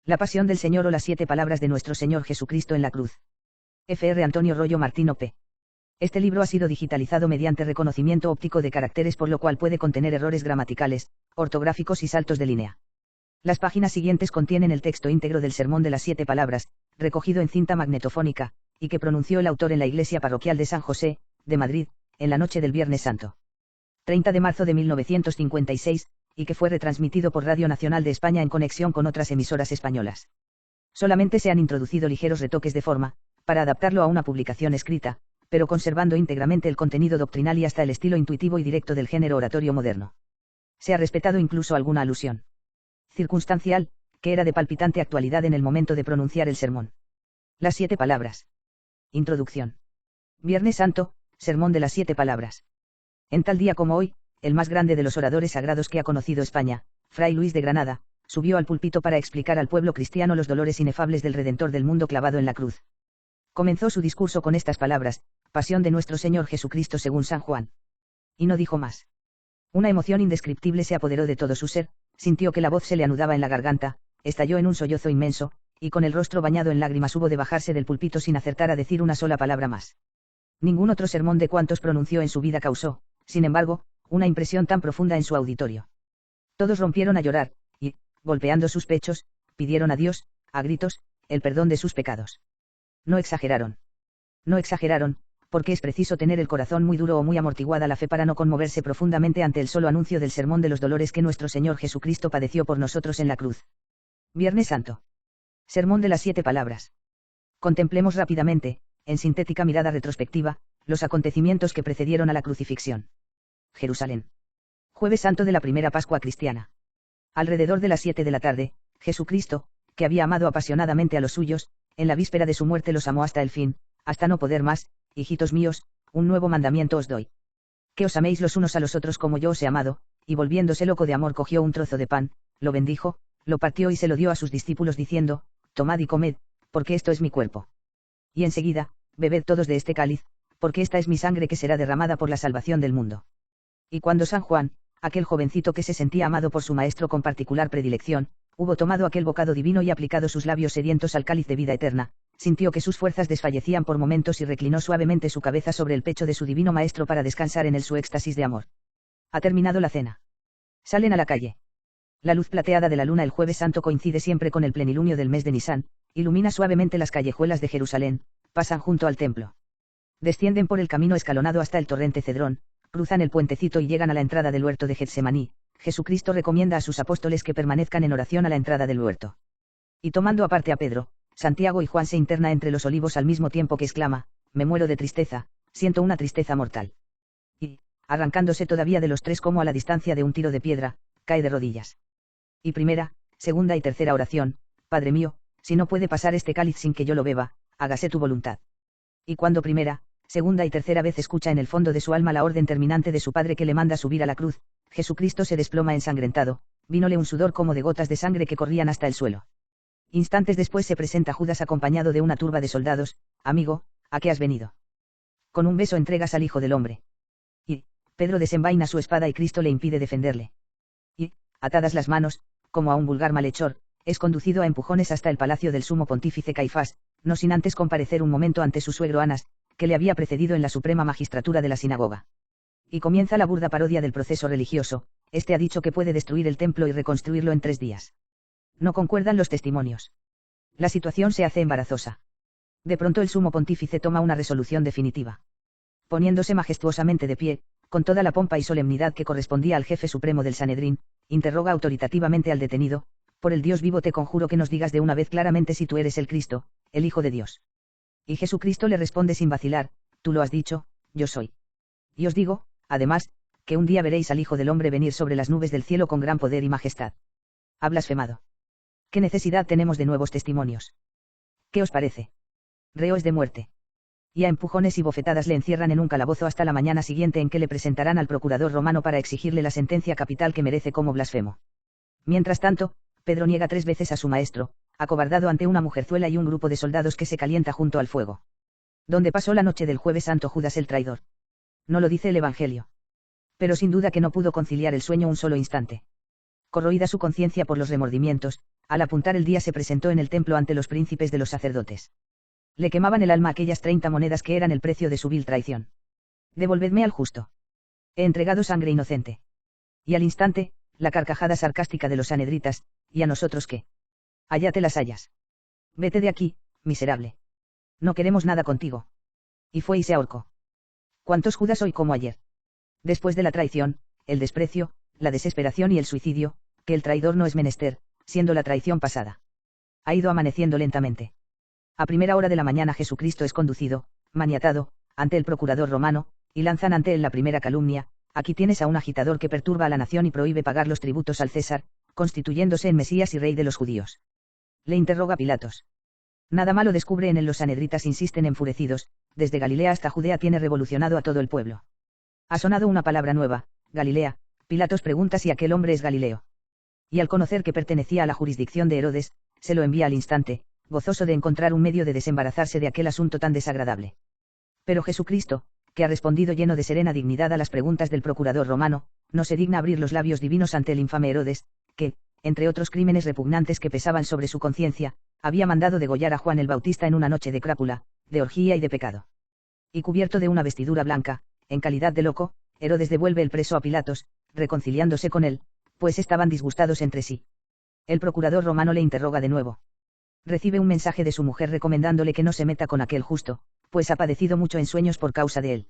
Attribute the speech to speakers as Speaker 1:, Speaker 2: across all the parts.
Speaker 1: La pasión del Señor o las 7 palabras de nuestro Señor Jesucristo en la cruz. Fr. Antonio Rollo Martín P. Este libro ha sido digitalizado mediante reconocimiento óptico de caracteres, por lo cual puede contener errores gramaticales, ortográficos y saltos de línea. Las páginas siguientes contienen el texto íntegro del Sermón de las 7 palabras, recogido en cinta magnetofónica, y que pronunció el autor en la iglesia parroquial de San José, de Madrid, en la noche del Viernes Santo. 30 de marzo de 1956, y que fue retransmitido por Radio Nacional de España en conexión con otras emisoras españolas. Solamente se han introducido ligeros retoques de forma, para adaptarlo a una publicación escrita, pero conservando íntegramente el contenido doctrinal y hasta el estilo intuitivo y directo del género oratorio moderno. Se ha respetado incluso alguna alusión circunstancial, que era de palpitante actualidad en el momento de pronunciar el sermón. Las 7 palabras. Introducción. Viernes Santo, Sermón de las 7 palabras. En tal día como hoy, el más grande de los oradores sagrados que ha conocido España, Fray Luis de Granada, subió al púlpito para explicar al pueblo cristiano los dolores inefables del Redentor del mundo clavado en la cruz. Comenzó su discurso con estas palabras: pasión de nuestro Señor Jesucristo según San Juan. Y no dijo más. Una emoción indescriptible se apoderó de todo su ser, sintió que la voz se le anudaba en la garganta, estalló en un sollozo inmenso, y con el rostro bañado en lágrimas hubo de bajarse del púlpito sin acertar a decir una sola palabra más. Ningún otro sermón de cuantos pronunció en su vida causó, sin embargo, una impresión tan profunda en su auditorio. Todos rompieron a llorar, y, golpeando sus pechos, pidieron a Dios, a gritos, el perdón de sus pecados. No exageraron. No exageraron, porque es preciso tener el corazón muy duro o muy amortiguada la fe para no conmoverse profundamente ante el solo anuncio del sermón de los dolores que nuestro Señor Jesucristo padeció por nosotros en la cruz. Viernes Santo. Sermón de las 7 palabras. Contemplemos rápidamente, en sintética mirada retrospectiva, los acontecimientos que precedieron a la crucifixión. Jerusalén. Jueves Santo de la primera Pascua cristiana. Alrededor de las 7 de la tarde, Jesucristo, que había amado apasionadamente a los suyos, en la víspera de su muerte los amó hasta el fin, hasta no poder más. Hijitos míos, un nuevo mandamiento os doy: que os améis los unos a los otros como yo os he amado. Y volviéndose loco de amor cogió un trozo de pan, lo bendijo, lo partió y se lo dio a sus discípulos diciendo: tomad y comed, porque esto es mi cuerpo. Y enseguida, bebed todos de este cáliz, porque esta es mi sangre que será derramada por la salvación del mundo. Y cuando San Juan, aquel jovencito que se sentía amado por su maestro con particular predilección, hubo tomado aquel bocado divino y aplicado sus labios sedientos al cáliz de vida eterna, sintió que sus fuerzas desfallecían por momentos y reclinó suavemente su cabeza sobre el pecho de su divino maestro para descansar en él su éxtasis de amor. Ha terminado la cena. Salen a la calle. La luz plateada de la luna el Jueves Santo coincide siempre con el plenilunio del mes de Nisán, ilumina suavemente las callejuelas de Jerusalén, pasan junto al templo. Descienden por el camino escalonado hasta el torrente Cedrón, cruzan el puentecito y llegan a la entrada del huerto de Getsemaní. Jesucristo recomienda a sus apóstoles que permanezcan en oración a la entrada del huerto. Y tomando aparte a Pedro, Santiago y Juan se interna entre los olivos al mismo tiempo que exclama: me muero de tristeza, siento una tristeza mortal. Y, arrancándose todavía de los tres como a la distancia de un tiro de piedra, cae de rodillas. Y primera, segunda y tercera oración: Padre mío, si no puede pasar este cáliz sin que yo lo beba, hágase tu voluntad. Y cuando primera, segunda y tercera vez escucha en el fondo de su alma la orden terminante de su Padre que le manda subir a la cruz, Jesucristo se desploma ensangrentado, vínole un sudor como de gotas de sangre que corrían hasta el suelo. Instantes después se presenta Judas acompañado de una turba de soldados: amigo, ¿a qué has venido? Con un beso entregas al Hijo del Hombre. Y, Pedro desenvaina su espada y Cristo le impide defenderle. Y, atadas las manos, como a un vulgar malhechor, es conducido a empujones hasta el palacio del sumo pontífice Caifás, no sin antes comparecer un momento ante su suegro Anás, que le había precedido en la suprema magistratura de la sinagoga. Y comienza la burda parodia del proceso religioso: este ha dicho que puede destruir el templo y reconstruirlo en 3 días. No concuerdan los testimonios. La situación se hace embarazosa. De pronto el sumo pontífice toma una resolución definitiva. Poniéndose majestuosamente de pie, con toda la pompa y solemnidad que correspondía al jefe supremo del Sanedrín, interroga autoritativamente al detenido: por el Dios vivo te conjuro que nos digas de una vez claramente si tú eres el Cristo, el Hijo de Dios. Y Jesucristo le responde sin vacilar: tú lo has dicho, yo soy. Y os digo, además, que un día veréis al Hijo del Hombre venir sobre las nubes del cielo con gran poder y majestad. Ha blasfemado. ¿Qué necesidad tenemos de nuevos testimonios? ¿Qué os parece? Reo es de muerte. Y a empujones y bofetadas le encierran en un calabozo hasta la mañana siguiente, en que le presentarán al procurador romano para exigirle la sentencia capital que merece como blasfemo. Mientras tanto, Pedro niega 3 veces a su maestro, acobardado ante una mujerzuela y un grupo de soldados que se calienta junto al fuego. ¿Dónde pasó la noche del Jueves Santo Judas el traidor? No lo dice el Evangelio. Pero sin duda que no pudo conciliar el sueño un solo instante. Corroída su conciencia por los remordimientos, al apuntar el día se presentó en el templo ante los príncipes de los sacerdotes. Le quemaban el alma aquellas 30 monedas que eran el precio de su vil traición. Devolvedme al justo. He entregado sangre inocente. Y al instante, la carcajada sarcástica de los sanedritas, ¿y a nosotros qué? Allá te las hallas. Vete de aquí, miserable. No queremos nada contigo. Y fue y se ahorcó. ¿Cuántos Judas hoy como ayer? Después de la traición, el desprecio, la desesperación y el suicidio, que el traidor no es menester, siendo la traición pasada. Ha ido amaneciendo lentamente. A primera hora de la mañana Jesucristo es conducido, maniatado, ante el procurador romano, y lanzan ante él la primera calumnia: aquí tienes a un agitador que perturba a la nación y prohíbe pagar los tributos al César, constituyéndose en Mesías y rey de los judíos. Le interroga Pilatos. Nada malo descubre en él. Los sanedritas insisten enfurecidos: desde Galilea hasta Judea tiene revolucionado a todo el pueblo. Ha sonado una palabra nueva, Galilea. Pilatos pregunta si aquel hombre es Galileo. Y al conocer que pertenecía a la jurisdicción de Herodes, se lo envía al instante, gozoso de encontrar un medio de desembarazarse de aquel asunto tan desagradable. Pero Jesucristo, que ha respondido lleno de serena dignidad a las preguntas del procurador romano, no se digna abrir los labios divinos ante el infame Herodes, que, entre otros crímenes repugnantes que pesaban sobre su conciencia, había mandado degollar a Juan el Bautista en una noche de crápula, de orgía y de pecado. Y cubierto de una vestidura blanca, en calidad de loco, Herodes devuelve el preso a Pilatos, reconciliándose con él, pues estaban disgustados entre sí. El procurador romano le interroga de nuevo. Recibe un mensaje de su mujer recomendándole que no se meta con aquel justo, pues ha padecido mucho en sueños por causa de él.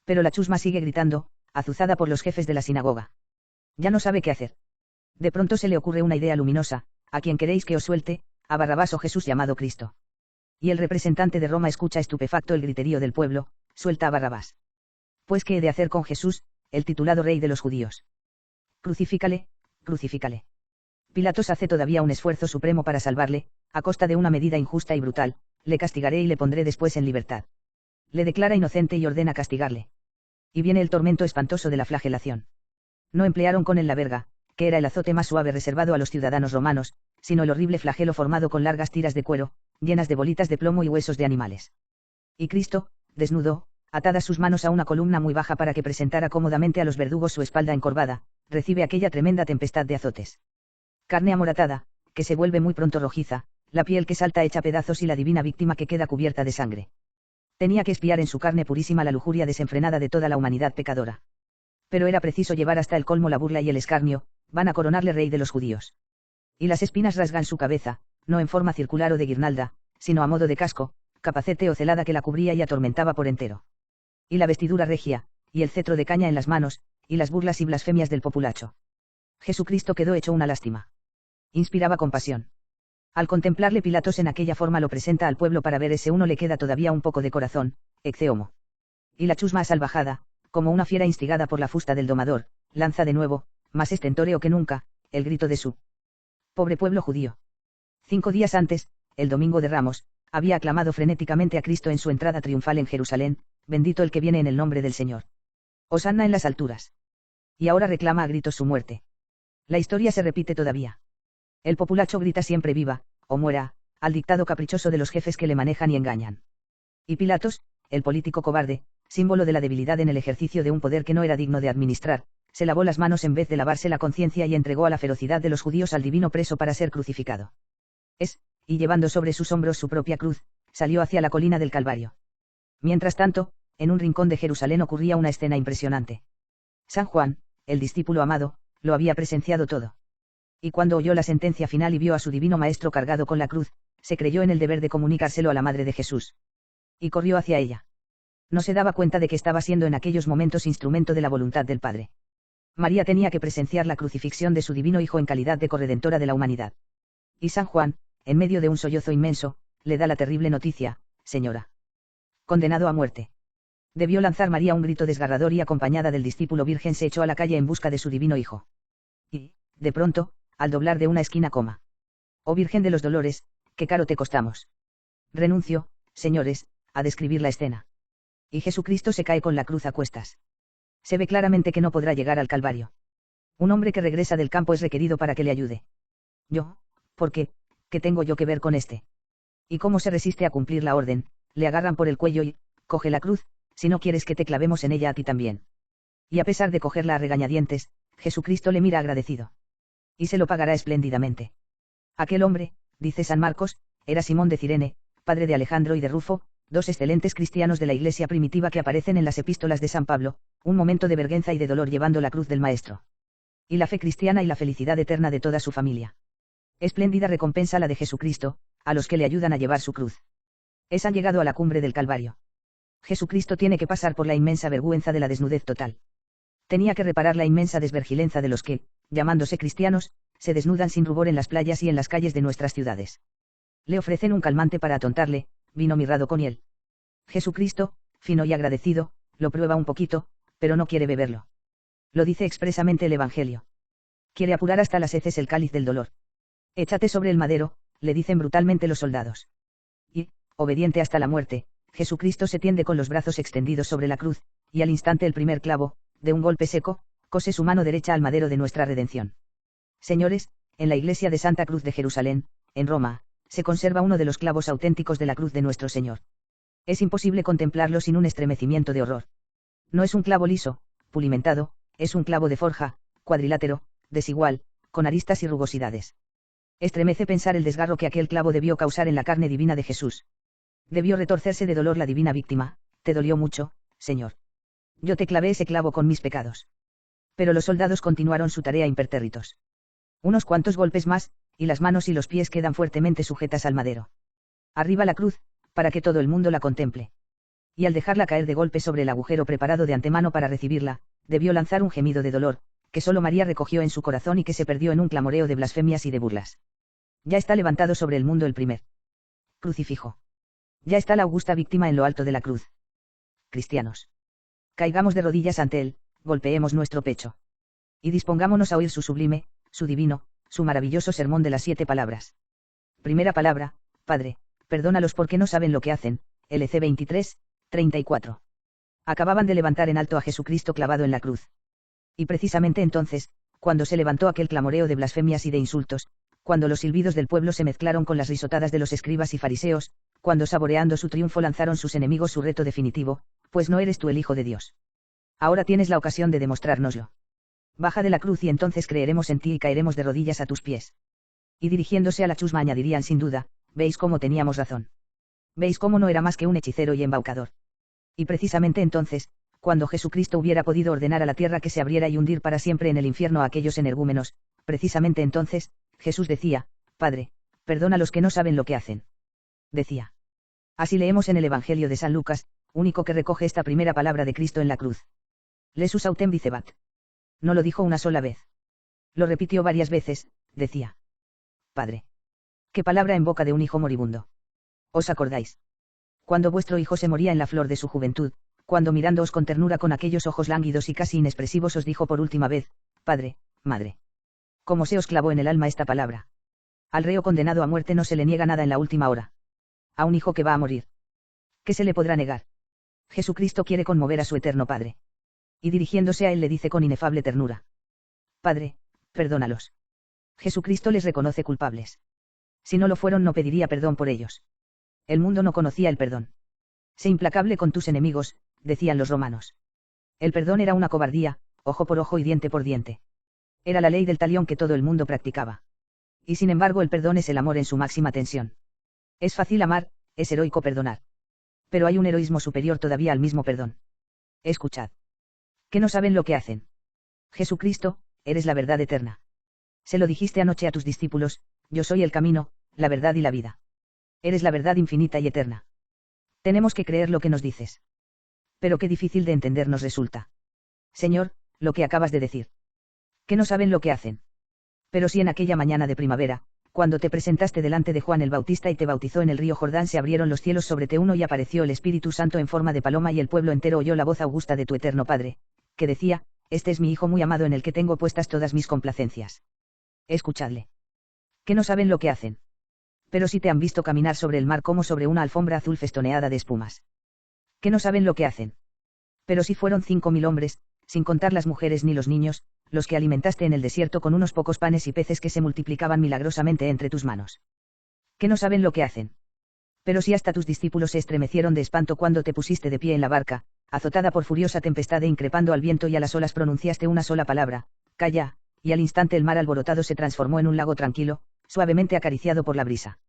Speaker 1: Pero la chusma sigue gritando, azuzada por los jefes de la sinagoga. Ya no sabe qué hacer. De pronto se le ocurre una idea luminosa: ¿a quién queréis que os suelte, a Barrabás o Jesús llamado Cristo? Y el representante de Roma escucha estupefacto el griterío del pueblo: suelta a Barrabás. Pues ¿qué he de hacer con Jesús, el titulado rey de los judíos? Crucifícale, crucifícale. Pilatos hace todavía un esfuerzo supremo para salvarle: a costa de una medida injusta y brutal, le castigaré y le pondré después en libertad. Le declara inocente y ordena castigarle. Y viene el tormento espantoso de la flagelación. No emplearon con él la verga, que era el azote más suave reservado a los ciudadanos romanos, sino el horrible flagelo formado con largas tiras de cuero, llenas de bolitas de plomo y huesos de animales. Y Cristo, desnudo, atadas sus manos a una columna muy baja para que presentara cómodamente a los verdugos su espalda encorvada, recibe aquella tremenda tempestad de azotes. Carne amoratada, que se vuelve muy pronto rojiza, la piel que salta hecha pedazos y la divina víctima que queda cubierta de sangre. Tenía que espiar en su carne purísima la lujuria desenfrenada de toda la humanidad pecadora. Pero era preciso llevar hasta el colmo la burla y el escarnio: van a coronarle rey de los judíos. Y las espinas rasgan su cabeza, no en forma circular o de guirnalda, sino a modo de casco, capacete o celada que la cubría y atormentaba por entero. Y la vestidura regia, y el cetro de caña en las manos, y las burlas y blasfemias del populacho. Jesucristo quedó hecho una lástima. Inspiraba compasión. Al contemplarle Pilatos en aquella forma lo presenta al pueblo para ver ese uno le queda todavía un poco de corazón, ecce homo. Y la chusma salvajada, como una fiera instigada por la fusta del domador, lanza de nuevo, más estentóreo que nunca, el grito de su pobre pueblo judío. 5 días antes, el domingo de Ramos, había aclamado frenéticamente a Cristo en su entrada triunfal en Jerusalén: bendito el que viene en el nombre del Señor. Hosanna en las alturas. Y ahora reclama a gritos su muerte. La historia se repite todavía. El populacho grita siempre viva, o muera, al dictado caprichoso de los jefes que le manejan y engañan. Y Pilatos, el político cobarde, símbolo de la debilidad en el ejercicio de un poder que no era digno de administrar, se lavó las manos en vez de lavarse la conciencia y entregó a la ferocidad de los judíos al divino preso para ser crucificado. Y llevando sobre sus hombros su propia cruz, salió hacia la colina del Calvario. Mientras tanto, en un rincón de Jerusalén ocurría una escena impresionante. San Juan, el discípulo amado, lo había presenciado todo. Y cuando oyó la sentencia final y vio a su divino maestro cargado con la cruz, se creyó en el deber de comunicárselo a la madre de Jesús. Y corrió hacia ella. No se daba cuenta de que estaba siendo en aquellos momentos instrumento de la voluntad del Padre. María tenía que presenciar la crucifixión de su divino Hijo en calidad de corredentora de la humanidad. Y San Juan, en medio de un sollozo inmenso, le da la terrible noticia: señora. Condenado a muerte. Debió lanzar María un grito desgarrador y acompañada del discípulo virgen se echó a la calle en busca de su divino Hijo. Y, de pronto, al doblar de una esquina coma: oh Virgen de los Dolores, qué caro te costamos. Renuncio, señores, a describir la escena. Y Jesucristo se cae con la cruz a cuestas. Se ve claramente que no podrá llegar al Calvario. Un hombre que regresa del campo es requerido para que le ayude. Yo, ¿por qué? ¿Qué tengo yo que ver con este? Y cómo se resiste a cumplir la orden, le agarran por el cuello y, coge la cruz, si no quieres que te clavemos en ella a ti también. Y a pesar de cogerla a regañadientes, Jesucristo le mira agradecido. Y se lo pagará espléndidamente. Aquel hombre, dice San Marcos, era Simón de Cirene, padre de Alejandro y de Rufo, dos excelentes cristianos de la iglesia primitiva que aparecen en las epístolas de San Pablo, un momento de vergüenza y de dolor llevando la cruz del Maestro. Y la fe cristiana y la felicidad eterna de toda su familia. Espléndida recompensa la de Jesucristo, a los que le ayudan a llevar su cruz. Han llegado a la cumbre del Calvario. Jesucristo tiene que pasar por la inmensa vergüenza de la desnudez total. Tenía que reparar la inmensa desvergilenza de los que, llamándose cristianos, se desnudan sin rubor en las playas y en las calles de nuestras ciudades. Le ofrecen un calmante para atontarle, vino mirrado con hiel. Jesucristo, fino y agradecido, lo prueba un poquito, pero no quiere beberlo. Lo dice expresamente el Evangelio. Quiere apurar hasta las heces el cáliz del dolor. Échate sobre el madero, le dicen brutalmente los soldados. Y, obediente hasta la muerte, Jesucristo se tiende con los brazos extendidos sobre la cruz, y al instante el primer clavo, de un golpe seco, cose su mano derecha al madero de nuestra redención. Señores, en la iglesia de Santa Cruz de Jerusalén, en Roma, se conserva uno de los clavos auténticos de la cruz de nuestro Señor. Es imposible contemplarlo sin un estremecimiento de horror. No es un clavo liso, pulimentado, es un clavo de forja, cuadrilátero, desigual, con aristas y rugosidades. Estremece pensar el desgarro que aquel clavo debió causar en la carne divina de Jesús. Debió retorcerse de dolor la divina víctima, te dolió mucho, Señor. Yo te clavé ese clavo con mis pecados. Pero los soldados continuaron su tarea impertérritos. Unos cuantos golpes más, y las manos y los pies quedan fuertemente sujetas al madero. Arriba la cruz, para que todo el mundo la contemple. Y al dejarla caer de golpe sobre el agujero preparado de antemano para recibirla, debió lanzar un gemido de dolor, que solo María recogió en su corazón y que se perdió en un clamoreo de blasfemias y de burlas. Ya está levantado sobre el mundo el primer crucifijo. Ya está la augusta víctima en lo alto de la cruz. Cristianos. Caigamos de rodillas ante él, golpeemos nuestro pecho. Y dispongámonos a oír su sublime, su divino, su maravilloso sermón de las 7 palabras. Primera palabra, Padre, perdónalos porque no saben lo que hacen, LC 23, 34. Acababan de levantar en alto a Jesucristo clavado en la cruz. Y precisamente entonces, cuando se levantó aquel clamoreo de blasfemias y de insultos, cuando los silbidos del pueblo se mezclaron con las risotadas de los escribas y fariseos, cuando saboreando su triunfo lanzaron sus enemigos su reto definitivo, pues no eres tú el Hijo de Dios. Ahora tienes la ocasión de demostrárnoslo. Baja de la cruz y entonces creeremos en ti y caeremos de rodillas a tus pies. Y dirigiéndose a la chusma añadirían sin duda, veis cómo teníamos razón. Veis cómo no era más que un hechicero y embaucador. Y precisamente entonces, cuando Jesucristo hubiera podido ordenar a la tierra que se abriera y hundir para siempre en el infierno a aquellos energúmenos, precisamente entonces, Jesús decía, Padre, perdona a los que no saben lo que hacen. Decía. Así leemos en el Evangelio de San Lucas, único que recoge esta primera palabra de Cristo en la cruz. Lesus autem vicebat. No lo dijo una sola vez. Lo repitió varias veces, decía. Padre. ¿Qué palabra en boca de un hijo moribundo? ¿Os acordáis? Cuando vuestro hijo se moría en la flor de su juventud, cuando mirándoos con ternura con aquellos ojos lánguidos y casi inexpresivos os dijo por última vez, Padre, Madre. ¿Cómo se os clavó en el alma esta palabra? Al reo condenado a muerte no se le niega nada en la última hora. A un hijo que va a morir. ¿Qué se le podrá negar? Jesucristo quiere conmover a su eterno Padre. Y dirigiéndose a él le dice con inefable ternura. Padre, perdónalos. Jesucristo les reconoce culpables. Si no lo fueron no pediría perdón por ellos. El mundo no conocía el perdón. Sé implacable con tus enemigos, decían los romanos. El perdón era una cobardía, ojo por ojo y diente por diente. Era la ley del talión que todo el mundo practicaba. Y sin embargo el perdón es el amor en su máxima tensión. Es fácil amar, es heroico perdonar. Pero hay un heroísmo superior todavía al mismo perdón. Escuchad. Que no saben lo que hacen. Jesucristo, eres la verdad eterna. Se lo dijiste anoche a tus discípulos, yo soy el camino, la verdad y la vida. Eres la verdad infinita y eterna. Tenemos que creer lo que nos dices. Pero qué difícil de entender nos resulta. Señor, lo que acabas de decir. Que no saben lo que hacen. Pero si en aquella mañana de primavera, cuando te presentaste delante de Juan el Bautista y te bautizó en el río Jordán, se abrieron los cielos sobre uno y apareció el Espíritu Santo en forma de paloma y el pueblo entero oyó la voz augusta de tu eterno Padre, que decía, este es mi Hijo muy amado en el que tengo puestas todas mis complacencias. Escuchadle. Que no saben lo que hacen. Pero si te han visto caminar sobre el mar como sobre una alfombra azul festoneada de espumas. Que no saben lo que hacen. Pero si fueron 5000 hombres, sin contar las mujeres ni los niños, los que alimentaste en el desierto con unos pocos panes y peces que se multiplicaban milagrosamente entre tus manos. Que no saben lo que hacen. Pero si hasta tus discípulos se estremecieron de espanto cuando te pusiste de pie en la barca, azotada por furiosa tempestad e increpando al viento y a las olas pronunciaste una sola palabra, calla, y al instante el mar alborotado se transformó en un lago tranquilo, suavemente acariciado por la brisa.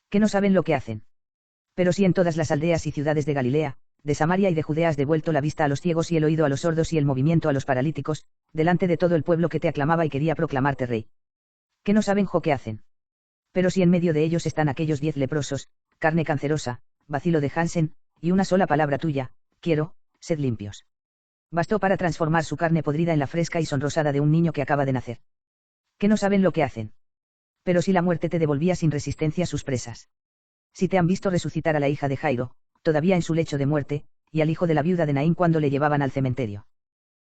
Speaker 1: Que no saben lo que hacen. Pero si en todas las aldeas y ciudades de Galilea, de Samaria y de Judea has devuelto la vista a los ciegos y el oído a los sordos y el movimiento a los paralíticos, delante de todo el pueblo que te aclamaba y quería proclamarte rey. Que no saben qué hacen. Pero si en medio de ellos están aquellos 10 leprosos, carne cancerosa, bacilo de Hansen, y una sola palabra tuya, quiero, sed limpios. Bastó para transformar su carne podrida en la fresca y sonrosada de un niño que acaba de nacer. Que no saben lo que hacen. Pero si la muerte te devolvía sin resistencia sus presas. Si te han visto resucitar a la hija de Jairo, todavía en su lecho de muerte, y al hijo de la viuda de Naín cuando le llevaban al cementerio.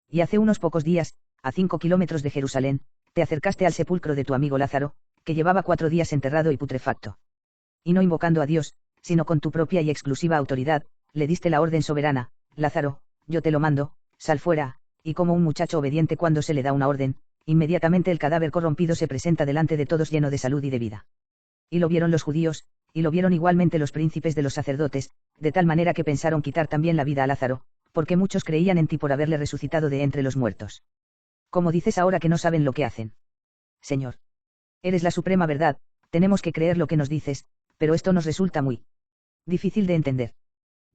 Speaker 1: Y hace unos pocos días, a 5 kilómetros de Jerusalén, te acercaste al sepulcro de tu amigo Lázaro, que llevaba 4 días enterrado y putrefacto. Y no invocando a Dios, sino con tu propia y exclusiva autoridad, le diste la orden soberana: Lázaro, yo te lo mando, sal fuera, y como un muchacho obediente cuando se le da una orden, inmediatamente el cadáver corrompido se presenta delante de todos lleno de salud y de vida. Y lo vieron los judíos, y lo vieron igualmente los príncipes de los sacerdotes, de tal manera que pensaron quitar también la vida a Lázaro, porque muchos creían en ti por haberle resucitado de entre los muertos. Como dices ahora que no saben lo que hacen. Señor. Eres la suprema verdad, tenemos que creer lo que nos dices, pero esto nos resulta muy difícil de entender.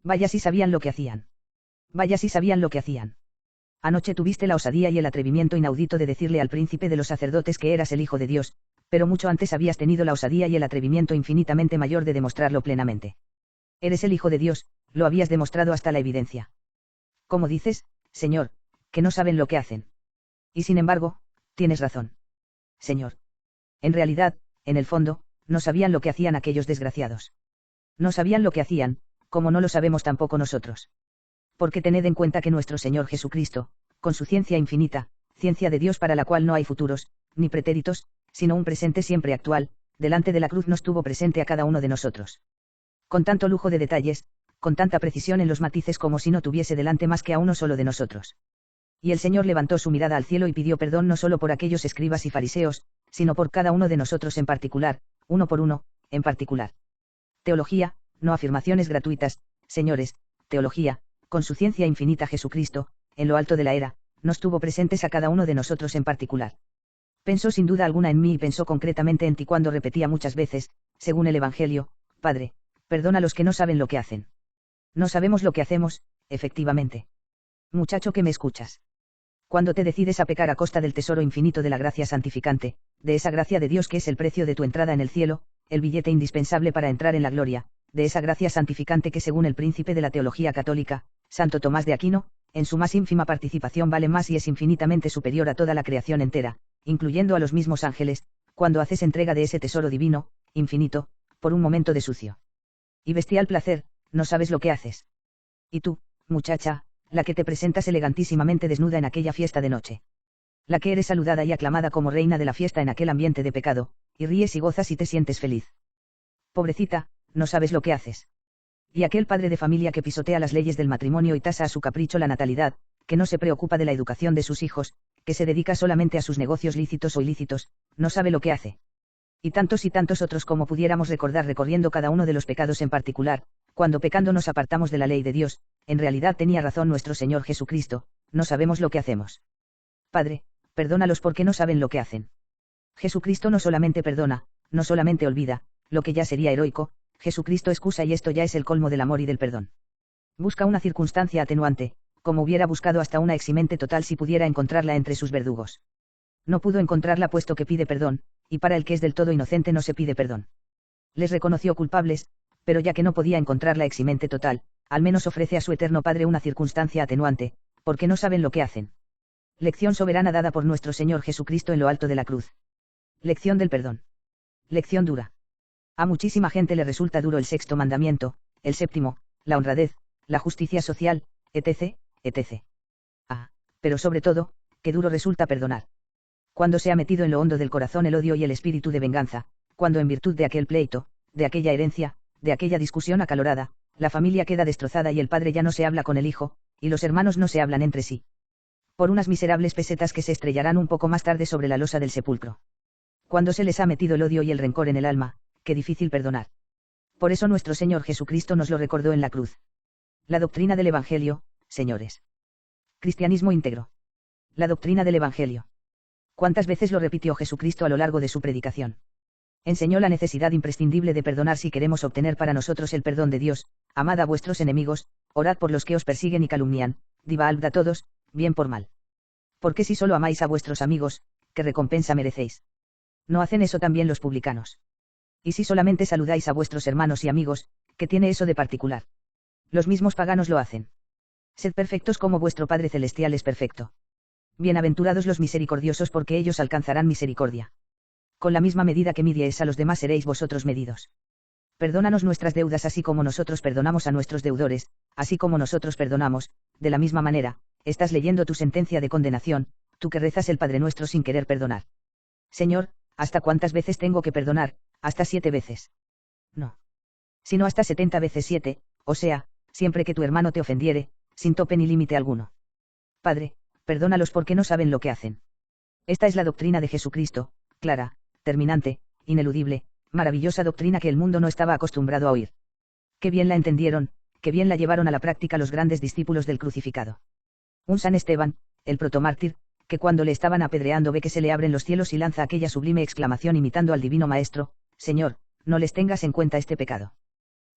Speaker 1: Vaya si sabían lo que hacían. Vaya si sabían lo que hacían. Anoche tuviste la osadía y el atrevimiento inaudito de decirle al príncipe de los sacerdotes que eras el Hijo de Dios, pero mucho antes habías tenido la osadía y el atrevimiento infinitamente mayor de demostrarlo plenamente. Eres el Hijo de Dios, lo habías demostrado hasta la evidencia. Como dices, Señor, que no saben lo que hacen. Y sin embargo, tienes razón. Señor. En realidad, en el fondo, no sabían lo que hacían aquellos desgraciados. No sabían lo que hacían, como no lo sabemos tampoco nosotros. Porque tened en cuenta que nuestro Señor Jesucristo, con su ciencia infinita, ciencia de Dios para la cual no hay futuros, ni pretéritos, sino un presente siempre actual, delante de la cruz nos tuvo presente a cada uno de nosotros. Con tanto lujo de detalles, con tanta precisión en los matices como si no tuviese delante más que a uno solo de nosotros. Y el Señor levantó su mirada al cielo y pidió perdón no solo por aquellos escribas y fariseos, sino por cada uno de nosotros en particular, uno por uno, en particular. Teología, no afirmaciones gratuitas, señores, teología, con su ciencia infinita Jesucristo, en lo alto de la era, nos tuvo presentes a cada uno de nosotros en particular. Pensó sin duda alguna en mí y pensó concretamente en ti cuando repetía muchas veces, según el Evangelio: Padre, perdona a los que no saben lo que hacen. No sabemos lo que hacemos, efectivamente. Muchacho que me escuchas. Cuando te decides a pecar a costa del tesoro infinito de la gracia santificante, de esa gracia de Dios que es el precio de tu entrada en el cielo, el billete indispensable para entrar en la gloria, de esa gracia santificante que según el príncipe de la teología católica, Santo Tomás de Aquino, en su más ínfima participación vale más y es infinitamente superior a toda la creación entera, incluyendo a los mismos ángeles, cuando haces entrega de ese tesoro divino, infinito, por un momento de sucio y bestial placer, no sabes lo que haces. Y tú, muchacha, la que te presentas elegantísimamente desnuda en aquella fiesta de noche. La que eres saludada y aclamada como reina de la fiesta en aquel ambiente de pecado, y ríes y gozas y te sientes feliz. Pobrecita, no sabes lo que haces. Y aquel padre de familia que pisotea las leyes del matrimonio y tasa a su capricho la natalidad, que no se preocupa de la educación de sus hijos, que se dedica solamente a sus negocios lícitos o ilícitos, no sabe lo que hace. Y tantos otros como pudiéramos recordar recorriendo cada uno de los pecados en particular, cuando pecando nos apartamos de la ley de Dios, en realidad tenía razón nuestro Señor Jesucristo, no sabemos lo que hacemos. Padre, perdónalos porque no saben lo que hacen. Jesucristo no solamente perdona, no solamente olvida, lo que ya sería heroico, Jesucristo excusa y esto ya es el colmo del amor y del perdón. Busca una circunstancia atenuante, como hubiera buscado hasta una eximente total si pudiera encontrarla entre sus verdugos. No pudo encontrarla puesto que pide perdón, y para el que es del todo inocente no se pide perdón. Les reconoció culpables, pero ya que no podía encontrar la eximente total, al menos ofrece a su eterno Padre una circunstancia atenuante, porque no saben lo que hacen. Lección soberana dada por nuestro Señor Jesucristo en lo alto de la cruz. Lección del perdón. Lección dura. A muchísima gente le resulta duro el sexto mandamiento, el séptimo, la honradez, la justicia social, etc., etc. Ah, pero sobre todo, qué duro resulta perdonar. Cuando se ha metido en lo hondo del corazón el odio y el espíritu de venganza, cuando en virtud de aquel pleito, de aquella herencia, de aquella discusión acalorada, la familia queda destrozada y el padre ya no se habla con el hijo, y los hermanos no se hablan entre sí. Por unas miserables pesetas que se estrellarán un poco más tarde sobre la losa del sepulcro. Cuando se les ha metido el odio y el rencor en el alma, qué difícil perdonar. Por eso nuestro Señor Jesucristo nos lo recordó en la cruz. La doctrina del Evangelio, señores. Cristianismo íntegro. La doctrina del Evangelio. ¿Cuántas veces lo repitió Jesucristo a lo largo de su predicación? Enseñó la necesidad imprescindible de perdonar si queremos obtener para nosotros el perdón de Dios. Amad a vuestros enemigos, orad por los que os persiguen y calumnian, devolved a todos, bien por mal. Porque si solo amáis a vuestros amigos, ¿qué recompensa merecéis? ¿No hacen eso también los publicanos? Y si solamente saludáis a vuestros hermanos y amigos, ¿qué tiene eso de particular? Los mismos paganos lo hacen. Sed perfectos como vuestro Padre Celestial es perfecto. Bienaventurados los misericordiosos porque ellos alcanzarán misericordia. Con la misma medida que midieis a los demás seréis vosotros medidos. Perdónanos nuestras deudas así como nosotros perdonamos a nuestros deudores, así como nosotros perdonamos, de la misma manera, estás leyendo tu sentencia de condenación, tú que rezas el Padre Nuestro sin querer perdonar. Señor, ¿hasta cuántas veces tengo que perdonar? ¿Hasta 7 veces? No. Sino hasta 70 veces 7, o sea, siempre que tu hermano te ofendiere, sin tope ni límite alguno. Padre, perdónalos porque no saben lo que hacen. Esta es la doctrina de Jesucristo, clara, terminante, ineludible, maravillosa doctrina que el mundo no estaba acostumbrado a oír. Qué bien la entendieron, qué bien la llevaron a la práctica los grandes discípulos del crucificado. Un San Esteban, el protomártir, que cuando le estaban apedreando ve que se le abren los cielos y lanza aquella sublime exclamación imitando al divino Maestro: Señor, no les tengas en cuenta este pecado.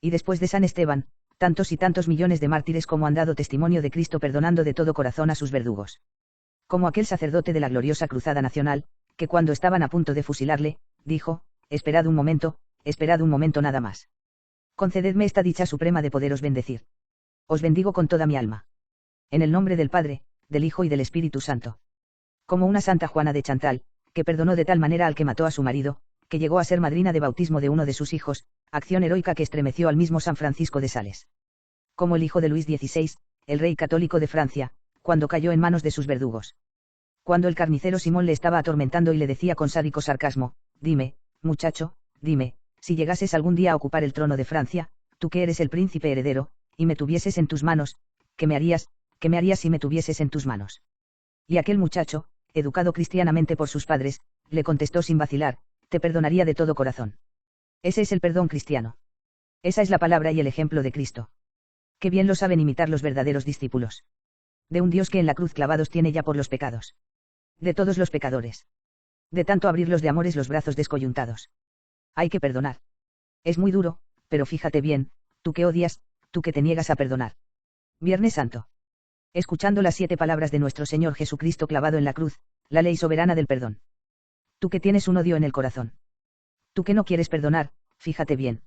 Speaker 1: Y después de San Esteban, tantos y tantos millones de mártires como han dado testimonio de Cristo perdonando de todo corazón a sus verdugos. Como aquel sacerdote de la gloriosa Cruzada Nacional, que cuando estaban a punto de fusilarle, dijo: esperad un momento nada más. Concededme esta dicha suprema de poderos bendecir. Os bendigo con toda mi alma. En el nombre del Padre, del Hijo y del Espíritu Santo. Como una Santa Juana de Chantal, que perdonó de tal manera al que mató a su marido, que llegó a ser madrina de bautismo de uno de sus hijos, acción heroica que estremeció al mismo San Francisco de Sales. Como el hijo de Luis XVI, el rey católico de Francia, cuando cayó en manos de sus verdugos. Cuando el carnicero Simón le estaba atormentando y le decía con sádico sarcasmo: dime, muchacho, dime, si llegases algún día a ocupar el trono de Francia, tú que eres el príncipe heredero, y me tuvieses en tus manos, ¿qué me harías si me tuvieses en tus manos? Y aquel muchacho, educado cristianamente por sus padres, le contestó sin vacilar: te perdonaría de todo corazón. Ese es el perdón cristiano. Esa es la palabra y el ejemplo de Cristo. Qué bien lo saben imitar los verdaderos discípulos. De un Dios que en la cruz clavados tiene ya por los pecados. De todos los pecadores. De tanto abrirlos de amores los brazos descoyuntados. Hay que perdonar. Es muy duro, pero fíjate bien, tú que odias, tú que te niegas a perdonar. Viernes Santo. Escuchando las 7 palabras de nuestro Señor Jesucristo clavado en la cruz, la ley soberana del perdón. Tú que tienes un odio en el corazón. Tú que no quieres perdonar, fíjate bien.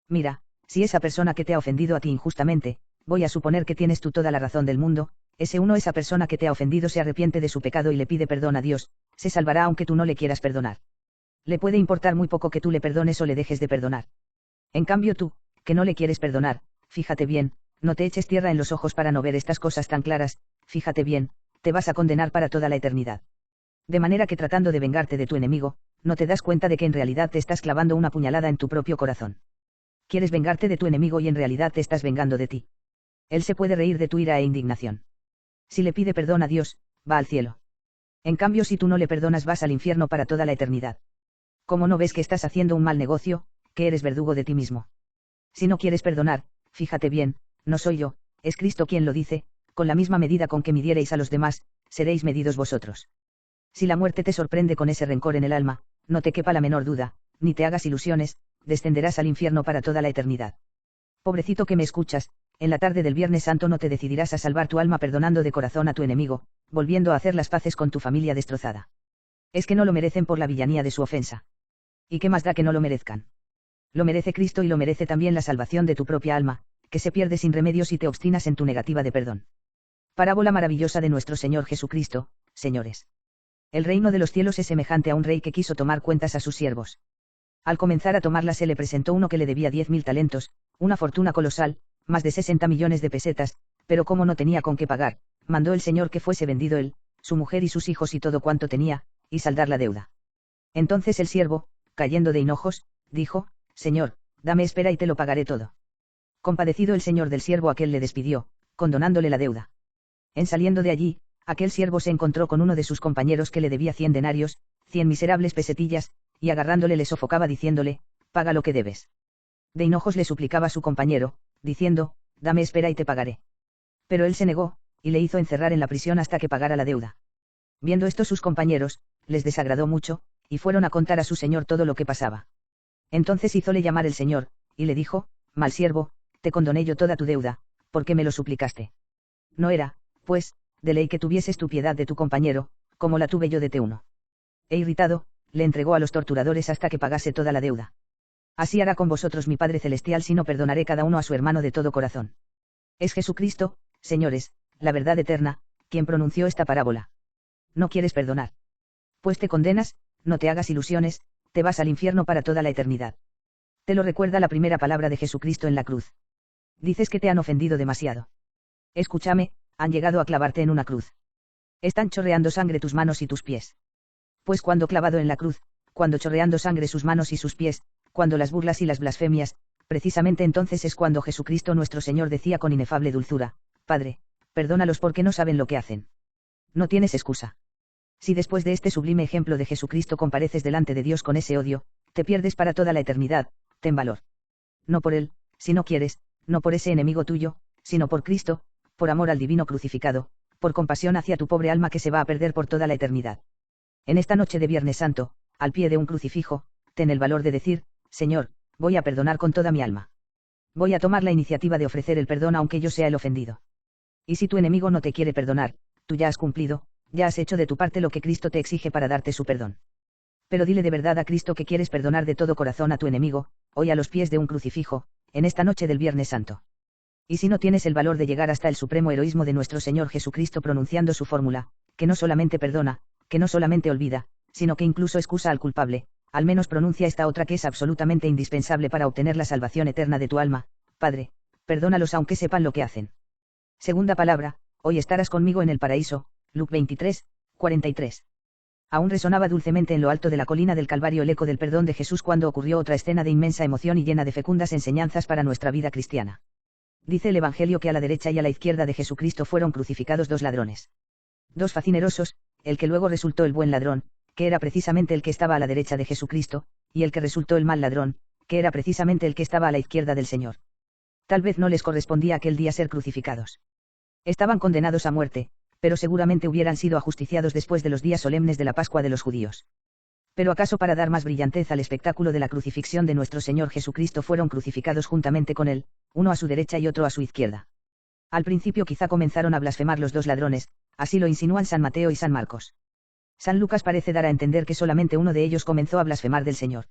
Speaker 1: Mira, si esa persona que te ha ofendido a ti injustamente, voy a suponer que tienes tú toda la razón del mundo, esa persona que te ha ofendido se arrepiente de su pecado y le pide perdón a Dios, se salvará aunque tú no le quieras perdonar. Le puede importar muy poco que tú le perdones o le dejes de perdonar. En cambio tú, que no le quieres perdonar, fíjate bien, no te eches tierra en los ojos para no ver estas cosas tan claras, fíjate bien, te vas a condenar para toda la eternidad. De manera que tratando de vengarte de tu enemigo, no te das cuenta de que en realidad te estás clavando una puñalada en tu propio corazón. Quieres vengarte de tu enemigo y en realidad te estás vengando de ti. Él se puede reír de tu ira e indignación. Si le pide perdón a Dios, va al cielo. En cambio, si tú no le perdonas, vas al infierno para toda la eternidad. ¿Cómo no ves que estás haciendo un mal negocio, que eres verdugo de ti mismo? Si no quieres perdonar, fíjate bien, no soy yo, es Cristo quien lo dice: con la misma medida con que midiereis a los demás, seréis medidos vosotros. Si la muerte te sorprende con ese rencor en el alma, no te quepa la menor duda, ni te hagas ilusiones, descenderás al infierno para toda la eternidad. Pobrecito que me escuchas, en la tarde del Viernes Santo no te decidirás a salvar tu alma perdonando de corazón a tu enemigo, volviendo a hacer las paces con tu familia destrozada. Es que no lo merecen por la villanía de su ofensa. ¿Y qué más da que no lo merezcan? Lo merece Cristo y lo merece también la salvación de tu propia alma, que se pierde sin remedio si te obstinas en tu negativa de perdón. Parábola maravillosa de nuestro Señor Jesucristo, señores. El reino de los cielos es semejante a un rey que quiso tomar cuentas a sus siervos. Al comenzar a tomarlas se le presentó uno que le debía 10.000 talentos, una fortuna colosal, más de 60 millones de pesetas, pero como no tenía con qué pagar, mandó el Señor que fuese vendido él, su mujer y sus hijos y todo cuanto tenía, y saldar la deuda. Entonces el siervo, cayendo de hinojos, dijo: Señor, dame espera y te lo pagaré todo. Compadecido el señor del siervo aquel le despidió, condonándole la deuda. En saliendo de allí, aquel siervo se encontró con uno de sus compañeros que le debía 100 denarios, 100 miserables pesetillas, y agarrándole le sofocaba diciéndole: paga lo que debes. De hinojos le suplicaba a su compañero, diciendo: dame espera y te pagaré. Pero él se negó, y le hizo encerrar en la prisión hasta que pagara la deuda. Viendo esto sus compañeros, les desagradó mucho, y fueron a contar a su señor todo lo que pasaba. Entonces hízole llamar el señor, y le dijo: mal siervo, te condoné yo toda tu deuda, porque me lo suplicaste. No era, pues, de ley que tuvieses tu piedad de tu compañero, como la tuve yo de T1. E irritado, le entregó a los torturadores hasta que pagase toda la deuda. Así hará con vosotros mi Padre Celestial si no perdonaré cada uno a su hermano de todo corazón. Es Jesucristo, señores, la verdad eterna, quien pronunció esta parábola. ¿No quieres perdonar? Pues te condenas, no te hagas ilusiones, te vas al infierno para toda la eternidad. Te lo recuerda la primera palabra de Jesucristo en la cruz. Dices que te han ofendido demasiado. Escúchame, han llegado a clavarte en una cruz. Están chorreando sangre tus manos y tus pies. Pues cuando clavado en la cruz, cuando chorreando sangre sus manos y sus pies, cuando las burlas y las blasfemias, precisamente entonces es cuando Jesucristo nuestro Señor decía con inefable dulzura: Padre, perdónalos porque no saben lo que hacen. No tienes excusa. Si después de este sublime ejemplo de Jesucristo compareces delante de Dios con ese odio, te pierdes para toda la eternidad, ten valor. No por Él, si no quieres, no por ese enemigo tuyo, sino por Cristo, por amor al divino crucificado, por compasión hacia tu pobre alma que se va a perder por toda la eternidad. En esta noche de Viernes Santo, al pie de un crucifijo, ten el valor de decir: Señor, voy a perdonar con toda mi alma. Voy a tomar la iniciativa de ofrecer el perdón aunque yo sea el ofendido. Y si tu enemigo no te quiere perdonar, tú ya has cumplido, ya has hecho de tu parte lo que Cristo te exige para darte su perdón. Pero dile de verdad a Cristo que quieres perdonar de todo corazón a tu enemigo, hoy a los pies de un crucifijo, en esta noche del Viernes Santo. Y si no tienes el valor de llegar hasta el supremo heroísmo de nuestro Señor Jesucristo pronunciando su fórmula, que no solamente perdona, que no solamente olvida, sino que incluso excusa al culpable, al menos pronuncia esta otra que es absolutamente indispensable para obtener la salvación eterna de tu alma: Padre, perdónalos aunque sepan lo que hacen. Segunda palabra: hoy estarás conmigo en el paraíso, Luc 23, 43. Aún resonaba dulcemente en lo alto de la colina del Calvario el eco del perdón de Jesús cuando ocurrió otra escena de inmensa emoción y llena de fecundas enseñanzas para nuestra vida cristiana. Dice el Evangelio que a la derecha y a la izquierda de Jesucristo fueron crucificados dos ladrones. Dos facinerosos, el que luego resultó el buen ladrón, que era precisamente el que estaba a la derecha de Jesucristo, y el que resultó el mal ladrón, que era precisamente el que estaba a la izquierda del Señor. Tal vez no les correspondía aquel día ser crucificados. Estaban condenados a muerte, pero seguramente hubieran sido ajusticiados después de los días solemnes de la Pascua de los judíos. Pero acaso para dar más brillantez al espectáculo de la crucifixión de nuestro Señor Jesucristo fueron crucificados juntamente con él, uno a su derecha y otro a su izquierda. Al principio quizá comenzaron a blasfemar los dos ladrones, así lo insinúan San Mateo y San Marcos. San Lucas parece dar a entender que solamente uno de ellos comenzó a blasfemar del Señor.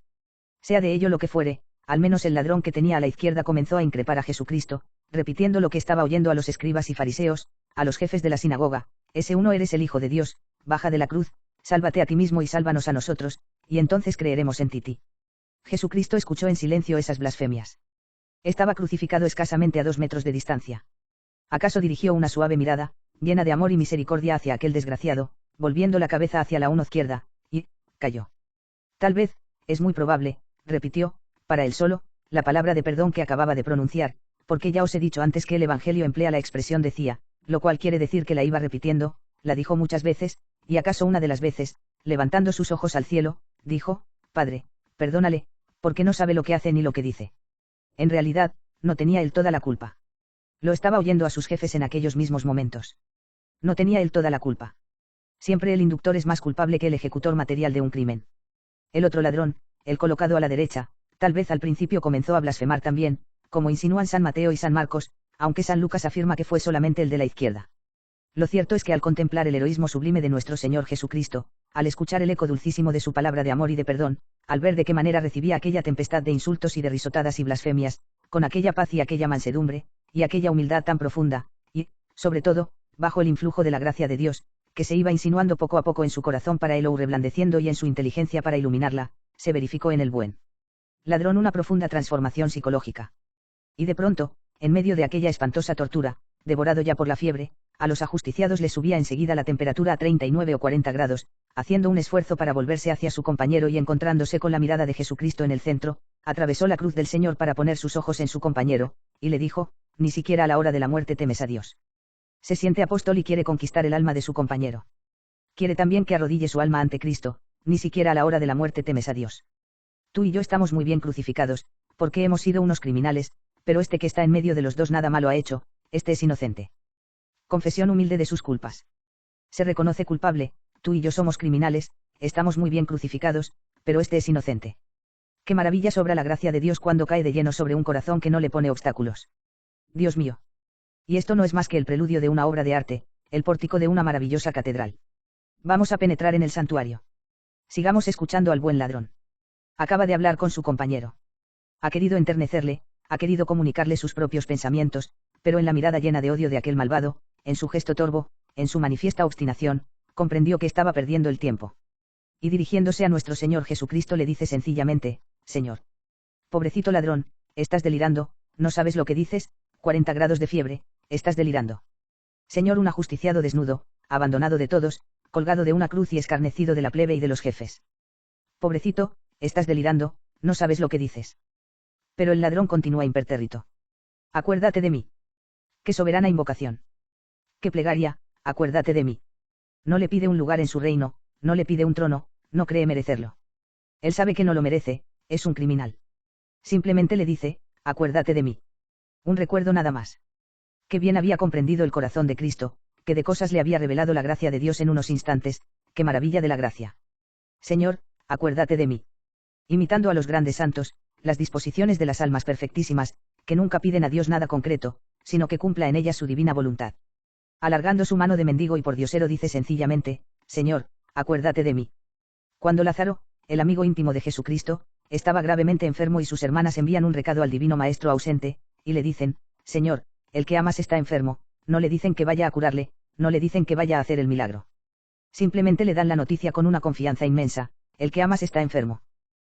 Speaker 1: Sea de ello lo que fuere, al menos el ladrón que tenía a la izquierda comenzó a increpar a Jesucristo, repitiendo lo que estaba oyendo a los escribas y fariseos, a los jefes de la sinagoga: ese uno eres el Hijo de Dios, baja de la cruz, sálvate a ti mismo y sálvanos a nosotros, y entonces creeremos en ti. Jesucristo escuchó en silencio esas blasfemias. Estaba crucificado escasamente a 2 metros de distancia. ¿Acaso dirigió una suave mirada, llena de amor y misericordia hacia aquel desgraciado, volviendo la cabeza hacia la mano izquierda, y calló? Tal vez, es muy probable, repitió, para él solo, la palabra de perdón que acababa de pronunciar, porque ya os he dicho antes que el Evangelio emplea la expresión decía, lo cual quiere decir que la iba repitiendo, la dijo muchas veces, y acaso una de las veces, levantando sus ojos al cielo, dijo: Padre, perdónale, porque no sabe lo que hace ni lo que dice. En realidad, no tenía él toda la culpa. Lo estaba oyendo a sus jefes en aquellos mismos momentos. No tenía él toda la culpa. Siempre el inductor es más culpable que el ejecutor material de un crimen. El otro ladrón, el colocado a la derecha, tal vez al principio comenzó a blasfemar también, como insinúan San Mateo y San Marcos, aunque San Lucas afirma que fue solamente el de la izquierda. Lo cierto es que al contemplar el heroísmo sublime de nuestro Señor Jesucristo, al escuchar el eco dulcísimo de su palabra de amor y de perdón, al ver de qué manera recibía aquella tempestad de insultos y de risotadas y blasfemias, con aquella paz y aquella mansedumbre, y aquella humildad tan profunda, y, sobre todo, bajo el influjo de la gracia de Dios, que se iba insinuando poco a poco en su corazón para él o reblandeciendo y en su inteligencia para iluminarla, se verificó en el buen ladrón una profunda transformación psicológica. Y de pronto, en medio de aquella espantosa tortura, devorado ya por la fiebre, a los ajusticiados les subía enseguida la temperatura a 39 o 40 grados, haciendo un esfuerzo para volverse hacia su compañero y encontrándose con la mirada de Jesucristo en el centro, atravesó la cruz del Señor para poner sus ojos en su compañero, y le dijo: ni siquiera a la hora de la muerte temes a Dios. Se siente apóstol y quiere conquistar el alma de su compañero. Quiere también que arrodille su alma ante Cristo: ni siquiera a la hora de la muerte temes a Dios. Tú y yo estamos muy bien crucificados, porque hemos sido unos criminales, pero este que está en medio de los dos nada malo ha hecho, este es inocente. Confesión humilde de sus culpas. Se reconoce culpable: tú y yo somos criminales, estamos muy bien crucificados, pero este es inocente. Qué maravilla sobra la gracia de Dios cuando cae de lleno sobre un corazón que no le pone obstáculos. Dios mío. Y esto no es más que el preludio de una obra de arte, el pórtico de una maravillosa catedral. Vamos a penetrar en el santuario. Sigamos escuchando al buen ladrón. Acaba de hablar con su compañero. Ha querido enternecerle, ha querido comunicarle sus propios pensamientos, pero en la mirada llena de odio de aquel malvado, en su gesto torvo, en su manifiesta obstinación, comprendió que estaba perdiendo el tiempo. Y dirigiéndose a nuestro Señor Jesucristo le dice sencillamente: Señor. Pobrecito ladrón, estás delirando, no sabes lo que dices, 40 grados de fiebre, estás delirando. Señor, un ajusticiado desnudo, abandonado de todos, colgado de una cruz y escarnecido de la plebe y de los jefes. Pobrecito, estás delirando, no sabes lo que dices. Pero el ladrón continúa impertérrito. Acuérdate de mí. Qué soberana invocación. Qué plegaria, acuérdate de mí. No le pide un lugar en su reino, no le pide un trono, no cree merecerlo. Él sabe que no lo merece, es un criminal. Simplemente le dice: acuérdate de mí. Un recuerdo nada más. Qué bien había comprendido el corazón de Cristo, que de cosas le había revelado la gracia de Dios en unos instantes, qué maravilla de la gracia. Señor, acuérdate de mí. Imitando a los grandes santos, las disposiciones de las almas perfectísimas, que nunca piden a Dios nada concreto, sino que cumpla en ellas su divina voluntad. Alargando su mano de mendigo y pordiosero dice sencillamente: Señor, acuérdate de mí. Cuando Lázaro, el amigo íntimo de Jesucristo, estaba gravemente enfermo y sus hermanas envían un recado al divino maestro ausente, y le dicen: Señor, el que amas está enfermo, no le dicen que vaya a curarle, no le dicen que vaya a hacer el milagro. Simplemente le dan la noticia con una confianza inmensa: el que amas está enfermo.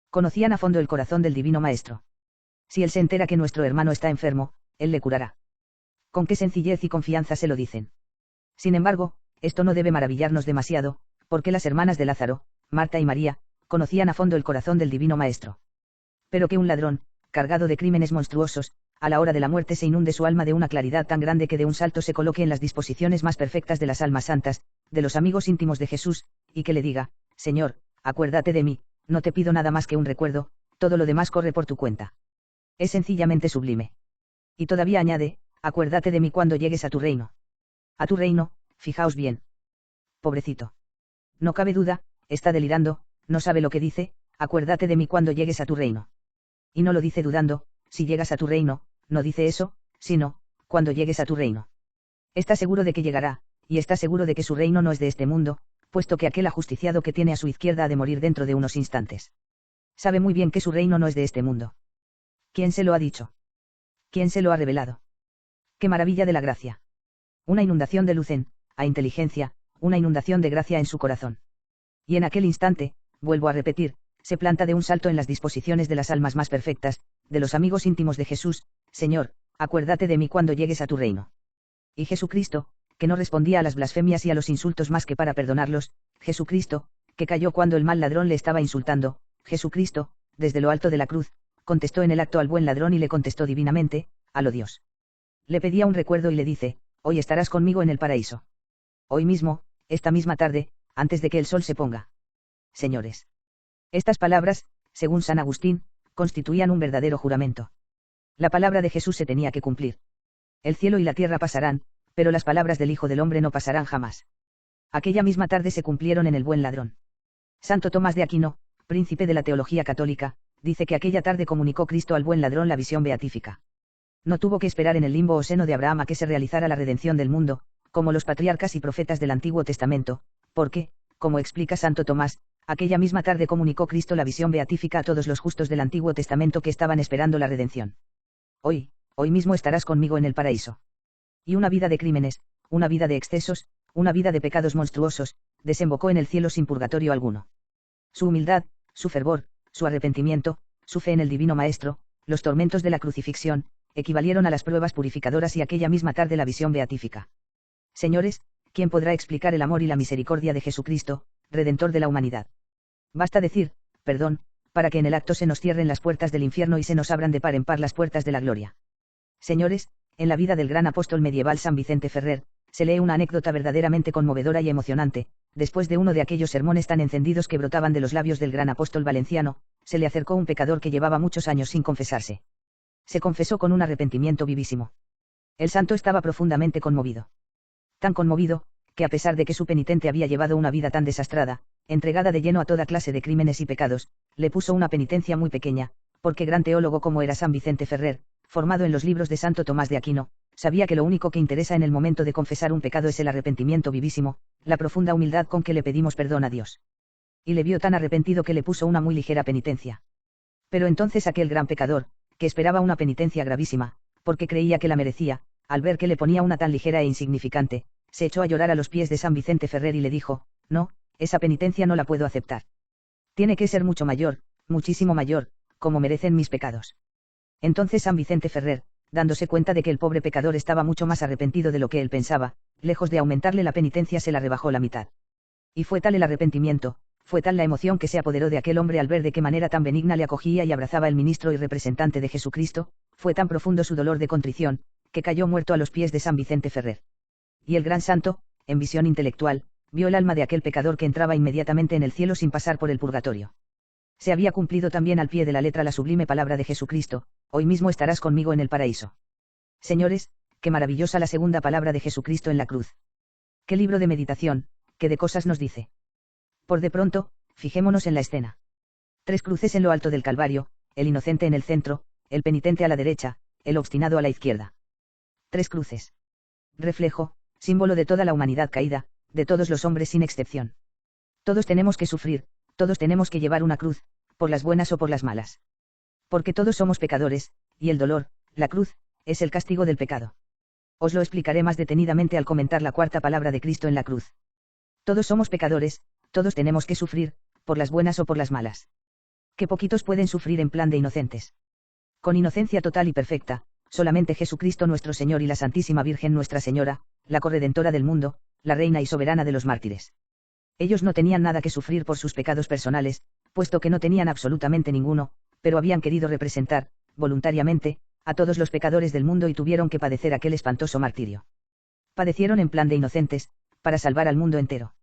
Speaker 1: Conocían a fondo el corazón del divino maestro. Si él se entera que nuestro hermano está enfermo, él le curará. Con qué sencillez y confianza se lo dicen. Sin embargo, esto no debe maravillarnos demasiado, porque las hermanas de Lázaro, Marta y María, conocían a fondo el corazón del divino maestro. Pero que un ladrón, cargado de crímenes monstruosos, a la hora de la muerte se inunde su alma de una claridad tan grande que de un salto se coloque en las disposiciones más perfectas de las almas santas, de los amigos íntimos de Jesús, y que le diga: Señor, acuérdate de mí, no te pido nada más que un recuerdo, todo lo demás corre por tu cuenta. Es sencillamente sublime. Y todavía añade: acuérdate de mí cuando llegues a tu reino. A tu reino, fijaos bien. Pobrecito. No cabe duda, está delirando, no sabe lo que dice: acuérdate de mí cuando llegues a tu reino. Y no lo dice dudando: si llegas a tu reino, no dice eso, sino: cuando llegues a tu reino. Está seguro de que llegará, y está seguro de que su reino no es de este mundo, puesto que aquel ajusticiado que tiene a su izquierda ha de morir dentro de unos instantes. Sabe muy bien que su reino no es de este mundo. ¿Quién se lo ha dicho? ¿Quién se lo ha revelado? ¡Qué maravilla de la gracia! Una inundación de luz a inteligencia, una inundación de gracia en su corazón. Y en aquel instante, vuelvo a repetir, se planta de un salto en las disposiciones de las almas más perfectas, de los amigos íntimos de Jesús: Señor, acuérdate de mí cuando llegues a tu reino. Y Jesucristo, que no respondía a las blasfemias y a los insultos más que para perdonarlos, Jesucristo, que cayó cuando el mal ladrón le estaba insultando, Jesucristo, desde lo alto de la cruz, contestó en el acto al buen ladrón y le contestó divinamente: aló Dios. Le pedía un recuerdo y le dice: hoy estarás conmigo en el paraíso. Hoy mismo, esta misma tarde, antes de que el sol se ponga. Señores. Estas palabras, según San Agustín, constituían un verdadero juramento. La palabra de Jesús se tenía que cumplir. El cielo y la tierra pasarán, pero las palabras del Hijo del Hombre no pasarán jamás. Aquella misma tarde se cumplieron en el buen ladrón. Santo Tomás de Aquino, príncipe de la teología católica, dice que aquella tarde comunicó Cristo al buen ladrón la visión beatífica. No tuvo que esperar en el limbo o seno de Abraham a que se realizara la redención del mundo, como los patriarcas y profetas del Antiguo Testamento, porque, como explica Santo Tomás, aquella misma tarde comunicó Cristo la visión beatífica a todos los justos del Antiguo Testamento que estaban esperando la redención. Hoy mismo estarás conmigo en el paraíso. Y una vida de crímenes, una vida de excesos, una vida de pecados monstruosos, desembocó en el cielo sin purgatorio alguno. Su humildad, su fervor, su arrepentimiento, su fe en el Divino Maestro, los tormentos de la crucifixión, equivalieron a las pruebas purificadoras y aquella misma tarde la visión beatífica. Señores, ¿quién podrá explicar el amor y la misericordia de Jesucristo, Redentor de la humanidad? Basta decir: perdón, para que en el acto se nos cierren las puertas del infierno y se nos abran de par en par las puertas de la gloria. Señores, en la vida del gran apóstol medieval San Vicente Ferrer, se lee una anécdota verdaderamente conmovedora y emocionante. Después de uno de aquellos sermones tan encendidos que brotaban de los labios del gran apóstol valenciano, se le acercó un pecador que llevaba muchos años sin confesarse. Se confesó con un arrepentimiento vivísimo. El santo estaba profundamente conmovido. Tan conmovido, que a pesar de que su penitente había llevado una vida tan desastrada, entregada de lleno a toda clase de crímenes y pecados, le puso una penitencia muy pequeña, porque gran teólogo como era San Vicente Ferrer, formado en los libros de Santo Tomás de Aquino, sabía que lo único que interesa en el momento de confesar un pecado es el arrepentimiento vivísimo, la profunda humildad con que le pedimos perdón a Dios. Y le vio tan arrepentido que le puso una muy ligera penitencia. Pero entonces aquel gran pecador, que esperaba una penitencia gravísima, porque creía que la merecía, al ver que le ponía una tan ligera e insignificante, se echó a llorar a los pies de San Vicente Ferrer y le dijo: no, esa penitencia no la puedo aceptar. Tiene que ser mucho mayor, muchísimo mayor, como merecen mis pecados. Entonces San Vicente Ferrer, dándose cuenta de que el pobre pecador estaba mucho más arrepentido de lo que él pensaba, lejos de aumentarle la penitencia se la rebajó la mitad. Y fue tal el arrepentimiento, fue tal la emoción que se apoderó de aquel hombre al ver de qué manera tan benigna le acogía y abrazaba el ministro y representante de Jesucristo, fue tan profundo su dolor de contrición, que cayó muerto a los pies de San Vicente Ferrer. Y el gran santo, en visión intelectual, vio el alma de aquel pecador que entraba inmediatamente en el cielo sin pasar por el purgatorio. Se había cumplido también al pie de la letra la sublime palabra de Jesucristo: hoy mismo estarás conmigo en el paraíso. Señores, qué maravillosa la segunda palabra de Jesucristo en la cruz. Qué libro de meditación, qué de cosas nos dice. Por de pronto, fijémonos en la escena. 3 cruces en lo alto del Calvario, el inocente en el centro, el penitente a la derecha, el obstinado a la izquierda. 3 cruces. Reflejo, símbolo de toda la humanidad caída, de todos los hombres sin excepción. Todos tenemos que sufrir, todos tenemos que llevar una cruz, por las buenas o por las malas. Porque todos somos pecadores, y el dolor, la cruz, es el castigo del pecado. Os lo explicaré más detenidamente al comentar la cuarta palabra de Cristo en la cruz. Todos somos pecadores, todos tenemos que sufrir, por las buenas o por las malas. Qué poquitos pueden sufrir en plan de inocentes. Con inocencia total y perfecta, solamente Jesucristo nuestro Señor y la Santísima Virgen Nuestra Señora, la corredentora del mundo, la reina y soberana de los mártires. Ellos no tenían nada que sufrir por sus pecados personales, puesto que no tenían absolutamente ninguno, pero habían querido representar, voluntariamente, a todos los pecadores del mundo y tuvieron que padecer aquel espantoso martirio. Padecieron en plan de inocentes, para salvar al mundo entero.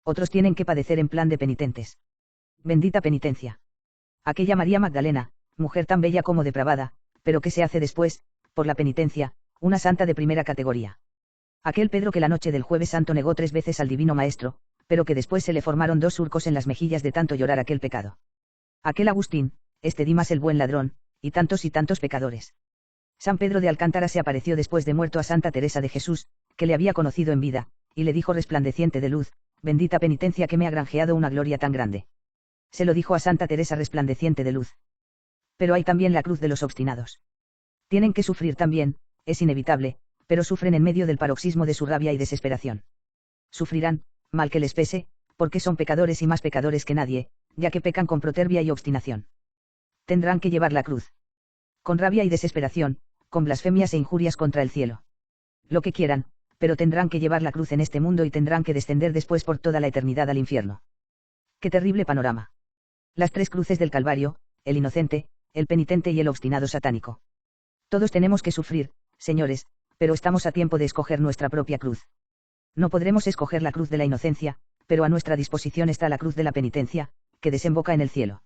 Speaker 1: Otros tienen que padecer en plan de penitentes. Bendita penitencia. Aquella María Magdalena, mujer tan bella como depravada, pero que se hace después, por la penitencia, una santa de primera categoría. Aquel Pedro que la noche del Jueves Santo negó 3 veces al Divino Maestro, pero que después se le formaron 2 surcos en las mejillas de tanto llorar aquel pecado. Aquel Agustín, este Dimas el buen ladrón, y tantos pecadores. San Pedro de Alcántara se apareció después de muerto a Santa Teresa de Jesús, que le había conocido en vida, y le dijo resplandeciente de luz: bendita penitencia que me ha granjeado una gloria tan grande. Se lo dijo a Santa Teresa resplandeciente de luz. Pero hay también la cruz de los obstinados. Tienen que sufrir también, es inevitable, pero sufren en medio del paroxismo de su rabia y desesperación. Sufrirán, mal que les pese, porque son pecadores y más pecadores que nadie, ya que pecan con protervia y obstinación. Tendrán que llevar la cruz. Con rabia y desesperación, con blasfemias e injurias contra el cielo. Lo que quieran, pero tendrán que llevar la cruz en este mundo y tendrán que descender después por toda la eternidad al infierno. ¡Qué terrible panorama! Las 3 cruces del Calvario, el inocente, el penitente y el obstinado satánico. Todos tenemos que sufrir, señores, pero estamos a tiempo de escoger nuestra propia cruz. No podremos escoger la cruz de la inocencia, pero a nuestra disposición está la cruz de la penitencia, que desemboca en el cielo.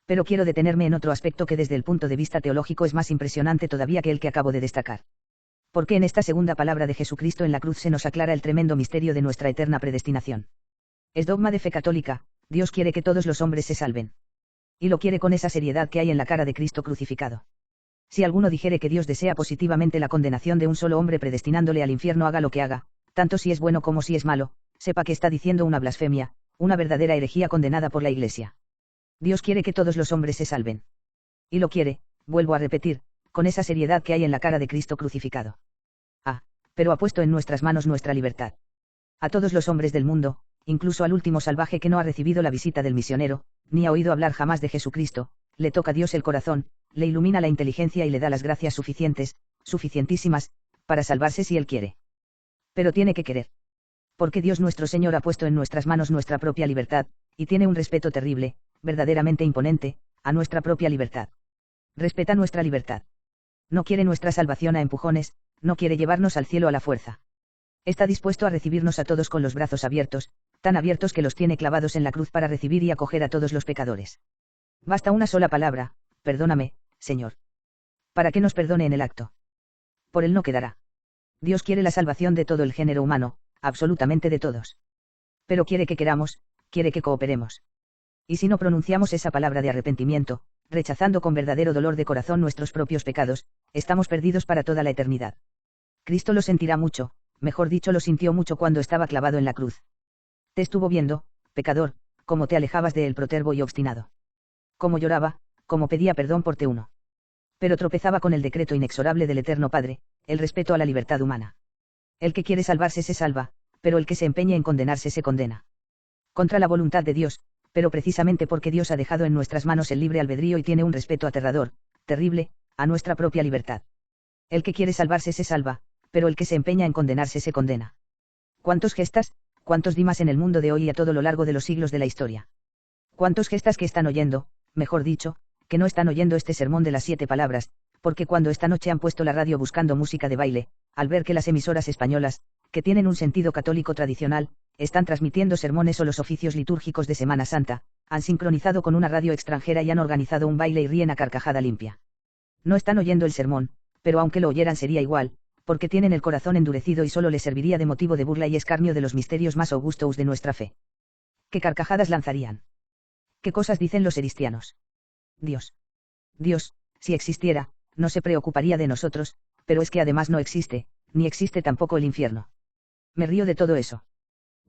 Speaker 1: Pero quiero detenerme en otro aspecto que desde el punto de vista teológico es más impresionante todavía que el que acabo de destacar. Porque en esta segunda palabra de Jesucristo en la cruz se nos aclara el tremendo misterio de nuestra eterna predestinación. Es dogma de fe católica: Dios quiere que todos los hombres se salven. Y lo quiere con esa seriedad que hay en la cara de Cristo crucificado. Si alguno dijere que Dios desea positivamente la condenación de un solo hombre predestinándole al infierno, haga lo que haga, tanto si es bueno como si es malo, sepa que está diciendo una blasfemia, una verdadera herejía condenada por la Iglesia. Dios quiere que todos los hombres se salven. Y lo quiere, vuelvo a repetir, con esa seriedad que hay en la cara de Cristo crucificado. Ah, pero ha puesto en nuestras manos nuestra libertad. A todos los hombres del mundo, incluso al último salvaje que no ha recibido la visita del misionero, ni ha oído hablar jamás de Jesucristo, le toca Dios el corazón, le ilumina la inteligencia y le da las gracias suficientes, suficientísimas, para salvarse si él quiere. Pero tiene que querer. Porque Dios nuestro Señor ha puesto en nuestras manos nuestra propia libertad, y tiene un respeto terrible, verdaderamente imponente, a nuestra propia libertad. Respeta nuestra libertad. No quiere nuestra salvación a empujones, no quiere llevarnos al cielo a la fuerza. Está dispuesto a recibirnos a todos con los brazos abiertos, tan abiertos que los tiene clavados en la cruz para recibir y acoger a todos los pecadores. Basta una sola palabra: perdóname, Señor. Para que nos perdone en el acto. Por él no quedará. Dios quiere la salvación de todo el género humano, absolutamente de todos. Pero quiere que queramos, quiere que cooperemos. Y si no pronunciamos esa palabra de arrepentimiento, rechazando con verdadero dolor de corazón nuestros propios pecados, estamos perdidos para toda la eternidad. Cristo lo sentirá mucho, mejor dicho lo sintió mucho cuando estaba clavado en la cruz. Te estuvo viendo, pecador, cómo te alejabas de él protervo y obstinado. Cómo lloraba, cómo pedía perdón por te uno. Pero tropezaba con el decreto inexorable del Eterno Padre, el respeto a la libertad humana. El que quiere salvarse se salva, pero el que se empeña en condenarse se condena. Contra la voluntad de Dios, pero precisamente porque Dios ha dejado en nuestras manos el libre albedrío y tiene un respeto aterrador, terrible, a nuestra propia libertad. El que quiere salvarse se salva, pero el que se empeña en condenarse se condena. ¿Cuántos gestas, cuántos dimas en el mundo de hoy y a todo lo largo de los siglos de la historia? ¿Cuántos gestas que están oyendo, mejor dicho, que no están oyendo este sermón de las 7 palabras, porque cuando esta noche han puesto la radio buscando música de baile, al ver que las emisoras españolas, que tienen un sentido católico tradicional, están transmitiendo sermones o los oficios litúrgicos de Semana Santa, han sincronizado con una radio extranjera y han organizado un baile y ríen a carcajada limpia? No están oyendo el sermón, pero aunque lo oyeran sería igual, porque tienen el corazón endurecido y solo les serviría de motivo de burla y escarnio de los misterios más augustos de nuestra fe. ¿Qué carcajadas lanzarían? ¿Qué cosas dicen los eristianos? Dios, si existiera, no se preocuparía de nosotros, pero es que además no existe, ni existe tampoco el infierno. Me río de todo eso.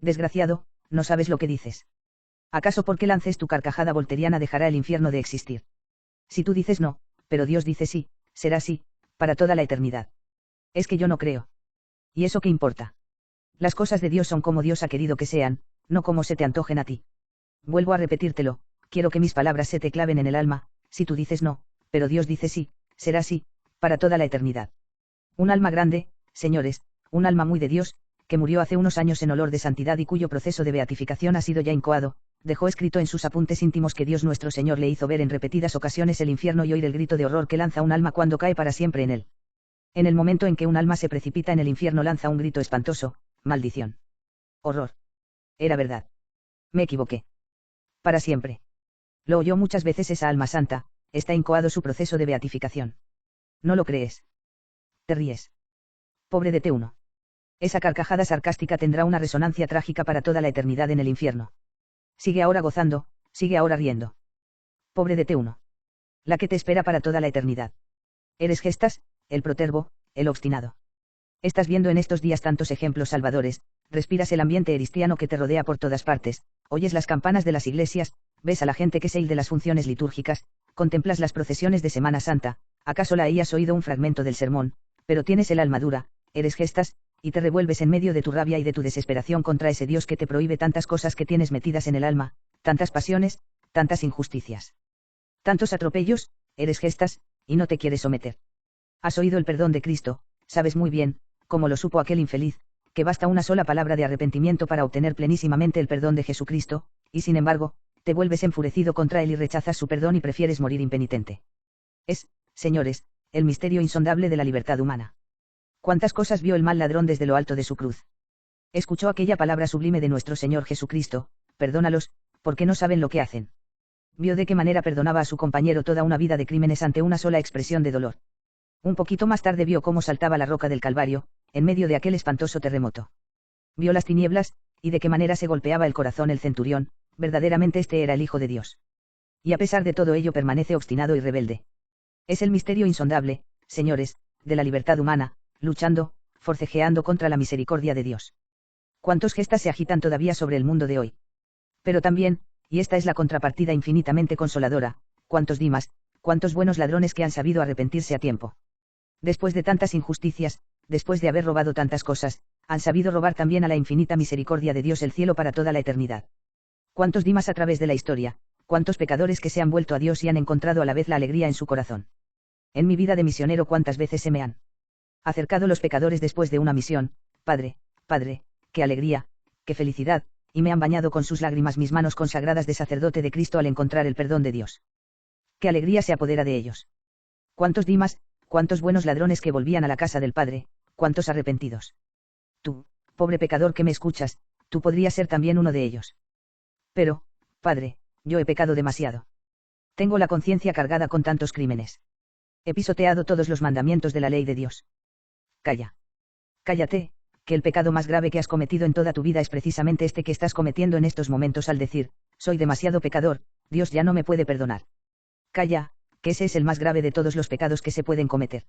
Speaker 1: Desgraciado, no sabes lo que dices. ¿Acaso porque lances tu carcajada volteriana dejará el infierno de existir? Si tú dices no, pero Dios dice sí, será sí, para toda la eternidad. Es que yo no creo. ¿Y eso qué importa? Las cosas de Dios son como Dios ha querido que sean, no como se te antojen a ti. Vuelvo a repetírtelo, quiero que mis palabras se te claven en el alma, si tú dices no, pero Dios dice sí, será sí, para toda la eternidad. Un alma grande, señores, un alma muy de Dios, que murió hace unos años en olor de santidad y cuyo proceso de beatificación ha sido ya incoado, dejó escrito en sus apuntes íntimos que Dios nuestro Señor le hizo ver en repetidas ocasiones el infierno y oír el grito de horror que lanza un alma cuando cae para siempre en él. En el momento en que un alma se precipita en el infierno lanza un grito espantoso, maldición. Horror. Era verdad. Me equivoqué. Para siempre. Lo oyó muchas veces esa alma santa, está incoado su proceso de beatificación. ¿No lo crees? Te ríes. Pobre de T1. Esa carcajada sarcástica tendrá una resonancia trágica para toda la eternidad en el infierno. Sigue ahora gozando, sigue ahora riendo. Pobre de T1. La que te espera para toda la eternidad. Eres Gestas, el protervo, el obstinado. Estás viendo en estos días tantos ejemplos salvadores, respiras el ambiente eristiano que te rodea por todas partes, oyes las campanas de las iglesias, ves a la gente que se de las funciones litúrgicas, contemplas las procesiones de Semana Santa, acaso la hayas oído un fragmento del sermón, pero tienes el alma dura, eres Gestas, y te revuelves en medio de tu rabia y de tu desesperación contra ese Dios que te prohíbe tantas cosas que tienes metidas en el alma, tantas pasiones, tantas injusticias. Tantos atropellos, eres Gestas, y no te quieres someter. Has oído el perdón de Cristo, sabes muy bien, como lo supo aquel infeliz, que basta una sola palabra de arrepentimiento para obtener plenísimamente el perdón de Jesucristo, y sin embargo, te vuelves enfurecido contra él y rechazas su perdón y prefieres morir impenitente. Es, señores, el misterio insondable de la libertad humana. ¿Cuántas cosas vio el mal ladrón desde lo alto de su cruz? Escuchó aquella palabra sublime de nuestro Señor Jesucristo, perdónalos, porque no saben lo que hacen. Vio de qué manera perdonaba a su compañero toda una vida de crímenes ante una sola expresión de dolor. Un poquito más tarde vio cómo saltaba la roca del Calvario, en medio de aquel espantoso terremoto. Vio las tinieblas, y de qué manera se golpeaba el corazón el centurión, verdaderamente este era el Hijo de Dios. Y a pesar de todo ello permanece obstinado y rebelde. Es el misterio insondable, señores, de la libertad humana, luchando, forcejeando contra la misericordia de Dios. ¿Cuántos gestas se agitan todavía sobre el mundo de hoy? Pero también, y esta es la contrapartida infinitamente consoladora, cuántos dimas, cuántos buenos ladrones que han sabido arrepentirse a tiempo. Después de tantas injusticias, después de haber robado tantas cosas, han sabido robar también a la infinita misericordia de Dios el cielo para toda la eternidad. Cuántos dimas a través de la historia, cuántos pecadores que se han vuelto a Dios y han encontrado a la vez la alegría en su corazón. En mi vida de misionero cuántas veces se me han acercado los pecadores después de una misión, Padre, Padre, qué alegría, qué felicidad, y me han bañado con sus lágrimas mis manos consagradas de sacerdote de Cristo al encontrar el perdón de Dios. Qué alegría se apodera de ellos. Cuántos dimas, cuántos buenos ladrones que volvían a la casa del Padre, cuántos arrepentidos. Tú, pobre pecador que me escuchas, tú podrías ser también uno de ellos. Pero, Padre, yo he pecado demasiado. Tengo la conciencia cargada con tantos crímenes. He pisoteado todos los mandamientos de la ley de Dios. Calla. Cállate, que el pecado más grave que has cometido en toda tu vida es precisamente este que estás cometiendo en estos momentos al decir, soy demasiado pecador, Dios ya no me puede perdonar. Calla, que ese es el más grave de todos los pecados que se pueden cometer.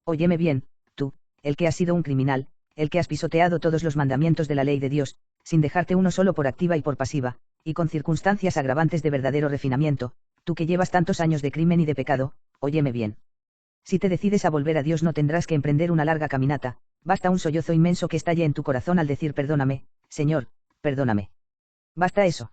Speaker 1: Óyeme bien, tú, el que has sido un criminal, el que has pisoteado todos los mandamientos de la ley de Dios, sin dejarte uno solo por activa y por pasiva, y con circunstancias agravantes de verdadero refinamiento, tú que llevas tantos años de crimen y de pecado, óyeme bien. Si te decides a volver a Dios no tendrás que emprender una larga caminata, basta un sollozo inmenso que estalle en tu corazón al decir perdóname, Señor, perdóname. Basta eso.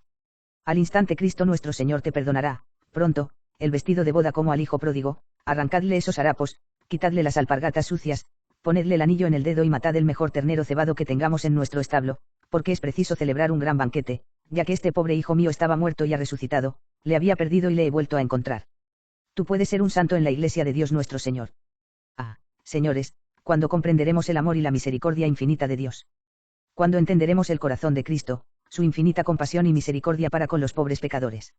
Speaker 1: Al instante Cristo nuestro Señor te perdonará, pronto, el vestido de boda como al hijo pródigo, arrancadle esos harapos, quitadle las alpargatas sucias, ponedle el anillo en el dedo y matad el mejor ternero cebado que tengamos en nuestro establo, porque es preciso celebrar un gran banquete, ya que este pobre hijo mío estaba muerto y ha resucitado, le había perdido y le he vuelto a encontrar. Tú puedes ser un santo en la iglesia de Dios nuestro Señor. Ah, señores, cuando comprenderemos el amor y la misericordia infinita de Dios. Cuando entenderemos el corazón de Cristo, su infinita compasión y misericordia para con los pobres pecadores.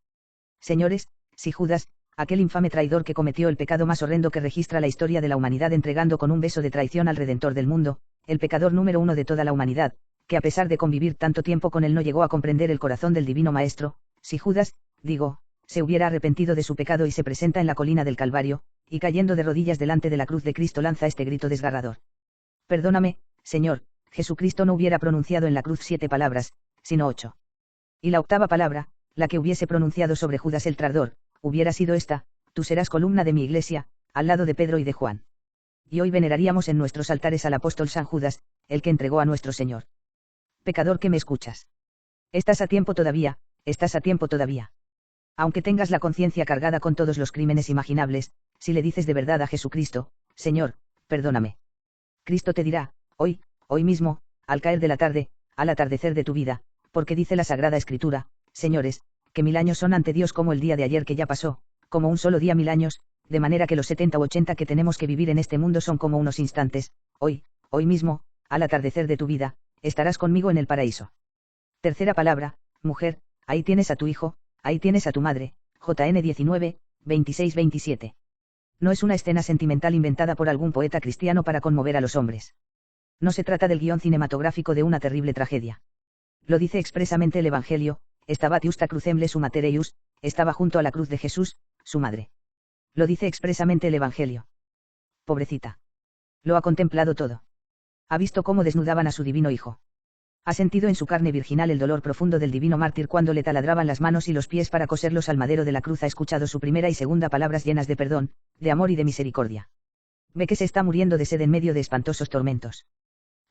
Speaker 1: Señores, si Judas, aquel infame traidor que cometió el pecado más horrendo que registra la historia de la humanidad entregando con un beso de traición al Redentor del mundo, el pecador número 1 de toda la humanidad, que a pesar de convivir tanto tiempo con él no llegó a comprender el corazón del Divino Maestro, si Judas, digo, se hubiera arrepentido de su pecado y se presenta en la colina del Calvario, y cayendo de rodillas delante de la cruz de Cristo lanza este grito desgarrador. Perdóname, Señor, Jesucristo no hubiera pronunciado en la cruz 7 palabras, sino 8. Y la octava palabra, la que hubiese pronunciado sobre Judas el traidor, hubiera sido esta, tú serás columna de mi iglesia, al lado de Pedro y de Juan. Y hoy veneraríamos en nuestros altares al apóstol San Judas, el que entregó a nuestro Señor. Pecador que me escuchas. Estás a tiempo todavía, estás a tiempo todavía. Aunque tengas la conciencia cargada con todos los crímenes imaginables, si le dices de verdad a Jesucristo, Señor, perdóname. Cristo te dirá, hoy mismo, al caer de la tarde, al atardecer de tu vida, porque dice la Sagrada Escritura, señores, que 1000 años son ante Dios como el día de ayer que ya pasó, como un solo día 1000 años, de manera que los 70 u 80 que tenemos que vivir en este mundo son como unos instantes, hoy mismo, al atardecer de tu vida, estarás conmigo en el paraíso. Tercera palabra, mujer, ahí tienes a tu hijo, ahí tienes a tu madre, JN 19, 26-27. No es una escena sentimental inventada por algún poeta cristiano para conmover a los hombres. No se trata del guión cinematográfico de una terrible tragedia. Lo dice expresamente el Evangelio, stabat justa crucem Jesu mater eius, estaba junto a la cruz de Jesús, su madre. Lo dice expresamente el Evangelio. Pobrecita. Lo ha contemplado todo. Ha visto cómo desnudaban a su divino hijo. Ha sentido en su carne virginal el dolor profundo del divino mártir cuando le taladraban las manos y los pies para coserlos al madero de la cruz. Ha escuchado su primera y segunda palabras llenas de perdón, de amor y de misericordia. Ve que se está muriendo de sed en medio de espantosos tormentos.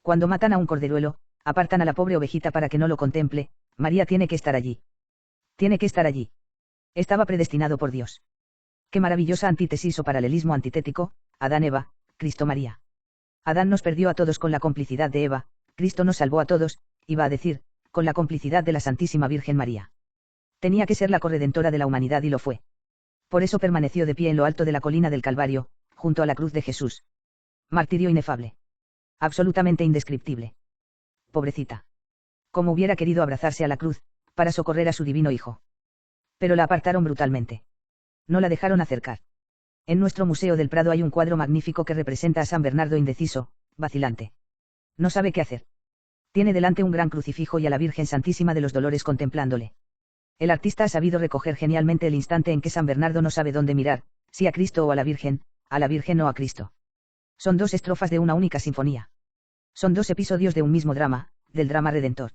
Speaker 1: Cuando matan a un corderuelo, apartan a la pobre ovejita para que no lo contemple, María tiene que estar allí. Tiene que estar allí. Estaba predestinado por Dios. Qué maravillosa antítesis o paralelismo antitético, Adán-Eva, Cristo-María. Adán nos perdió a todos con la complicidad de Eva, Cristo nos salvó a todos, iba a decir, con la complicidad de la Santísima Virgen María. Tenía que ser la corredentora de la humanidad y lo fue. Por eso permaneció de pie en lo alto de la colina del Calvario, junto a la cruz de Jesús. Martirio inefable. Absolutamente indescriptible. Pobrecita. Como hubiera querido abrazarse a la cruz, para socorrer a su divino hijo. Pero la apartaron brutalmente. No la dejaron acercar. En nuestro Museo del Prado hay un cuadro magnífico que representa a San Bernardo indeciso, vacilante. No sabe qué hacer. Tiene delante un gran crucifijo y a la Virgen Santísima de los Dolores contemplándole. El artista ha sabido recoger genialmente el instante en que San Bernardo no sabe dónde mirar, si a Cristo o a la Virgen o a Cristo. Son 2 estrofas de una única sinfonía. Son 2 episodios de un mismo drama, del drama redentor.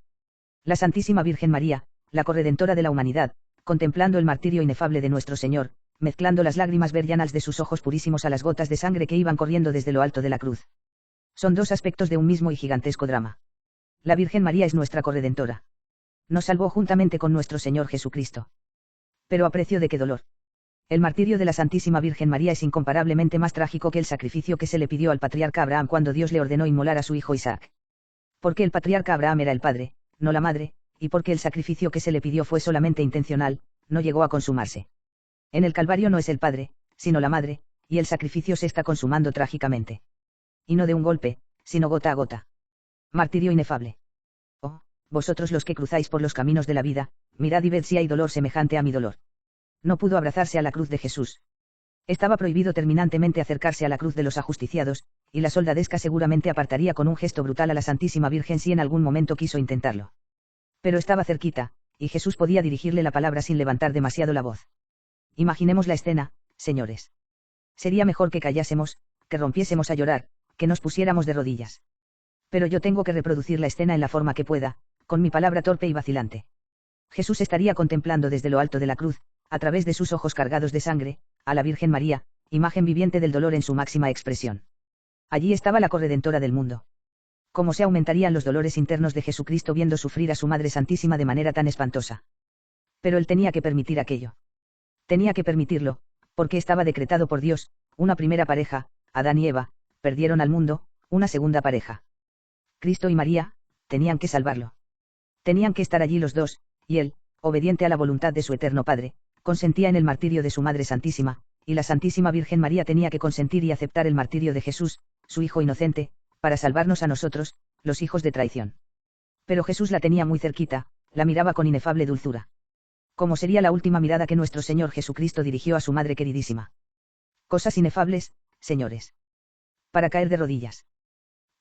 Speaker 1: La Santísima Virgen María, la corredentora de la humanidad, contemplando el martirio inefable de nuestro Señor, mezclando las lágrimas virginales de sus ojos purísimos a las gotas de sangre que iban corriendo desde lo alto de la cruz. Son 2 aspectos de un mismo y gigantesco drama. La Virgen María es nuestra corredentora. Nos salvó juntamente con nuestro Señor Jesucristo. Pero ¿a precio de qué dolor? El martirio de la Santísima Virgen María es incomparablemente más trágico que el sacrificio que se le pidió al patriarca Abraham cuando Dios le ordenó inmolar a su hijo Isaac. Porque el patriarca Abraham era el padre, no la madre, y porque el sacrificio que se le pidió fue solamente intencional, no llegó a consumarse. En el Calvario no es el padre, sino la madre, y el sacrificio se está consumando trágicamente. Y no de un golpe, sino gota a gota. Martirio inefable. Oh, vosotros los que cruzáis por los caminos de la vida, mirad y ved si hay dolor semejante a mi dolor. No pudo abrazarse a la cruz de Jesús. Estaba prohibido terminantemente acercarse a la cruz de los ajusticiados, y la soldadesca seguramente apartaría con un gesto brutal a la Santísima Virgen si en algún momento quiso intentarlo. Pero estaba cerquita, y Jesús podía dirigirle la palabra sin levantar demasiado la voz. Imaginemos la escena, señores. Sería mejor que callásemos, que rompiésemos a llorar, que nos pusiéramos de rodillas. Pero yo tengo que reproducir la escena en la forma que pueda, con mi palabra torpe y vacilante. Jesús estaría contemplando desde lo alto de la cruz, a través de sus ojos cargados de sangre, a la Virgen María, imagen viviente del dolor en su máxima expresión. Allí estaba la corredentora del mundo. ¿Cómo se aumentarían los dolores internos de Jesucristo viendo sufrir a su Madre Santísima de manera tan espantosa? Pero él tenía que permitir aquello. Tenía que permitirlo, porque estaba decretado por Dios, una primera pareja, Adán y Eva, perdieron al mundo, una segunda pareja. Cristo y María, tenían que salvarlo. Tenían que estar allí los dos, y él, obediente a la voluntad de su eterno Padre, consentía en el martirio de su Madre Santísima, y la Santísima Virgen María tenía que consentir y aceptar el martirio de Jesús, su Hijo inocente, para salvarnos a nosotros, los hijos de traición. Pero Jesús la tenía muy cerquita, la miraba con inefable dulzura. ¿Cómo sería la última mirada que nuestro Señor Jesucristo dirigió a su Madre queridísima? Cosas inefables, señores. Para caer de rodillas.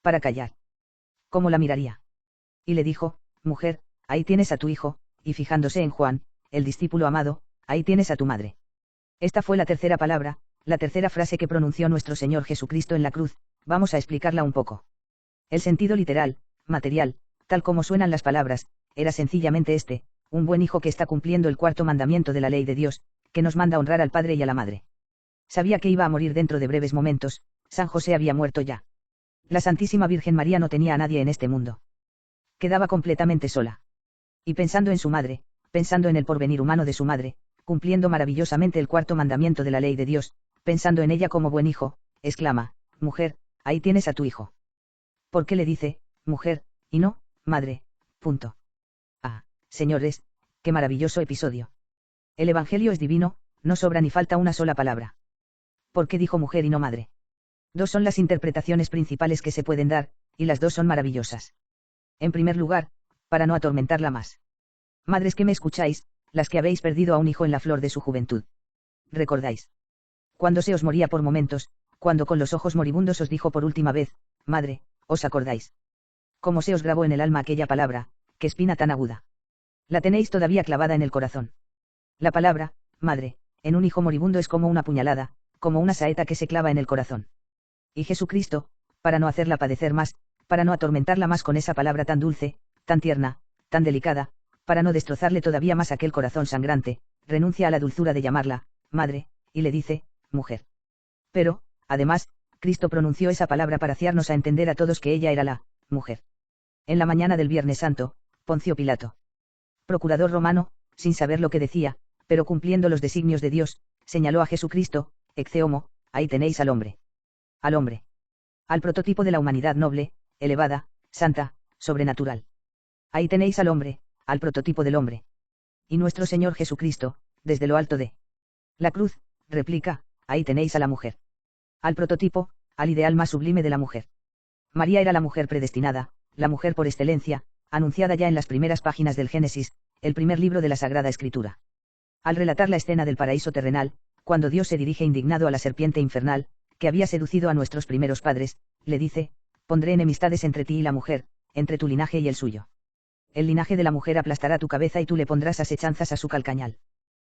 Speaker 1: Para callar. ¿Cómo la miraría? Y le dijo, mujer, ahí tienes a tu hijo, y fijándose en Juan, el discípulo amado, ahí tienes a tu madre. Esta fue la tercera palabra, la tercera frase que pronunció nuestro Señor Jesucristo en la cruz. Vamos a explicarla un poco. El sentido literal, material, tal como suenan las palabras, era sencillamente este: un buen hijo que está cumpliendo el cuarto mandamiento de la ley de Dios, que nos manda honrar al padre y a la madre. Sabía que iba a morir dentro de breves momentos. San José había muerto ya. La Santísima Virgen María no tenía a nadie en este mundo. Quedaba completamente sola. Y pensando en su madre, pensando en el porvenir humano de su madre, cumpliendo maravillosamente el cuarto mandamiento de la ley de Dios, pensando en ella como buen hijo, exclama, mujer, ahí tienes a tu hijo. ¿Por qué le dice, mujer, y no, madre? Punto. Ah, señores, qué maravilloso episodio. El Evangelio es divino, no sobra ni falta una sola palabra. ¿Por qué dijo mujer y no madre? Dos son las interpretaciones principales que se pueden dar, y las dos son maravillosas. En primer lugar, para no atormentarla más. Madres que me escucháis, las que habéis perdido a un hijo en la flor de su juventud. ¿Recordáis? Cuando se os moría por momentos, cuando con los ojos moribundos os dijo por última vez, madre, ¿os acordáis? ¿Cómo se os grabó en el alma aquella palabra, qué espina tan aguda? La tenéis todavía clavada en el corazón. La palabra, madre, en un hijo moribundo es como una puñalada, como una saeta que se clava en el corazón. Y Jesucristo, para no hacerla padecer más, para no atormentarla más con esa palabra tan dulce, tan tierna, tan delicada, para no destrozarle todavía más aquel corazón sangrante, renuncia a la dulzura de llamarla, madre, y le dice, mujer. Pero, además, Cristo pronunció esa palabra para hacernos a entender a todos que ella era la mujer. En la mañana del Viernes Santo, Poncio Pilato, procurador romano, sin saber lo que decía, pero cumpliendo los designios de Dios, señaló a Jesucristo, ecce homo, ahí tenéis al hombre. Al hombre. Al prototipo de la humanidad noble, elevada, santa, sobrenatural. Ahí tenéis al hombre, al prototipo del hombre. Y nuestro Señor Jesucristo, desde lo alto de la cruz, replica, ahí tenéis a la mujer. Al prototipo, al ideal más sublime de la mujer. María era la mujer predestinada, la mujer por excelencia, anunciada ya en las primeras páginas del Génesis, el primer libro de la Sagrada Escritura. Al relatar la escena del paraíso terrenal, cuando Dios se dirige indignado a la serpiente infernal, que había seducido a nuestros primeros padres, le dice, pondré enemistades entre ti y la mujer, entre tu linaje y el suyo. El linaje de la mujer aplastará tu cabeza y tú le pondrás asechanzas a su calcañal.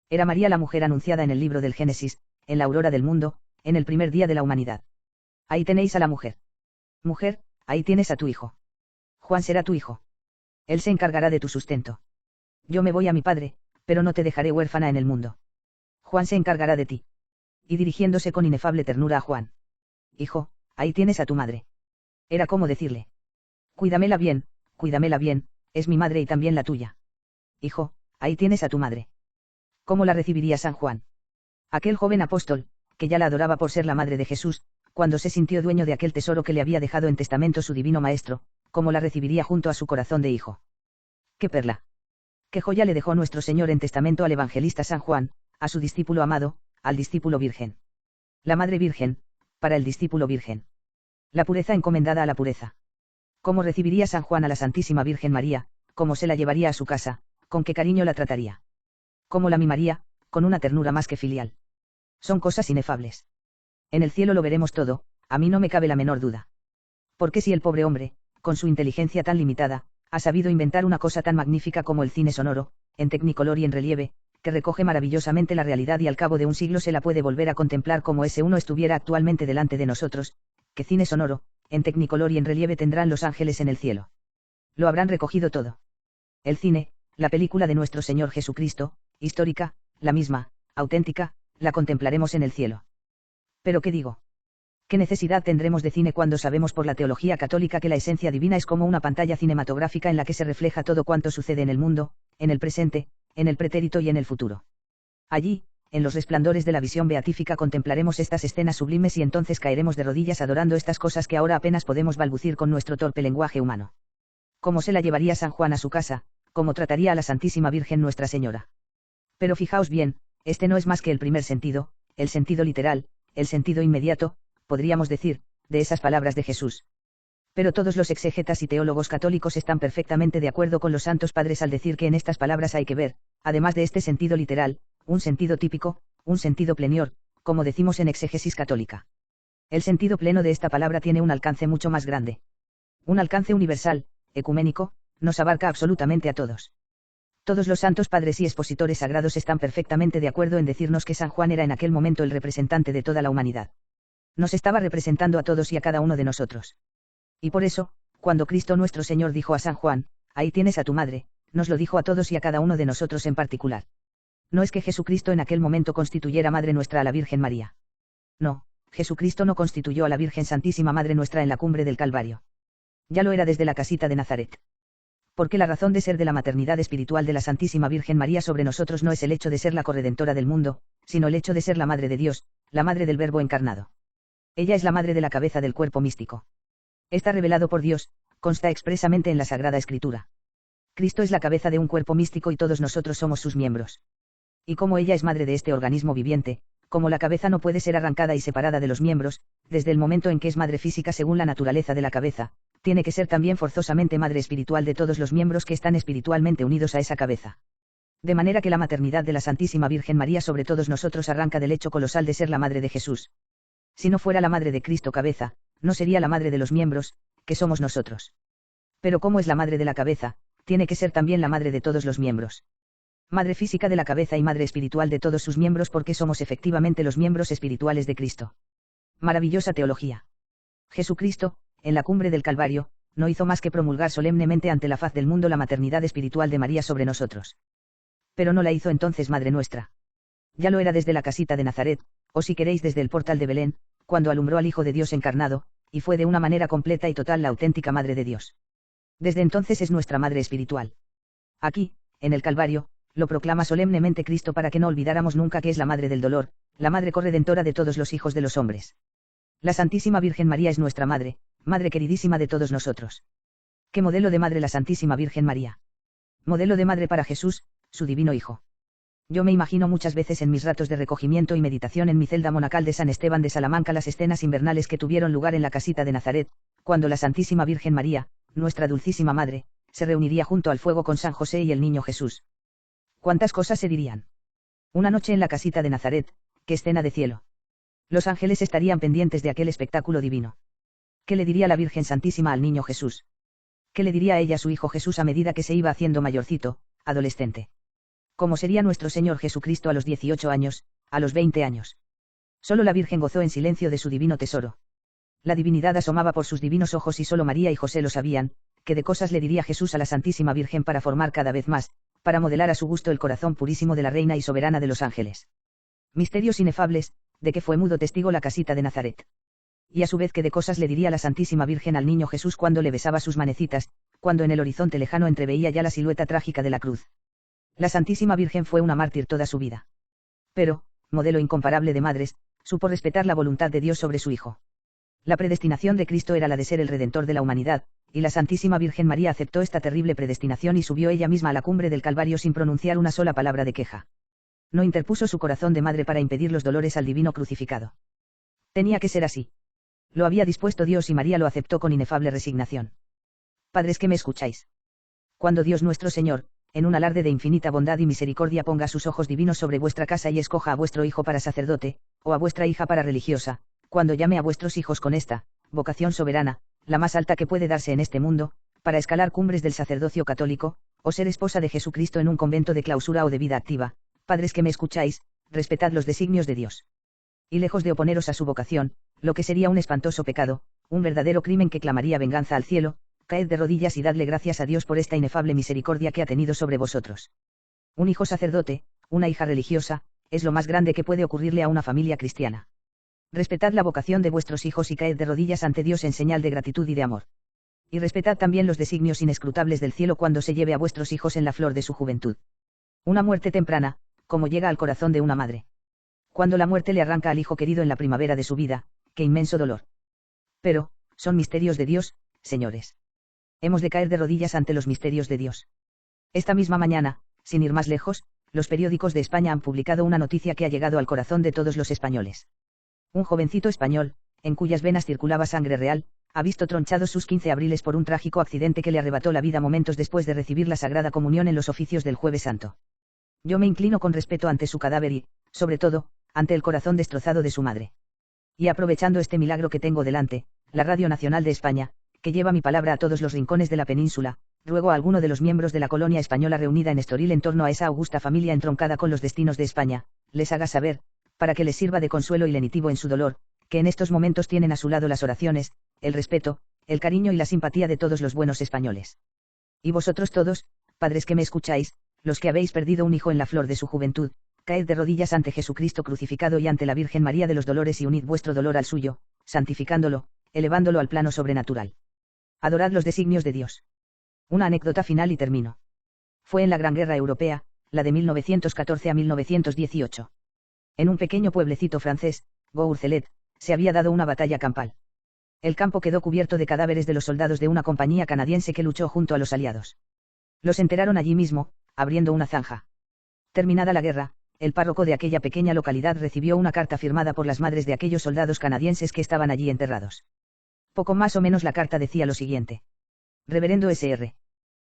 Speaker 1: Era María la mujer anunciada en el libro del Génesis, en la aurora del mundo, en el primer día de la humanidad. Ahí tenéis a la mujer. Mujer, ahí tienes a tu hijo. Juan será tu hijo. Él se encargará de tu sustento. Yo me voy a mi padre, pero no te dejaré huérfana en el mundo. Juan se encargará de ti. Y dirigiéndose con inefable ternura a Juan. Hijo, ahí tienes a tu madre. Era como decirle. Cuídamela bien, es mi madre y también la tuya. Hijo, ahí tienes a tu madre. ¿Cómo la recibiría San Juan? Aquel joven apóstol, que ya la adoraba por ser la madre de Jesús, cuando se sintió dueño de aquel tesoro que le había dejado en testamento su divino maestro, ¿cómo la recibiría junto a su corazón de hijo? ¡Qué perla! ¡Qué joya le dejó nuestro Señor en testamento al evangelista San Juan, a su discípulo amado, al discípulo virgen! La madre virgen, para el discípulo virgen. La pureza encomendada a la pureza. ¿Cómo recibiría San Juan a la Santísima Virgen María? ¿Cómo se la llevaría a su casa? ¿Con qué cariño la trataría? ¿Cómo la mimaría? Con una ternura más que filial. Son cosas inefables. En el cielo lo veremos todo, A mí no me cabe la menor duda. Porque si el pobre hombre, con su inteligencia tan limitada, ha sabido inventar una cosa tan magnífica como el cine sonoro, en tecnicolor y en relieve, que recoge maravillosamente la realidad y al cabo de un siglo se la puede volver a contemplar como ese uno estuviera actualmente delante de nosotros, ¿qué cine sonoro, en tecnicolor y en relieve tendrán los ángeles en el cielo? Lo habrán recogido todo. El cine, la película de nuestro Señor Jesucristo, histórica, la misma, auténtica, la contemplaremos en el cielo. ¿Pero qué digo? ¿Qué necesidad tendremos de cine cuando sabemos por la teología católica que la esencia divina es como una pantalla cinematográfica en la que se refleja todo cuanto sucede en el mundo, en el presente, en el pretérito y en el futuro? Allí, en los resplandores de la visión beatífica contemplaremos estas escenas sublimes y entonces caeremos de rodillas adorando estas cosas que ahora apenas podemos balbucir con nuestro torpe lenguaje humano. ¿Cómo se la llevaría San Juan a su casa? ¿Cómo trataría a la Santísima Virgen Nuestra Señora? Pero fijaos bien, este no es más que el primer sentido, el sentido literal, el sentido inmediato, podríamos decir, de esas palabras de Jesús. Pero todos los exégetas y teólogos católicos están perfectamente de acuerdo con los santos padres al decir que en estas palabras hay que ver, además de este sentido literal, un sentido típico, un sentido plenior, como decimos en exégesis católica. El sentido pleno de esta palabra tiene un alcance mucho más grande. Un alcance universal, ecuménico, nos abarca absolutamente a todos. Todos los santos padres y expositores sagrados están perfectamente de acuerdo en decirnos que San Juan era en aquel momento el representante de toda la humanidad. Nos estaba representando a todos y a cada uno de nosotros. Y por eso, cuando Cristo nuestro Señor dijo a San Juan, ahí tienes a tu madre, nos lo dijo a todos y a cada uno de nosotros en particular. No es que Jesucristo en aquel momento constituyera Madre Nuestra a la Virgen María. No, Jesucristo no constituyó a la Virgen Santísima Madre Nuestra en la cumbre del Calvario. Ya lo era desde la casita de Nazaret. Porque la razón de ser de la maternidad espiritual de la Santísima Virgen María sobre nosotros no es el hecho de ser la corredentora del mundo, sino el hecho de ser la Madre de Dios, la Madre del Verbo encarnado. Ella es la madre de la cabeza del cuerpo místico. Está revelado por Dios, consta expresamente en la Sagrada Escritura. Cristo es la cabeza de un cuerpo místico y todos nosotros somos sus miembros. Y como ella es madre de este organismo viviente, como la cabeza no puede ser arrancada y separada de los miembros, desde el momento en que es madre física según la naturaleza de la cabeza, tiene que ser también forzosamente madre espiritual de todos los miembros que están espiritualmente unidos a esa cabeza. De manera que la maternidad de la Santísima Virgen María sobre todos nosotros arranca del hecho colosal de ser la madre de Jesús. Si no fuera la madre de Cristo cabeza, no sería la madre de los miembros, que somos nosotros. Pero como es la madre de la cabeza, tiene que ser también la madre de todos los miembros. Madre física de la cabeza y madre espiritual de todos sus miembros porque somos efectivamente los miembros espirituales de Cristo. Maravillosa teología. Jesucristo, en la cumbre del Calvario, no hizo más que promulgar solemnemente ante la faz del mundo la maternidad espiritual de María sobre nosotros. Pero no la hizo entonces Madre Nuestra. Ya lo era desde la casita de Nazaret, o si queréis desde el portal de Belén, cuando alumbró al Hijo de Dios encarnado, y fue de una manera completa y total la auténtica Madre de Dios. Desde entonces es nuestra Madre espiritual. Aquí, en el Calvario, lo proclama solemnemente Cristo para que no olvidáramos nunca que es la Madre del dolor, la Madre corredentora de todos los hijos de los hombres. La Santísima Virgen María es nuestra Madre, Madre queridísima de todos nosotros. ¿Qué modelo de Madre la Santísima Virgen María? Modelo de Madre para Jesús, su divino Hijo. Yo me imagino muchas veces en mis ratos de recogimiento y meditación en mi celda monacal de San Esteban de Salamanca las escenas invernales que tuvieron lugar en la casita de Nazaret, cuando la Santísima Virgen María, nuestra dulcísima Madre, se reuniría junto al fuego con San José y el niño Jesús. ¿Cuántas cosas se dirían? Una noche en la casita de Nazaret, qué escena de cielo. Los ángeles estarían pendientes de aquel espectáculo divino. ¿Qué le diría la Virgen Santísima al niño Jesús? ¿Qué le diría a ella a su hijo Jesús a medida que se iba haciendo mayorcito, adolescente? ¿Cómo sería nuestro Señor Jesucristo a los 18 años, a los 20 años? Solo la Virgen gozó en silencio de su divino tesoro. La divinidad asomaba por sus divinos ojos y solo María y José lo sabían, que de cosas le diría Jesús a la Santísima Virgen para formar cada vez más, para modelar a su gusto el corazón purísimo de la Reina y soberana de los ángeles. Misterios inefables, de que fue mudo testigo la casita de Nazaret. Y a su vez que de cosas le diría la Santísima Virgen al niño Jesús cuando le besaba sus manecitas, cuando en el horizonte lejano entreveía ya la silueta trágica de la cruz. La Santísima Virgen fue una mártir toda su vida. Pero, modelo incomparable de madres, supo respetar la voluntad de Dios sobre su Hijo. La predestinación de Cristo era la de ser el Redentor de la humanidad, y la Santísima Virgen María aceptó esta terrible predestinación y subió ella misma a la cumbre del Calvario sin pronunciar una sola palabra de queja. No interpuso su corazón de madre para impedir los dolores al divino crucificado. Tenía que ser así. Lo había dispuesto Dios y María lo aceptó con inefable resignación. Padres que me escucháis. Cuando Dios nuestro Señor, en un alarde de infinita bondad y misericordia ponga sus ojos divinos sobre vuestra casa y escoja a vuestro hijo para sacerdote, o a vuestra hija para religiosa, cuando llame a vuestros hijos con esta vocación soberana, la más alta que puede darse en este mundo, para escalar cumbres del sacerdocio católico, o ser esposa de Jesucristo en un convento de clausura o de vida activa, padres que me escucháis, respetad los designios de Dios. Y lejos de oponeros a su vocación, lo que sería un espantoso pecado, un verdadero crimen que clamaría venganza al cielo, caed de rodillas y dadle gracias a Dios por esta inefable misericordia que ha tenido sobre vosotros. Un hijo sacerdote, una hija religiosa, es lo más grande que puede ocurrirle a una familia cristiana. Respetad la vocación de vuestros hijos y caed de rodillas ante Dios en señal de gratitud y de amor. Y respetad también los designios inescrutables del cielo cuando se lleve a vuestros hijos en la flor de su juventud. Una muerte temprana, como llega al corazón de una madre. Cuando la muerte le arranca al hijo querido en la primavera de su vida, qué inmenso dolor. Pero, son misterios de Dios, señores. Hemos de caer de rodillas ante los misterios de Dios. Esta misma mañana, sin ir más lejos, los periódicos de España han publicado una noticia que ha llegado al corazón de todos los españoles. Un jovencito español, en cuyas venas circulaba sangre real, ha visto tronchados sus 15 abriles por un trágico accidente que le arrebató la vida momentos después de recibir la Sagrada Comunión en los oficios del Jueves Santo. Yo me inclino con respeto ante su cadáver y, sobre todo, ante el corazón destrozado de su madre. Y aprovechando este milagro que tengo delante, la Radio Nacional de España, que lleva mi palabra a todos los rincones de la península, ruego a alguno de los miembros de la colonia española reunida en Estoril en torno a esa augusta familia entroncada con los destinos de España, les haga saber, para que les sirva de consuelo y lenitivo en su dolor, que en estos momentos tienen a su lado las oraciones, el respeto, el cariño y la simpatía de todos los buenos españoles. Y vosotros todos, padres que me escucháis, los que habéis perdido un hijo en la flor de su juventud, caed de rodillas ante Jesucristo crucificado y ante la Virgen María de los Dolores y unid vuestro dolor al suyo, santificándolo, elevándolo al plano sobrenatural. Adorad los designios de Dios. Una anécdota final y termino. Fue en la Gran Guerra Europea, la de 1914 a 1918. En un pequeño pueblecito francés, Gourcelet, se había dado una batalla campal. El campo quedó cubierto de cadáveres de los soldados de una compañía canadiense que luchó junto a los aliados. Los enterraron allí mismo, abriendo una zanja. Terminada la guerra, el párroco de aquella pequeña localidad recibió una carta firmada por las madres de aquellos soldados canadienses que estaban allí enterrados. Poco más o menos la carta decía lo siguiente. Reverendo Sr.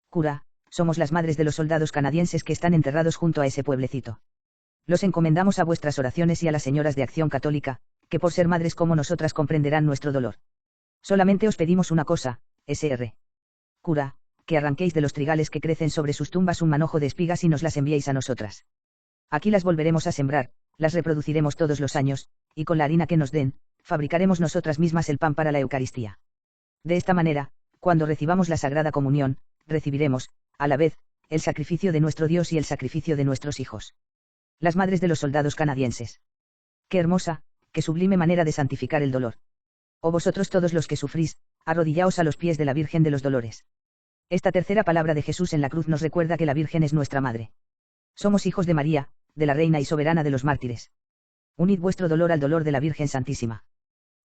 Speaker 1: Cura, somos las madres de los soldados canadienses que están enterrados junto a ese pueblecito. Los encomendamos a vuestras oraciones y a las señoras de Acción Católica, que por ser madres como nosotras comprenderán nuestro dolor. Solamente os pedimos una cosa, Sr. Cura, que arranquéis de los trigales que crecen sobre sus tumbas un manojo de espigas y nos las enviéis a nosotras. Aquí las volveremos a sembrar, las reproduciremos todos los años, y con la harina que nos den, fabricaremos nosotras mismas el pan para la Eucaristía. De esta manera, cuando recibamos la Sagrada Comunión, recibiremos, a la vez, el sacrificio de nuestro Dios y el sacrificio de nuestros hijos. Las madres de los soldados canadienses. Qué hermosa, qué sublime manera de santificar el dolor. Oh vosotros todos los que sufrís, arrodillaos a los pies de la Virgen de los Dolores. Esta tercera palabra de Jesús en la cruz nos recuerda que la Virgen es nuestra madre. Somos hijos de María, de la Reina y Soberana de los mártires. Unid vuestro dolor al dolor de la Virgen Santísima.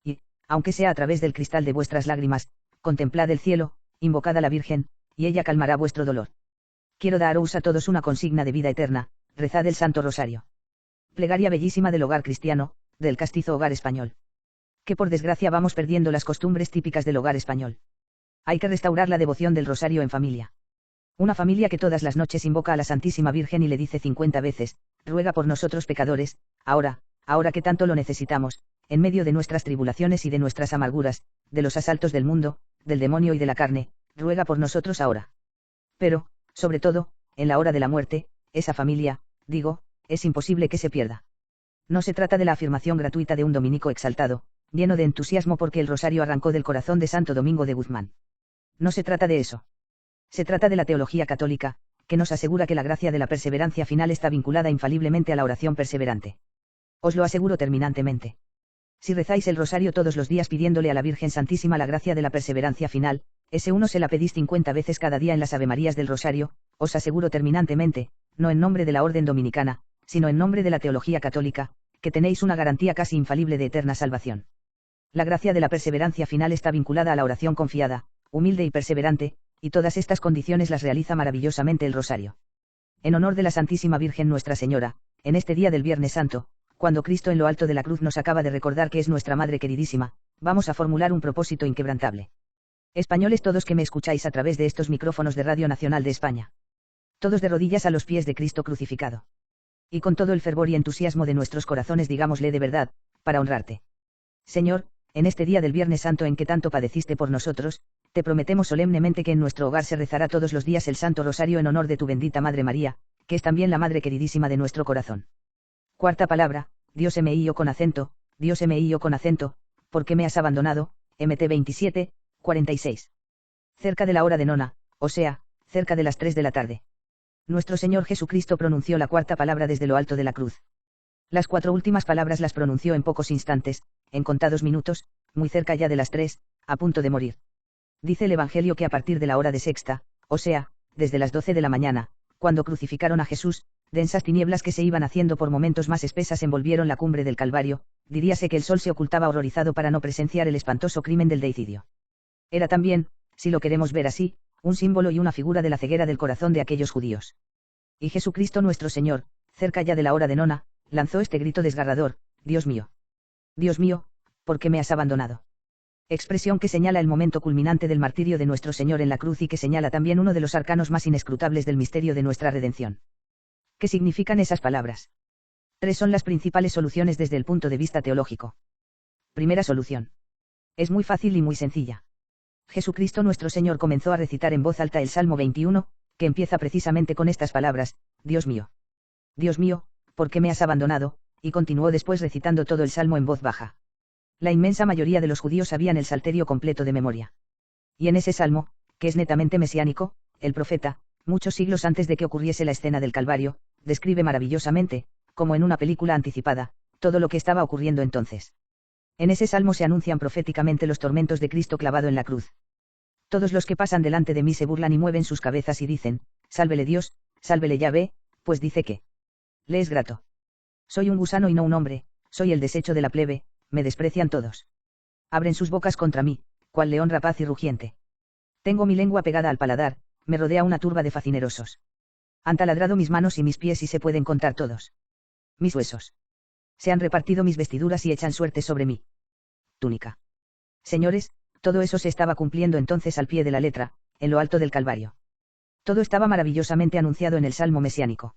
Speaker 1: Y, aunque sea a través del cristal de vuestras lágrimas, contemplad el cielo, invocad a la Virgen, y ella calmará vuestro dolor. Quiero daros a todos una consigna de vida eterna, rezad el Santo Rosario. Plegaria bellísima del hogar cristiano, del castizo hogar español. Que por desgracia vamos perdiendo las costumbres típicas del hogar español. Hay que restaurar la devoción del rosario en familia. Una familia que todas las noches invoca a la Santísima Virgen y le dice 50 veces, ruega por nosotros pecadores, ahora que tanto lo necesitamos, en medio de nuestras tribulaciones y de nuestras amarguras, de los asaltos del mundo, del demonio y de la carne, ruega por nosotros ahora. Pero, sobre todo, en la hora de la muerte, esa familia, digo, es imposible que se pierda. No se trata de la afirmación gratuita de un dominico exaltado, lleno de entusiasmo porque el rosario arrancó del corazón de Santo Domingo de Guzmán. No se trata de eso. Se trata de la teología católica, que nos asegura que la gracia de la perseverancia final está vinculada infaliblemente a la oración perseverante. Os lo aseguro terminantemente. Si rezáis el rosario todos los días pidiéndole a la Virgen Santísima la gracia de la perseverancia final, ese uno se la pedís 50 veces cada día en las Avemarías del rosario, os aseguro terminantemente, no en nombre de la orden dominicana, sino en nombre de la teología católica, que tenéis una garantía casi infalible de eterna salvación. La gracia de la perseverancia final está vinculada a la oración confiada, humilde y perseverante, y todas estas condiciones las realiza maravillosamente el rosario. En honor de la Santísima Virgen Nuestra Señora, en este día del Viernes Santo, cuando Cristo en lo alto de la cruz nos acaba de recordar que es nuestra Madre queridísima, vamos a formular un propósito inquebrantable. Españoles todos que me escucháis a través de estos micrófonos de Radio Nacional de España. Todos de rodillas a los pies de Cristo crucificado. Y con todo el fervor y entusiasmo de nuestros corazones digámosle de verdad, para honrarte. Señor, en este día del Viernes Santo en que tanto padeciste por nosotros, te prometemos solemnemente que en nuestro hogar se rezará todos los días el Santo Rosario en honor de tu bendita Madre María, que es también la Madre queridísima de nuestro corazón. Cuarta palabra, Dios mío con acento, Dios mío con acento, ¿por qué me has abandonado? MT 27, 46. Cerca de la hora de nona, o sea, cerca de las 3 de la tarde. Nuestro Señor Jesucristo pronunció la cuarta palabra desde lo alto de la cruz. Las 4 últimas palabras las pronunció en pocos instantes, en contados minutos, muy cerca ya de las 3, a punto de morir. Dice el Evangelio que a partir de la hora de sexta, o sea, desde las 12 de la mañana, cuando crucificaron a Jesús, densas tinieblas que se iban haciendo por momentos más espesas envolvieron la cumbre del Calvario, diríase que el sol se ocultaba horrorizado para no presenciar el espantoso crimen del deicidio. Era también, si lo queremos ver así, un símbolo y una figura de la ceguera del corazón de aquellos judíos. Y Jesucristo nuestro Señor, cerca ya de la hora de nona, lanzó este grito desgarrador: Dios mío, ¿por qué me has abandonado? Expresión que señala el momento culminante del martirio de nuestro Señor en la cruz y que señala también uno de los arcanos más inescrutables del misterio de nuestra redención. ¿Qué significan esas palabras? 3 son las principales soluciones desde el punto de vista teológico. Primera solución. Es muy fácil y muy sencilla. Jesucristo nuestro Señor comenzó a recitar en voz alta el Salmo 21, que empieza precisamente con estas palabras: Dios mío, ¿por qué me has abandonado? Y continuó después recitando todo el Salmo en voz baja. La inmensa mayoría de los judíos sabían el Salterio completo de memoria. Y en ese Salmo, que es netamente mesiánico, el profeta, muchos siglos antes de que ocurriese la escena del Calvario, describe maravillosamente, como en una película anticipada, todo lo que estaba ocurriendo entonces. En ese Salmo se anuncian proféticamente los tormentos de Cristo clavado en la cruz. Todos los que pasan delante de mí se burlan y mueven sus cabezas y dicen: sálvele Dios, sálvele Yahvé, pues dice que le es grato. Soy un gusano y no un hombre, soy el desecho de la plebe, me desprecian todos. Abren sus bocas contra mí, cual león rapaz y rugiente. Tengo mi lengua pegada al paladar, me rodea una turba de facinerosos. Han taladrado mis manos y mis pies y se pueden contar todos. Mis huesos. Se han repartido mis vestiduras y echan suerte sobre mí. Túnica. Señores, todo eso se estaba cumpliendo entonces al pie de la letra, en lo alto del Calvario. Todo estaba maravillosamente anunciado en el Salmo mesiánico.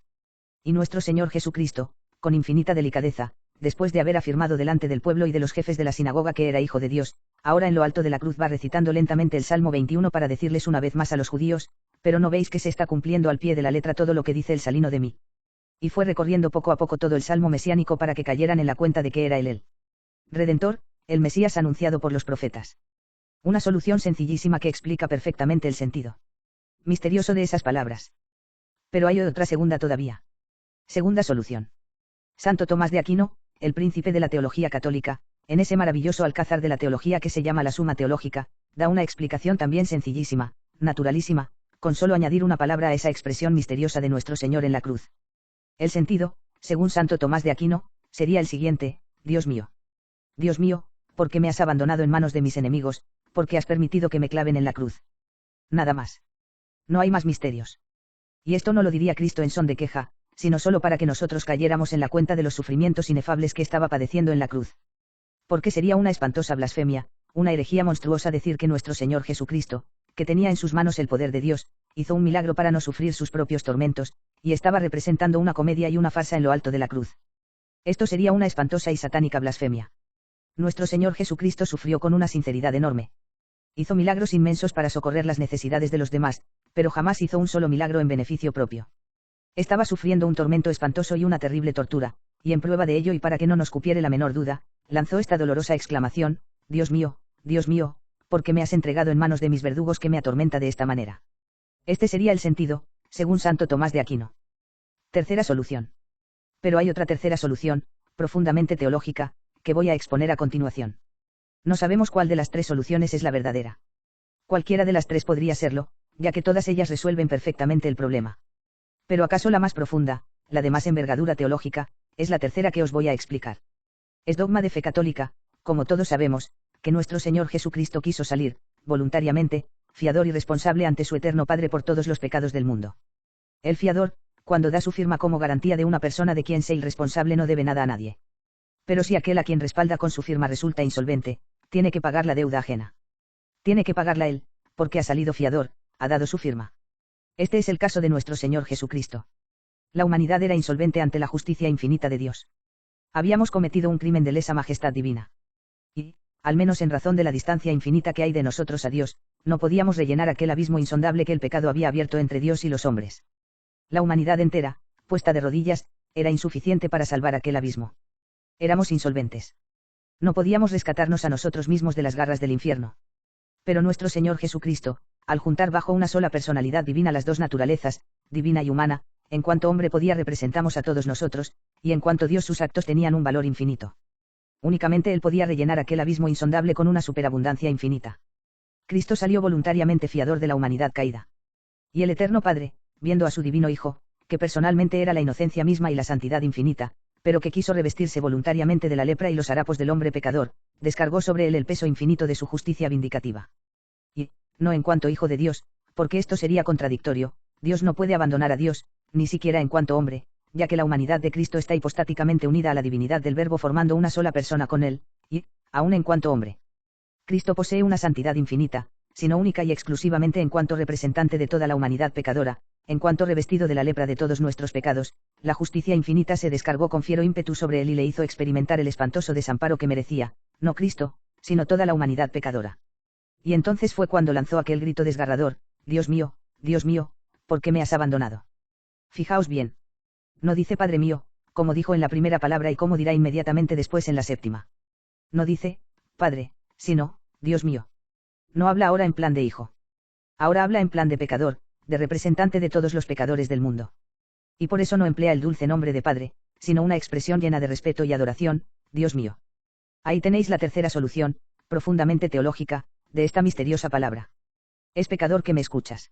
Speaker 1: Y nuestro Señor Jesucristo, con infinita delicadeza, después de haber afirmado delante del pueblo y de los jefes de la sinagoga que era hijo de Dios, ahora en lo alto de la cruz va recitando lentamente el Salmo 21 para decirles una vez más a los judíos: pero no veis que se está cumpliendo al pie de la letra todo lo que dice el salino de mí. Y fue recorriendo poco a poco todo el Salmo mesiánico para que cayeran en la cuenta de que era él el Redentor, el Mesías anunciado por los profetas. Una solución sencillísima que explica perfectamente el sentido misterioso de esas palabras. Pero hay otra segunda todavía. Segunda solución. Santo Tomás de Aquino, el príncipe de la teología católica, en ese maravilloso alcázar de la teología que se llama la Suma Teológica, da una explicación también sencillísima, naturalísima, con solo añadir una palabra a esa expresión misteriosa de nuestro Señor en la cruz. El sentido, según Santo Tomás de Aquino, sería el siguiente: Dios mío, ¿por qué me has abandonado en manos de mis enemigos? ¿Por qué has permitido que me claven en la cruz? Nada más. No hay más misterios. Y esto no lo diría Cristo en son de queja, sino solo para que nosotros cayéramos en la cuenta de los sufrimientos inefables que estaba padeciendo en la cruz. Porque sería una espantosa blasfemia, una herejía monstruosa decir que nuestro Señor Jesucristo, que tenía en sus manos el poder de Dios, hizo un milagro para no sufrir sus propios tormentos, y estaba representando una comedia y una farsa en lo alto de la cruz. Esto sería una espantosa y satánica blasfemia. Nuestro Señor Jesucristo sufrió con una sinceridad enorme. Hizo milagros inmensos para socorrer las necesidades de los demás, pero jamás hizo un solo milagro en beneficio propio. Estaba sufriendo un tormento espantoso y una terrible tortura, y en prueba de ello y para que no nos cupiere la menor duda, lanzó esta dolorosa exclamación: Dios mío, ¿por qué me has entregado en manos de mis verdugos que me atormenta de esta manera? Este sería el sentido, según Santo Tomás de Aquino. Tercera solución. Pero hay otra tercera solución, profundamente teológica, que voy a exponer a continuación. No sabemos cuál de las 3 soluciones es la verdadera. Cualquiera de las 3 podría serlo, ya que todas ellas resuelven perfectamente el problema. Pero acaso la más profunda, la de más envergadura teológica, es la tercera que os voy a explicar. Es dogma de fe católica, como todos sabemos, que nuestro Señor Jesucristo quiso salir, voluntariamente, fiador y responsable ante su eterno Padre por todos los pecados del mundo. El fiador, cuando da su firma como garantía de una persona de quien sea irresponsable, no debe nada a nadie. Pero si aquel a quien respalda con su firma resulta insolvente, tiene que pagar la deuda ajena. Tiene que pagarla él, porque ha salido fiador, ha dado su firma. Este es el caso de nuestro Señor Jesucristo. La humanidad era insolvente ante la justicia infinita de Dios. Habíamos cometido un crimen de lesa majestad divina. al menos en razón de la distancia infinita que hay de nosotros a Dios, no podíamos rellenar aquel abismo insondable que el pecado había abierto entre Dios y los hombres. La humanidad entera, puesta de rodillas, era insuficiente para salvar aquel abismo. Éramos insolventes. No podíamos rescatarnos a nosotros mismos de las garras del infierno. Pero nuestro Señor Jesucristo, al juntar bajo una sola personalidad divina las dos naturalezas, divina y humana, en cuanto hombre podía representamos a todos nosotros, y en cuanto Dios sus actos tenían un valor infinito. Únicamente Él podía rellenar aquel abismo insondable con una superabundancia infinita. Cristo salió voluntariamente fiador de la humanidad caída. Y el Eterno Padre, viendo a su divino Hijo, que personalmente era la inocencia misma y la santidad infinita, pero que quiso revestirse voluntariamente de la lepra y los harapos del hombre pecador, descargó sobre él el peso infinito de su justicia vindicativa. Y, no en cuanto Hijo de Dios, porque esto sería contradictorio, Dios no puede abandonar a Dios, ni siquiera en cuanto hombre, ya que la humanidad de Cristo está hipostáticamente unida a la divinidad del Verbo formando una sola persona con él, y, aun en cuanto hombre. Cristo posee una santidad infinita, sino única y exclusivamente en cuanto representante de toda la humanidad pecadora, en cuanto revestido de la lepra de todos nuestros pecados, la justicia infinita se descargó con fiero ímpetu sobre él y le hizo experimentar el espantoso desamparo que merecía, no Cristo, sino toda la humanidad pecadora. Y entonces fue cuando lanzó aquel grito desgarrador: Dios mío, ¿por qué me has abandonado? Fijaos bien. No dice Padre mío, como dijo en la primera palabra y como dirá inmediatamente después en la séptima. No dice, Padre, sino, Dios mío. No habla ahora en plan de hijo. Ahora habla en plan de pecador, de representante de todos los pecadores del mundo. Y por eso no emplea el dulce nombre de Padre, sino una expresión llena de respeto y adoración: Dios mío. Ahí tenéis la tercera solución, profundamente teológica, de esta misteriosa palabra. Es pecador que me escuchas.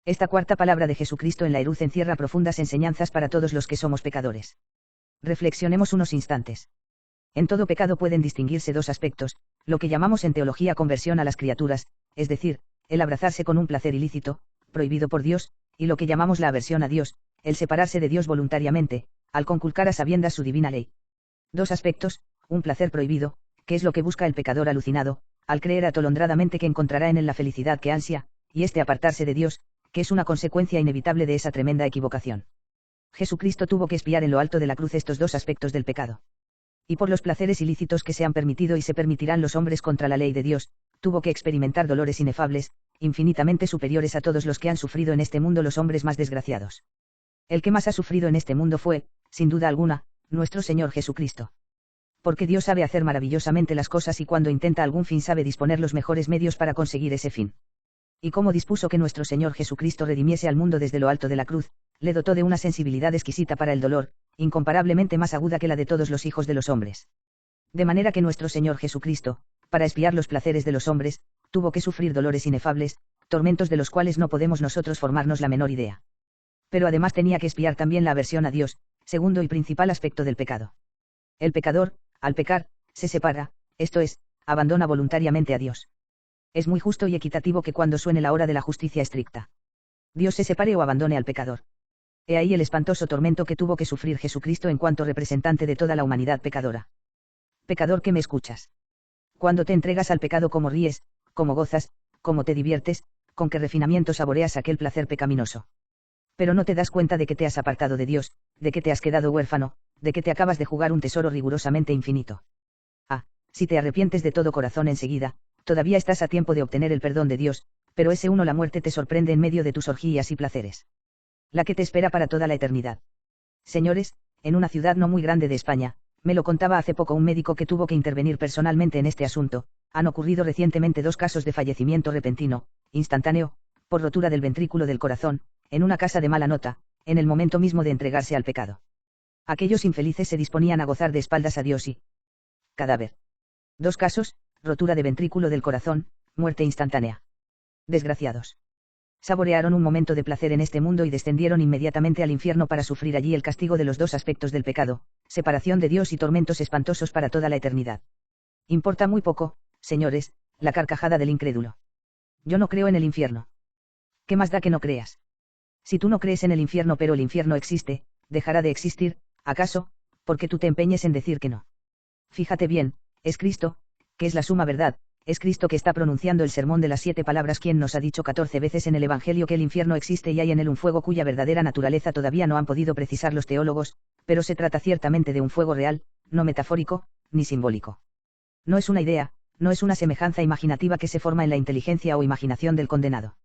Speaker 1: Esta cuarta palabra de Jesucristo en la cruz encierra profundas enseñanzas para todos los que somos pecadores. Reflexionemos unos instantes. En todo pecado pueden distinguirse dos aspectos: lo que llamamos en teología conversión a las criaturas, es decir, el abrazarse con un placer ilícito, prohibido por Dios, y lo que llamamos la aversión a Dios, el separarse de Dios voluntariamente, al conculcar a sabiendas su divina ley. Dos aspectos: un placer prohibido, que es lo que busca el pecador alucinado, al creer atolondradamente que encontrará en él la felicidad que ansia, y este apartarse de Dios, que es una consecuencia inevitable de esa tremenda equivocación. Jesucristo tuvo que expiar en lo alto de la cruz estos dos aspectos del pecado. Y por los placeres ilícitos que se han permitido y se permitirán los hombres contra la ley de Dios, tuvo que experimentar dolores inefables, infinitamente superiores a todos los que han sufrido en este mundo los hombres más desgraciados. El que más ha sufrido en este mundo fue, sin duda alguna, nuestro Señor Jesucristo. Porque Dios sabe hacer maravillosamente las cosas y cuando intenta algún fin sabe disponer los mejores medios para conseguir ese fin. Y como dispuso que nuestro Señor Jesucristo redimiese al mundo desde lo alto de la cruz, le dotó de una sensibilidad exquisita para el dolor, incomparablemente más aguda que la de todos los hijos de los hombres. De manera que nuestro Señor Jesucristo, para expiar los placeres de los hombres, tuvo que sufrir dolores inefables, tormentos de los cuales no podemos nosotros formarnos la menor idea. Pero además tenía que expiar también la aversión a Dios, segundo y principal aspecto del pecado. El pecador, al pecar, se separa, esto es, abandona voluntariamente a Dios. Es muy justo y equitativo que cuando suene la hora de la justicia estricta, Dios se separe o abandone al pecador. He ahí el espantoso tormento que tuvo que sufrir Jesucristo en cuanto representante de toda la humanidad pecadora. Pecador que me escuchas. Cuando te entregas al pecado, cómo ríes, cómo gozas, cómo te diviertes, con qué refinamiento saboreas aquel placer pecaminoso. Pero no te das cuenta de que te has apartado de Dios, de que te has quedado huérfano, de que te acabas de jugar un tesoro rigurosamente infinito. Ah, si te arrepientes de todo corazón enseguida, todavía estás a tiempo de obtener el perdón de Dios, pero ese uno, la muerte, te sorprende en medio de tus orgías y placeres. La que te espera para toda la eternidad. Señores, en una ciudad no muy grande de España, me lo contaba hace poco un médico que tuvo que intervenir personalmente en este asunto, han ocurrido recientemente 2 casos de fallecimiento repentino, instantáneo, por rotura del ventrículo del corazón, en una casa de mala nota, en el momento mismo de entregarse al pecado. Aquellos infelices se disponían a gozar de espaldas a Dios y cadáver. 2 casos, rotura de ventrículo del corazón, muerte instantánea. Desgraciados. Saborearon un momento de placer en este mundo y descendieron inmediatamente al infierno para sufrir allí el castigo de los 2 aspectos del pecado, separación de Dios y tormentos espantosos para toda la eternidad. Importa muy poco, señores, la carcajada del incrédulo. Yo no creo en el infierno. ¿Qué más da que no creas? Si tú no crees en el infierno pero el infierno existe, dejará de existir, ¿acaso, porque tú te empeñes en decir que no? Fíjate bien, es Cristo, que es la suma verdad, es Cristo que está pronunciando el sermón de las 7 palabras, quien nos ha dicho 14 veces en el Evangelio que el infierno existe y hay en él un fuego cuya verdadera naturaleza todavía no han podido precisar los teólogos, pero se trata ciertamente de un fuego real, no metafórico, ni simbólico. No es una idea, No es una semejanza imaginativa que se forma en la inteligencia o imaginación del condenado.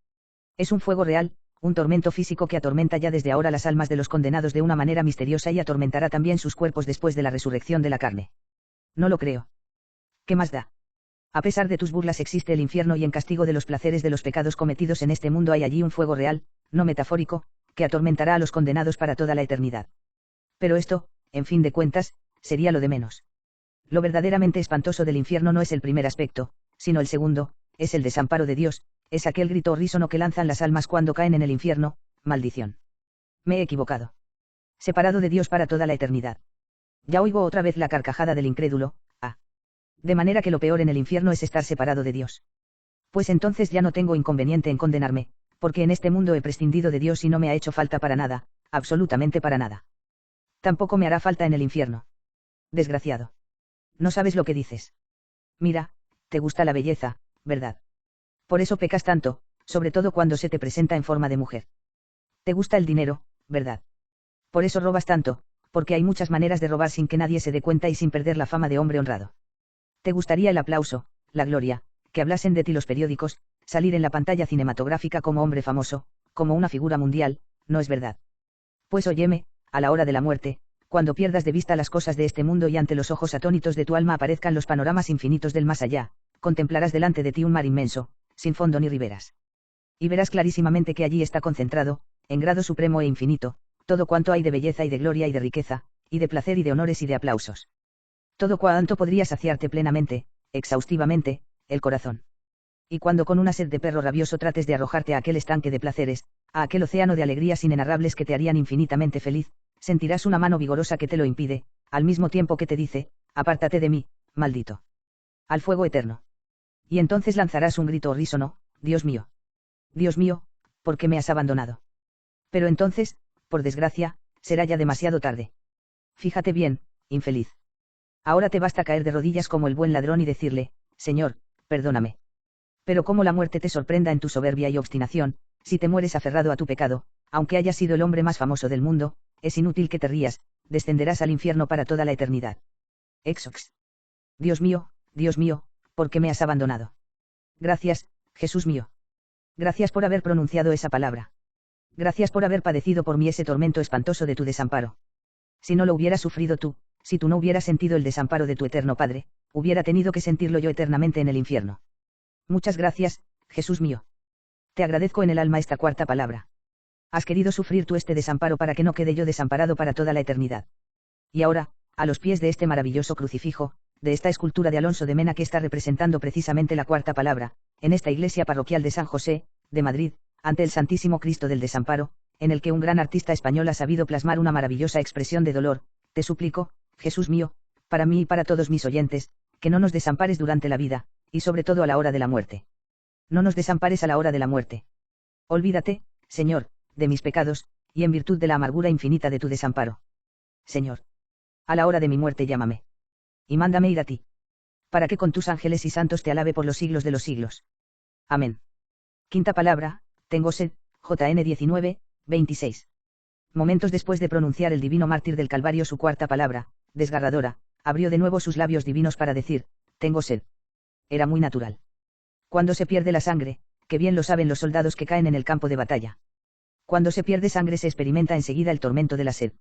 Speaker 1: Es un fuego real, un tormento físico que atormenta ya desde ahora las almas de los condenados de una manera misteriosa y atormentará también sus cuerpos después de la resurrección de la carne. No lo creo. ¿Qué más da? A pesar de tus burlas existe el infierno y en castigo de los placeres de los pecados cometidos en este mundo hay allí un fuego real, no metafórico, que atormentará a los condenados para toda la eternidad. Pero esto, en fin de cuentas, sería lo de menos. Lo verdaderamente espantoso del infierno no es el primer aspecto, sino el segundo, es el desamparo de Dios, es aquel grito horrísono que lanzan las almas cuando caen en el infierno, maldición. Me he equivocado. Separado de Dios para toda la eternidad. Ya oigo otra vez la carcajada del incrédulo, de manera que lo peor en el infierno es estar separado de Dios. Pues entonces ya no tengo inconveniente en condenarme, porque en este mundo he prescindido de Dios y no me ha hecho falta para nada, absolutamente para nada. Tampoco me hará falta en el infierno. Desgraciado. No sabes lo que dices. Mira, te gusta la belleza, ¿verdad? Por eso pecas tanto, sobre todo cuando se te presenta en forma de mujer. Te gusta el dinero, ¿verdad? Por eso robas tanto, porque hay muchas maneras de robar sin que nadie se dé cuenta y sin perder la fama de hombre honrado. Te gustaría el aplauso, la gloria, que hablasen de ti los periódicos, salir en la pantalla cinematográfica como hombre famoso, como una figura mundial, ¿no es verdad? Pues óyeme, a la hora de la muerte, cuando pierdas de vista las cosas de este mundo y ante los ojos atónitos de tu alma aparezcan los panoramas infinitos del más allá, contemplarás delante de ti un mar inmenso, sin fondo ni riberas. Y verás clarísimamente que allí está concentrado, en grado supremo e infinito, todo cuanto hay de belleza y de gloria y de riqueza, y de placer y de honores y de aplausos. Todo cuanto podría saciarte plenamente, exhaustivamente, el corazón. Y cuando con una sed de perro rabioso trates de arrojarte a aquel estanque de placeres, a aquel océano de alegrías inenarrables que te harían infinitamente feliz, sentirás una mano vigorosa que te lo impide, al mismo tiempo que te dice, apártate de mí, maldito. Al fuego eterno. Y entonces lanzarás un grito horrísono, Dios mío, ¿por qué me has abandonado? Pero entonces, por desgracia, será ya demasiado tarde. Fíjate bien, infeliz. Ahora te basta caer de rodillas como el buen ladrón y decirle, Señor, perdóname. Pero como la muerte te sorprenda en tu soberbia y obstinación, si te mueres aferrado a tu pecado, aunque hayas sido el hombre más famoso del mundo, es inútil que te rías, descenderás al infierno para toda la eternidad. Exox. Dios mío, ¿por qué me has abandonado? Gracias, Jesús mío. Gracias por haber pronunciado esa palabra. Gracias por haber padecido por mí ese tormento espantoso de tu desamparo. Si no lo hubieras sufrido tú, si tú no hubieras sentido el desamparo de tu eterno Padre, hubiera tenido que sentirlo yo eternamente en el infierno. Muchas gracias, Jesús mío. Te agradezco en el alma esta cuarta palabra. Has querido sufrir tú este desamparo para que no quede yo desamparado para toda la eternidad. Y ahora, a los pies de este maravilloso crucifijo, de esta escultura de Alonso de Mena que está representando precisamente la cuarta palabra, en esta iglesia parroquial de San José, de Madrid, ante el Santísimo Cristo del Desamparo, en el que un gran artista español ha sabido plasmar una maravillosa expresión de dolor, te suplico, Jesús mío, para mí y para todos mis oyentes, que no nos desampares durante la vida, y sobre todo a la hora de la muerte. No nos desampares a la hora de la muerte. Olvídate, Señor, de mis pecados, y en virtud de la amargura infinita de tu desamparo. Señor. A la hora de mi muerte llámame. Y mándame ir a ti. Para que con tus ángeles y santos te alabe por los siglos de los siglos. Amén. Quinta palabra, tengo sed, JN 19, 26. Momentos después de pronunciar el divino mártir del Calvario su cuarta palabra, desgarradora, abrió de nuevo sus labios divinos para decir, tengo sed. Era muy natural. Cuando se pierde la sangre, que bien lo saben los soldados que caen en el campo de batalla. Cuando se pierde sangre se experimenta enseguida el tormento de la sed.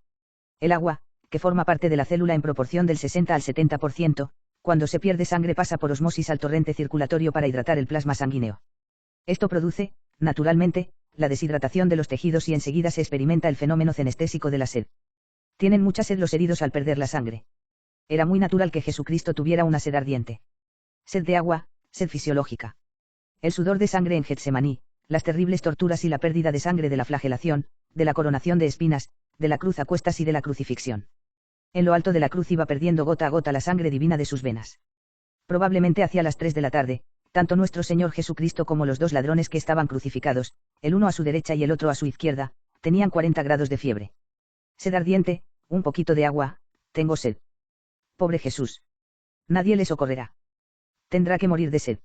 Speaker 1: El agua, que forma parte de la célula en proporción del 60 al 70%, cuando se pierde sangre pasa por osmosis al torrente circulatorio para hidratar el plasma sanguíneo. Esto produce, naturalmente, la deshidratación de los tejidos y enseguida se experimenta el fenómeno cenestésico de la sed. Tienen mucha sed los heridos al perder la sangre. Era muy natural que Jesucristo tuviera una sed ardiente. Sed de agua, sed fisiológica. El sudor de sangre en Getsemaní, las terribles torturas y la pérdida de sangre de la flagelación, de la coronación de espinas, de la cruz a cuestas y de la crucifixión. En lo alto de la cruz iba perdiendo gota a gota la sangre divina de sus venas. Probablemente hacia las 3 de la tarde, tanto nuestro Señor Jesucristo como los dos ladrones que estaban crucificados, el uno a su derecha y el otro a su izquierda, tenían 40 grados de fiebre. Sed ardiente, un poquito de agua, tengo sed. Pobre Jesús. Nadie le socorrerá. Tendrá que morir de sed.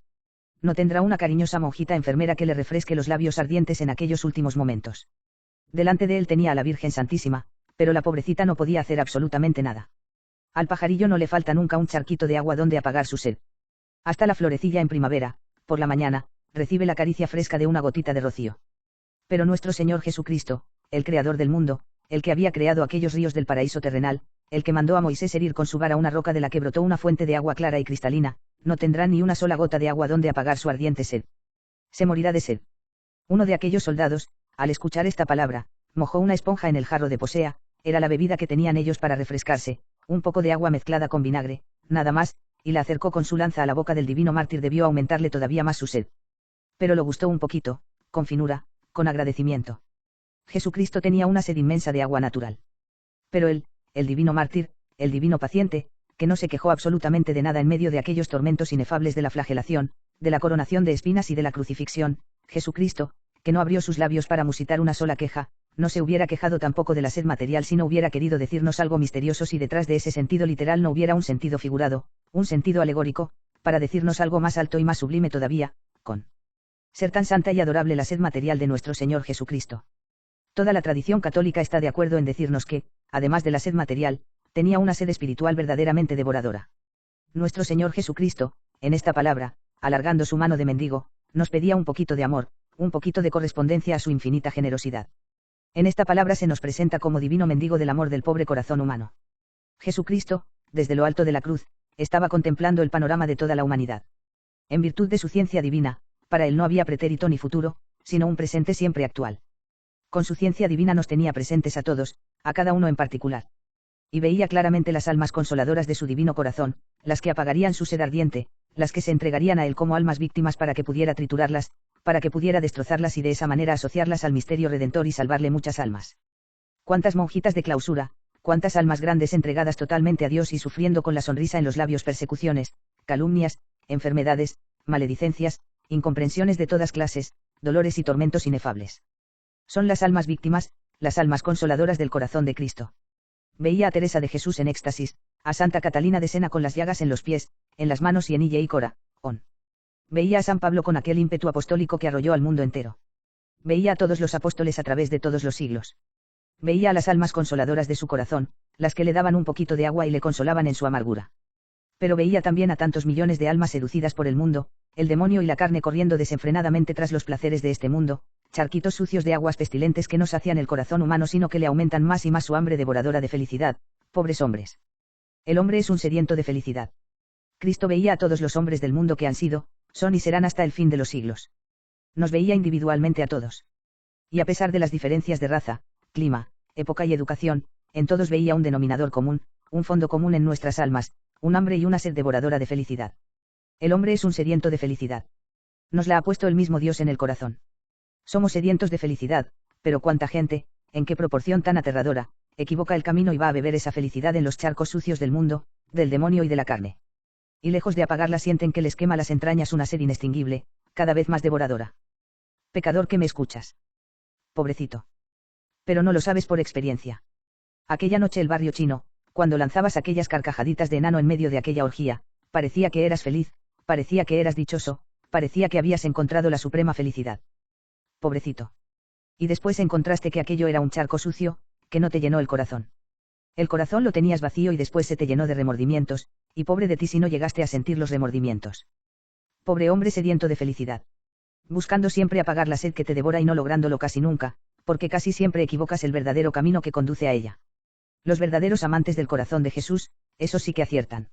Speaker 1: No tendrá una cariñosa monjita enfermera que le refresque los labios ardientes en aquellos últimos momentos. Delante de él tenía a la Virgen Santísima, pero la pobrecita no podía hacer absolutamente nada. Al pajarillo no le falta nunca un charquito de agua donde apagar su sed. Hasta la florecilla en primavera, por la mañana, recibe la caricia fresca de una gotita de rocío. Pero nuestro Señor Jesucristo, el Creador del mundo, el que había creado aquellos ríos del paraíso terrenal, el que mandó a Moisés herir con su vara una roca de la que brotó una fuente de agua clara y cristalina, no tendrá ni una sola gota de agua donde apagar su ardiente sed. Se morirá de sed. Uno de aquellos soldados, al escuchar esta palabra, mojó una esponja en el jarro de Posea, era la bebida que tenían ellos para refrescarse, un poco de agua mezclada con vinagre, nada más, y la acercó con su lanza a la boca del divino mártir. Debió aumentarle todavía más su sed. Pero lo gustó un poquito, con finura, con agradecimiento. Jesucristo tenía una sed inmensa de agua natural. Pero él, el divino mártir, el divino paciente, que no se quejó absolutamente de nada en medio de aquellos tormentos inefables de la flagelación, de la coronación de espinas y de la crucifixión, Jesucristo, que no abrió sus labios para musitar una sola queja, no se hubiera quejado tampoco de la sed material si no hubiera querido decirnos algo misterioso, si detrás de ese sentido literal no hubiera un sentido figurado, un sentido alegórico, para decirnos algo más alto y más sublime todavía, con ser tan santa y adorable la sed material de nuestro Señor Jesucristo. Toda la tradición católica está de acuerdo en decirnos que, además de la sed material, tenía una sed espiritual verdaderamente devoradora. Nuestro Señor Jesucristo, en esta palabra, alargando su mano de mendigo, nos pedía un poquito de amor, un poquito de correspondencia a su infinita generosidad. En esta palabra se nos presenta como divino mendigo del amor del pobre corazón humano. Jesucristo, desde lo alto de la cruz, estaba contemplando el panorama de toda la humanidad. En virtud de su ciencia divina, para él no había pretérito ni futuro, sino un presente siempre actual. Con su ciencia divina nos tenía presentes a todos, a cada uno en particular. Y veía claramente las almas consoladoras de su divino corazón, las que apagarían su sed ardiente, las que se entregarían a él como almas víctimas para que pudiera triturarlas, para que pudiera destrozarlas y de esa manera asociarlas al misterio redentor y salvarle muchas almas. Cuántas monjitas de clausura, cuántas almas grandes entregadas totalmente a Dios y sufriendo con la sonrisa en los labios persecuciones, calumnias, enfermedades, maledicencias, incomprensiones de todas clases, dolores y tormentos inefables. Son las almas víctimas, las almas consoladoras del corazón de Cristo. Veía a Teresa de Jesús en éxtasis, a Santa Catalina de Sena con las llagas en los pies, en las manos y en Ille y Cora, on. Veía a San Pablo con aquel ímpetu apostólico que arrolló al mundo entero. Veía a todos los apóstoles a través de todos los siglos. Veía a las almas consoladoras de su corazón, las que le daban un poquito de agua y le consolaban en su amargura. Pero veía también a tantos millones de almas seducidas por el mundo, el demonio y la carne corriendo desenfrenadamente tras los placeres de este mundo, charquitos sucios de aguas pestilentes que no sacian el corazón humano sino que le aumentan más y más su hambre devoradora de felicidad, pobres hombres. El hombre es un sediento de felicidad. Cristo veía a todos los hombres del mundo que han sido, son y serán hasta el fin de los siglos. Nos veía individualmente a todos. Y a pesar de las diferencias de raza, clima, época y educación, en todos veía un denominador común, un fondo común en nuestras almas, un hambre y una sed devoradora de felicidad. El hombre es un sediento de felicidad. Nos la ha puesto el mismo Dios en el corazón. Somos sedientos de felicidad, pero cuánta gente, en qué proporción tan aterradora, equivoca el camino y va a beber esa felicidad en los charcos sucios del mundo, del demonio y de la carne. Y lejos de apagarla sienten que les quema las entrañas una sed inextinguible, cada vez más devoradora. Pecador que me escuchas. Pobrecito. Pero no lo sabes por experiencia. Aquella noche el barrio chino, cuando lanzabas aquellas carcajaditas de enano en medio de aquella orgía, parecía que eras feliz, parecía que eras dichoso, parecía que habías encontrado la suprema felicidad. Pobrecito. Y después encontraste que aquello era un charco sucio, que no te llenó el corazón. El corazón lo tenías vacío y después se te llenó de remordimientos, y pobre de ti si no llegaste a sentir los remordimientos. Pobre hombre sediento de felicidad. Buscando siempre apagar la sed que te devora y no lográndolo casi nunca, porque casi siempre equivocas el verdadero camino que conduce a ella. Los verdaderos amantes del corazón de Jesús, esos sí que aciertan.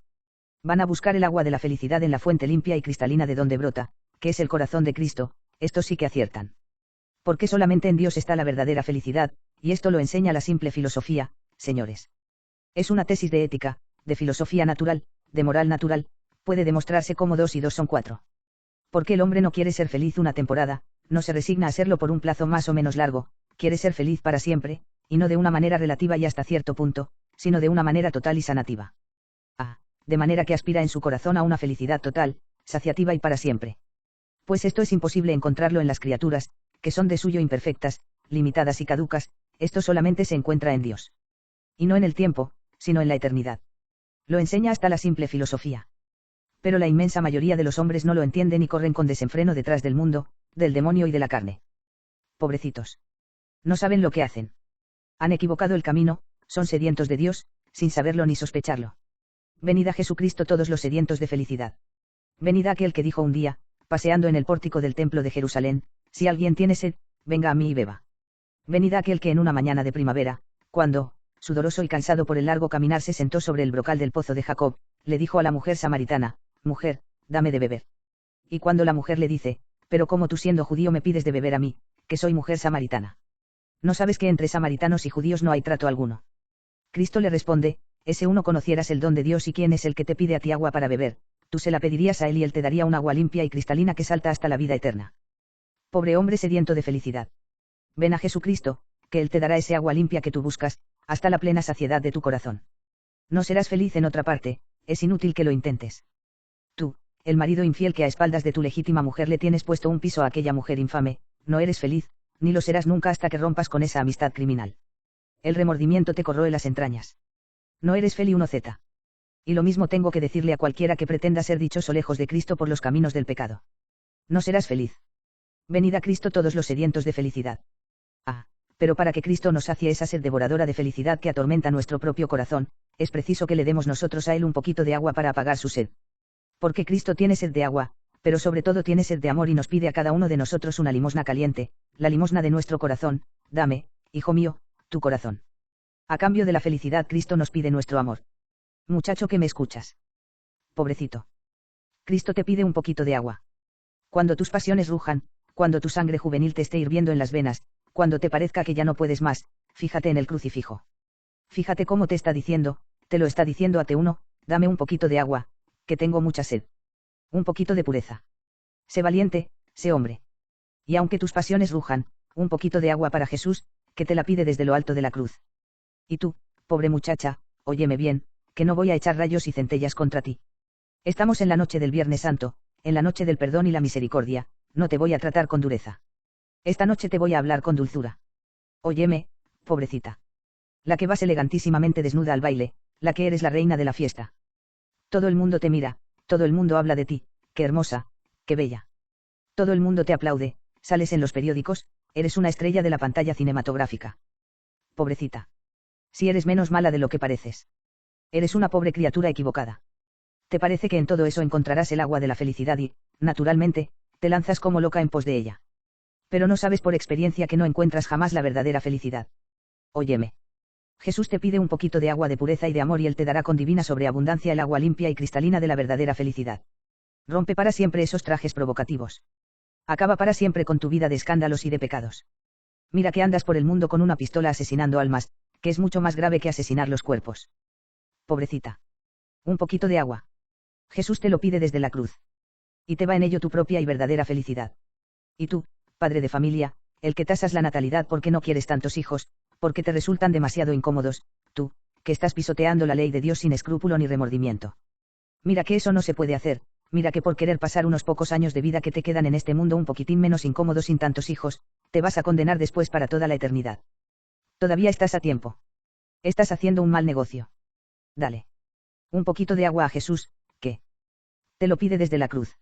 Speaker 1: Van a buscar el agua de la felicidad en la fuente limpia y cristalina de donde brota, que es el corazón de Cristo, estos sí que aciertan. Porque solamente en Dios está la verdadera felicidad, y esto lo enseña la simple filosofía, señores. Es una tesis de ética, de filosofía natural, de moral natural, puede demostrarse cómo 2 y 2 son 4. Porque el hombre no quiere ser feliz una temporada, no se resigna a serlo por un plazo más o menos largo, quiere ser feliz para siempre, y no de una manera relativa y hasta cierto punto, sino de una manera total y sanativa. De manera que aspira en su corazón a una felicidad total, saciativa y para siempre. Pues esto es imposible encontrarlo en las criaturas, que son de suyo imperfectas, limitadas y caducas, esto solamente se encuentra en Dios. Y no en el tiempo, sino en la eternidad. Lo enseña hasta la simple filosofía. Pero la inmensa mayoría de los hombres no lo entienden y corren con desenfreno detrás del mundo, del demonio y de la carne. Pobrecitos. No saben lo que hacen. Han equivocado el camino, son sedientos de Dios, sin saberlo ni sospecharlo. Venid a Jesucristo todos los sedientos de felicidad. Venid a aquel que dijo un día, paseando en el pórtico del templo de Jerusalén, si alguien tiene sed, venga a mí y beba. Venid a aquel que en una mañana de primavera, cuando, sudoroso y cansado por el largo caminar, se sentó sobre el brocal del pozo de Jacob, le dijo a la mujer samaritana, mujer, dame de beber. Y cuando la mujer le dice, pero ¿cómo tú siendo judío me pides de beber a mí, que soy mujer samaritana? ¿No sabes que entre samaritanos y judíos no hay trato alguno? Cristo le responde, ese uno conocieras el don de Dios y quién es el que te pide a ti agua para beber, tú se la pedirías a él y él te daría un agua limpia y cristalina que salta hasta la vida eterna. Pobre hombre sediento de felicidad. Ven a Jesucristo, que él te dará ese agua limpia que tú buscas, hasta la plena saciedad de tu corazón. No serás feliz en otra parte, es inútil que lo intentes. Tú, el marido infiel que a espaldas de tu legítima mujer le tienes puesto un piso a aquella mujer infame, no eres feliz, ni lo serás nunca hasta que rompas con esa amistad criminal. El remordimiento te corroe las entrañas. No eres feliz 1Z. Y lo mismo tengo que decirle a cualquiera que pretenda ser dichoso lejos de Cristo por los caminos del pecado. No serás feliz. Venid a Cristo todos los sedientos de felicidad. Ah, pero para que Cristo nos sacie esa sed devoradora de felicidad que atormenta nuestro propio corazón, es preciso que le demos nosotros a Él un poquito de agua para apagar su sed. Porque Cristo tiene sed de agua, pero sobre todo tiene sed de amor y nos pide a cada uno de nosotros una limosna caliente, la limosna de nuestro corazón, dame, hijo mío, tu corazón. A cambio de la felicidad Cristo nos pide nuestro amor. Muchacho que me escuchas. Pobrecito. Cristo te pide un poquito de agua. Cuando tus pasiones rujan, cuando tu sangre juvenil te esté hirviendo en las venas, cuando te parezca que ya no puedes más, fíjate en el crucifijo. Fíjate cómo te está diciendo, te lo está diciendo a T1, dame un poquito de agua, que tengo mucha sed. Un poquito de pureza. Sé valiente, sé hombre. Y aunque tus pasiones rujan, un poquito de agua para Jesús, que te la pide desde lo alto de la cruz. Y tú, pobre muchacha, óyeme bien, que no voy a echar rayos y centellas contra ti. Estamos en la noche del Viernes Santo, en la noche del perdón y la misericordia, no te voy a tratar con dureza. Esta noche te voy a hablar con dulzura. Óyeme, pobrecita. La que vas elegantísimamente desnuda al baile, la que eres la reina de la fiesta. Todo el mundo te mira, todo el mundo habla de ti, qué hermosa, qué bella. Todo el mundo te aplaude, sales en los periódicos, eres una estrella de la pantalla cinematográfica. Pobrecita. Si eres menos mala de lo que pareces. Eres una pobre criatura equivocada. Te parece que en todo eso encontrarás el agua de la felicidad y, naturalmente, te lanzas como loca en pos de ella. Pero no sabes por experiencia que no encuentras jamás la verdadera felicidad. Óyeme. Jesús te pide un poquito de agua de pureza y de amor y Él te dará con divina sobreabundancia el agua limpia y cristalina de la verdadera felicidad. Rompe para siempre esos trajes provocativos. Acaba para siempre con tu vida de escándalos y de pecados. Mira que andas por el mundo con una pistola asesinando almas, que es mucho más grave que asesinar los cuerpos. Pobrecita. Un poquito de agua. Jesús te lo pide desde la cruz. Y te va en ello tu propia y verdadera felicidad. Y tú, padre de familia, el que tasas la natalidad porque no quieres tantos hijos, porque te resultan demasiado incómodos, tú, que estás pisoteando la ley de Dios sin escrúpulo ni remordimiento. Mira que eso no se puede hacer, mira que por querer pasar unos pocos años de vida que te quedan en este mundo un poquitín menos incómodos sin tantos hijos, te vas a condenar después para toda la eternidad. Todavía estás a tiempo. Estás haciendo un mal negocio. Dale. Un poquito de agua a Jesús, que te lo pide desde la cruz.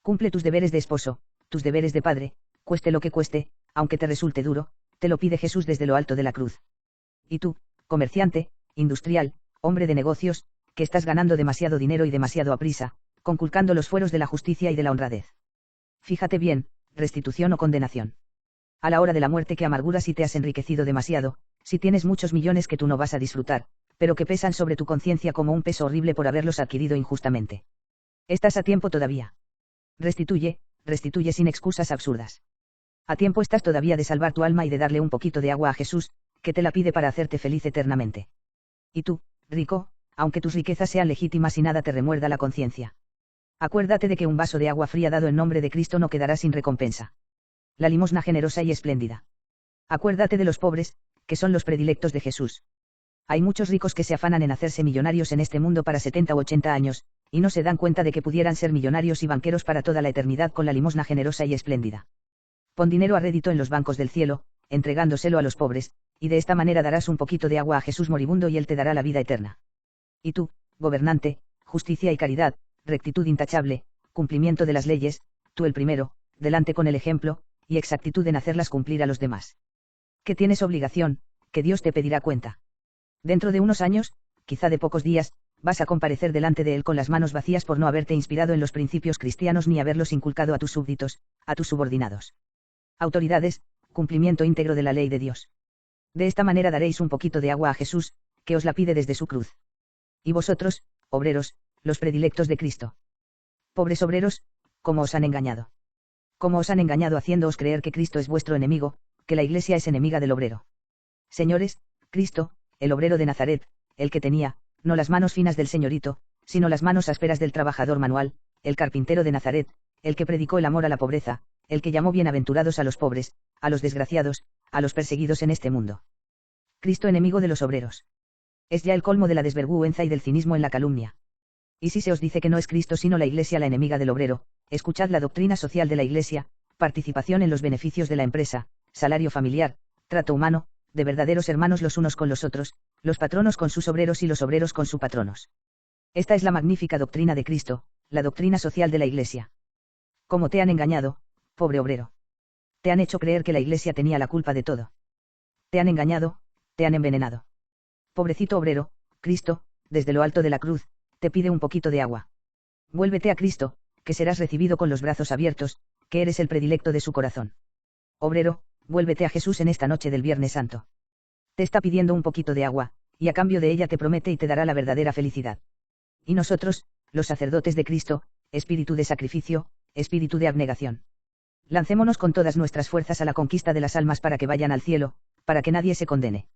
Speaker 1: Cumple tus deberes de esposo, tus deberes de padre, cueste lo que cueste, aunque te resulte duro, te lo pide Jesús desde lo alto de la cruz. Y tú, comerciante, industrial, hombre de negocios, que estás ganando demasiado dinero y demasiado aprisa, conculcando los fueros de la justicia y de la honradez. Fíjate bien, restitución o condenación. A la hora de la muerte que amargura si te has enriquecido demasiado, si tienes muchos millones que tú no vas a disfrutar, pero que pesan sobre tu conciencia como un peso horrible por haberlos adquirido injustamente. Estás a tiempo todavía. Restituye, restituye sin excusas absurdas. A tiempo estás todavía de salvar tu alma y de darle un poquito de agua a Jesús, que te la pide para hacerte feliz eternamente. Y tú, rico, aunque tus riquezas sean legítimas y nada te remuerda la conciencia. Acuérdate de que un vaso de agua fría dado en nombre de Cristo no quedará sin recompensa. La limosna generosa y espléndida. Acuérdate de los pobres, que son los predilectos de Jesús. Hay muchos ricos que se afanan en hacerse millonarios en este mundo para 70 u 80 años, y no se dan cuenta de que pudieran ser millonarios y banqueros para toda la eternidad con la limosna generosa y espléndida. Pon dinero a rédito en los bancos del cielo, entregándoselo a los pobres, y de esta manera darás un poquito de agua a Jesús moribundo y Él te dará la vida eterna. Y tú, gobernante, justicia y caridad, rectitud intachable, cumplimiento de las leyes, tú el primero, delante con el ejemplo, y exactitud en hacerlas cumplir a los demás. Que tienes obligación, que Dios te pedirá cuenta. Dentro de unos años, quizá de pocos días, vas a comparecer delante de él con las manos vacías por no haberte inspirado en los principios cristianos ni haberlos inculcado a tus súbditos, a tus subordinados. Autoridades, cumplimiento íntegro de la ley de Dios. De esta manera daréis un poquito de agua a Jesús, que os la pide desde su cruz. Y vosotros, obreros, los predilectos de Cristo. Pobres obreros, ¿cómo os han engañado? ¿Cómo os han engañado haciéndoos creer que Cristo es vuestro enemigo, que la Iglesia es enemiga del obrero? Señores, Cristo, el obrero de Nazaret, el que tenía, no las manos finas del señorito, sino las manos ásperas del trabajador manual, el carpintero de Nazaret, el que predicó el amor a la pobreza, el que llamó bienaventurados a los pobres, a los desgraciados, a los perseguidos en este mundo. Cristo enemigo de los obreros. Es ya el colmo de la desvergüenza y del cinismo en la calumnia. Y si se os dice que no es Cristo sino la Iglesia la enemiga del obrero, escuchad la doctrina social de la Iglesia, participación en los beneficios de la empresa, salario familiar, trato humano, de verdaderos hermanos los unos con los otros, los patronos con sus obreros y los obreros con sus patronos. Esta es la magnífica doctrina de Cristo, la doctrina social de la Iglesia. ¿Cómo te han engañado, pobre obrero? Te han hecho creer que la Iglesia tenía la culpa de todo. Te han engañado, te han envenenado. Pobrecito obrero, Cristo, desde lo alto de la cruz, te pide un poquito de agua. Vuélvete a Cristo, que serás recibido con los brazos abiertos, que eres el predilecto de su corazón. Obrero, vuélvete a Jesús en esta noche del Viernes Santo. Te está pidiendo un poquito de agua, y a cambio de ella te promete y te dará la verdadera felicidad. Y nosotros, los sacerdotes de Cristo, espíritu de sacrificio, espíritu de abnegación. Lancémonos con todas nuestras fuerzas a la conquista de las almas para que vayan al cielo, para que nadie se condene.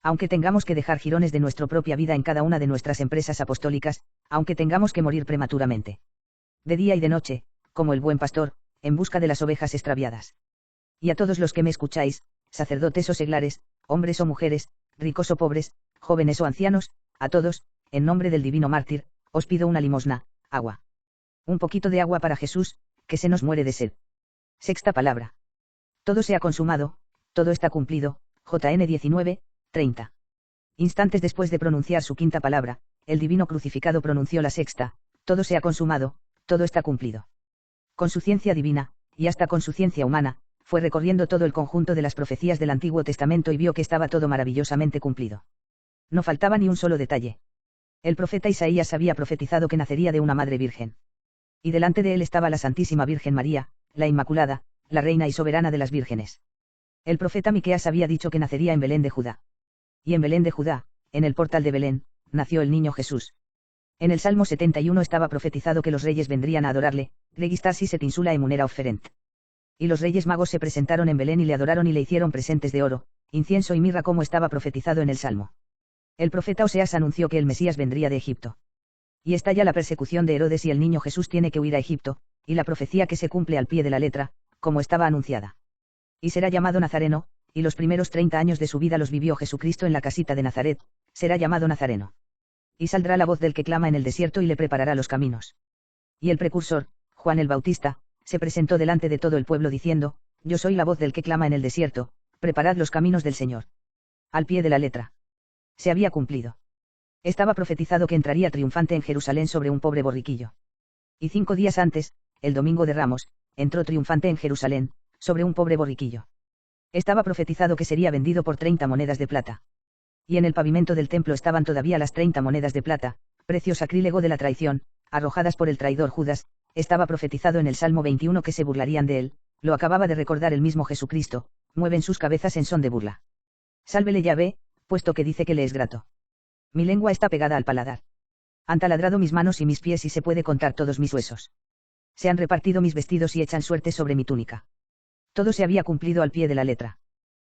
Speaker 1: Aunque tengamos que dejar jirones de nuestra propia vida en cada una de nuestras empresas apostólicas, aunque tengamos que morir prematuramente. De día y de noche, como el buen pastor, en busca de las ovejas extraviadas. Y a todos los que me escucháis, sacerdotes o seglares, hombres o mujeres, ricos o pobres, jóvenes o ancianos, a todos, en nombre del divino mártir, os pido una limosna, agua. Un poquito de agua para Jesús, que se nos muere de sed. Sexta palabra. Todo se ha consumado, todo está cumplido, JN 19, 30. Instantes después de pronunciar su quinta palabra, el divino crucificado pronunció la sexta, todo se ha consumado, todo está cumplido. Con su ciencia divina, y hasta con su ciencia humana, fue recorriendo todo el conjunto de las profecías del Antiguo Testamento y vio que estaba todo maravillosamente cumplido. No faltaba ni un solo detalle. El profeta Isaías había profetizado que nacería de una madre virgen. Y delante de él estaba la Santísima Virgen María, la Inmaculada, la reina y soberana de las vírgenes. El profeta Miqueas había dicho que nacería en Belén de Judá. Y en Belén de Judá, en el portal de Belén, nació el niño Jesús. En el Salmo 71 estaba profetizado que los reyes vendrían a adorarle, registarsis et insula emunera offerent. Y los reyes magos se presentaron en Belén y le adoraron y le hicieron presentes de oro, incienso y mirra como estaba profetizado en el Salmo. El profeta Oseas anunció que el Mesías vendría de Egipto. Y está ya la persecución de Herodes y el niño Jesús tiene que huir a Egipto, y la profecía que se cumple al pie de la letra, como estaba anunciada. Y será llamado Nazareno, y los primeros 30 años de su vida los vivió Jesucristo en la casita de Nazaret, será llamado Nazareno. Y saldrá la voz del que clama en el desierto y le preparará los caminos. Y el precursor, Juan el Bautista, se presentó delante de todo el pueblo diciendo, yo soy la voz del que clama en el desierto, preparad los caminos del Señor. Al pie de la letra. Se había cumplido. Estaba profetizado que entraría triunfante en Jerusalén sobre un pobre borriquillo. Y 5 días antes, el domingo de Ramos, entró triunfante en Jerusalén, sobre un pobre borriquillo. Estaba profetizado que sería vendido por 30 monedas de plata. Y en el pavimento del templo estaban todavía las 30 monedas de plata, precio sacrílego de la traición, arrojadas por el traidor Judas. Estaba profetizado en el Salmo 21 que se burlarían de él, lo acababa de recordar el mismo Jesucristo, mueven sus cabezas en son de burla. Sálvele Yahvé, puesto que dice que le es grato. Mi lengua está pegada al paladar. Han taladrado mis manos y mis pies y se puede contar todos mis huesos. Se han repartido mis vestidos y echan suerte sobre mi túnica. Todo se había cumplido al pie de la letra.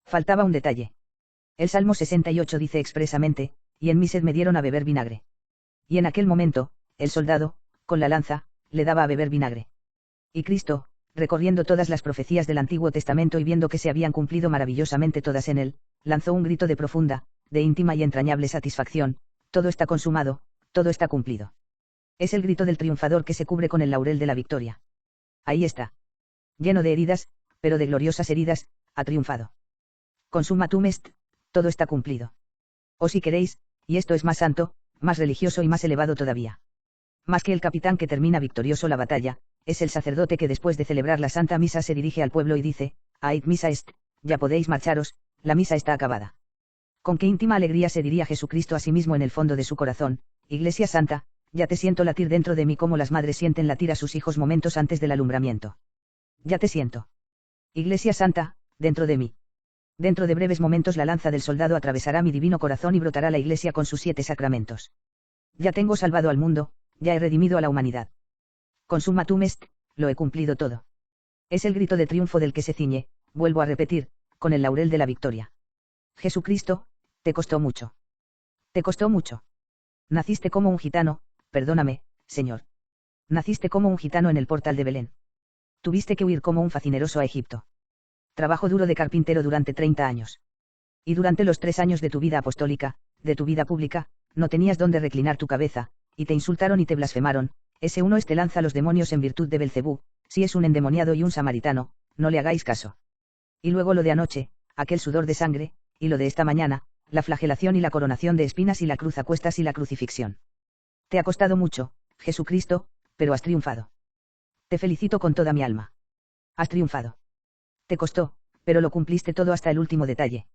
Speaker 1: Faltaba un detalle. El Salmo 68 dice expresamente, y en mi sed me dieron a beber vinagre. Y en aquel momento, el soldado, con la lanza, le daba a beber vinagre. Y Cristo, recorriendo todas las profecías del Antiguo Testamento y viendo que se habían cumplido maravillosamente todas en él, lanzó un grito de profunda, de íntima y entrañable satisfacción, todo está consumado, todo está cumplido. Es el grito del triunfador que se cubre con el laurel de la victoria. Ahí está. Lleno de heridas, pero de gloriosas heridas, ha triunfado. Consumatum est, todo está cumplido. O si queréis, y esto es más santo, más religioso y más elevado todavía. Más que el capitán que termina victorioso la batalla, es el sacerdote que después de celebrar la Santa Misa se dirige al pueblo y dice, Ait misa est, ya podéis marcharos, la misa está acabada. Con qué íntima alegría se diría Jesucristo a sí mismo en el fondo de su corazón, Iglesia Santa, ya te siento latir dentro de mí como las madres sienten latir a sus hijos momentos antes del alumbramiento. Ya te siento. Iglesia Santa, dentro de mí. Dentro de breves momentos la lanza del soldado atravesará mi divino corazón y brotará la Iglesia con sus 7 sacramentos. Ya tengo salvado al mundo, ya he redimido a la humanidad. Consummatum est, lo he cumplido todo. Es el grito de triunfo del que se ciñe, vuelvo a repetir, con el laurel de la victoria. Jesucristo, te costó mucho. Te costó mucho. Naciste como un gitano, perdóname, Señor. Naciste como un gitano en el portal de Belén. Tuviste que huir como un facineroso a Egipto. Trabajo duro de carpintero durante 30 años. Y durante los 3 años de tu vida apostólica, de tu vida pública, no tenías dónde reclinar tu cabeza, y te insultaron y te blasfemaron. Ese uno te lanza los demonios en virtud de Belcebú, si es un endemoniado y un samaritano, no le hagáis caso. Y luego lo de anoche, aquel sudor de sangre, y lo de esta mañana, la flagelación y la coronación de espinas y la cruz a cuestas y la crucifixión. Te ha costado mucho, Jesucristo, pero has triunfado. Te felicito con toda mi alma. Has triunfado. Te costó, pero lo cumpliste todo hasta el último detalle.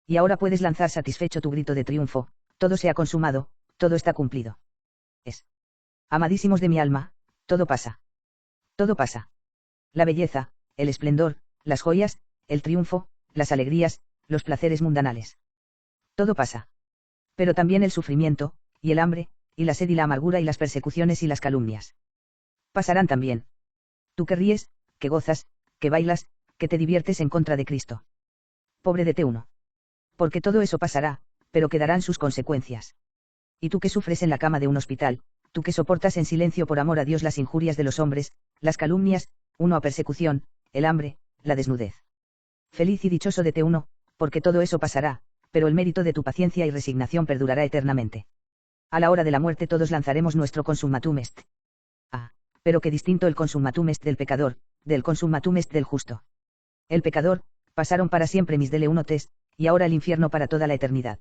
Speaker 1: Y ahora puedes lanzar satisfecho tu grito de triunfo, todo se ha consumado, todo está cumplido. Es. Amadísimos de mi alma, todo pasa. Todo pasa. La belleza, el esplendor, las joyas, el triunfo, las alegrías, los placeres mundanales. Todo pasa. Pero también el sufrimiento, y el hambre, y la sed y la amargura y las persecuciones y las calumnias. Pasarán también. Tú que ríes, que gozas, que bailas, que te diviertes en contra de Cristo. Pobre de T1. Porque todo eso pasará, pero quedarán sus consecuencias. Y tú que sufres en la cama de un hospital, tú que soportas en silencio por amor a Dios las injurias de los hombres, las calumnias, a persecución, el hambre, la desnudez. Feliz y dichoso de T1, porque todo eso pasará, pero el mérito de tu paciencia y resignación perdurará eternamente. A la hora de la muerte todos lanzaremos nuestro consummatum est. Ah, pero qué distinto el consummatum est del pecador, del consummatum est del justo. El pecador, pasaron para siempre mis deleunotes, y ahora el infierno para toda la eternidad.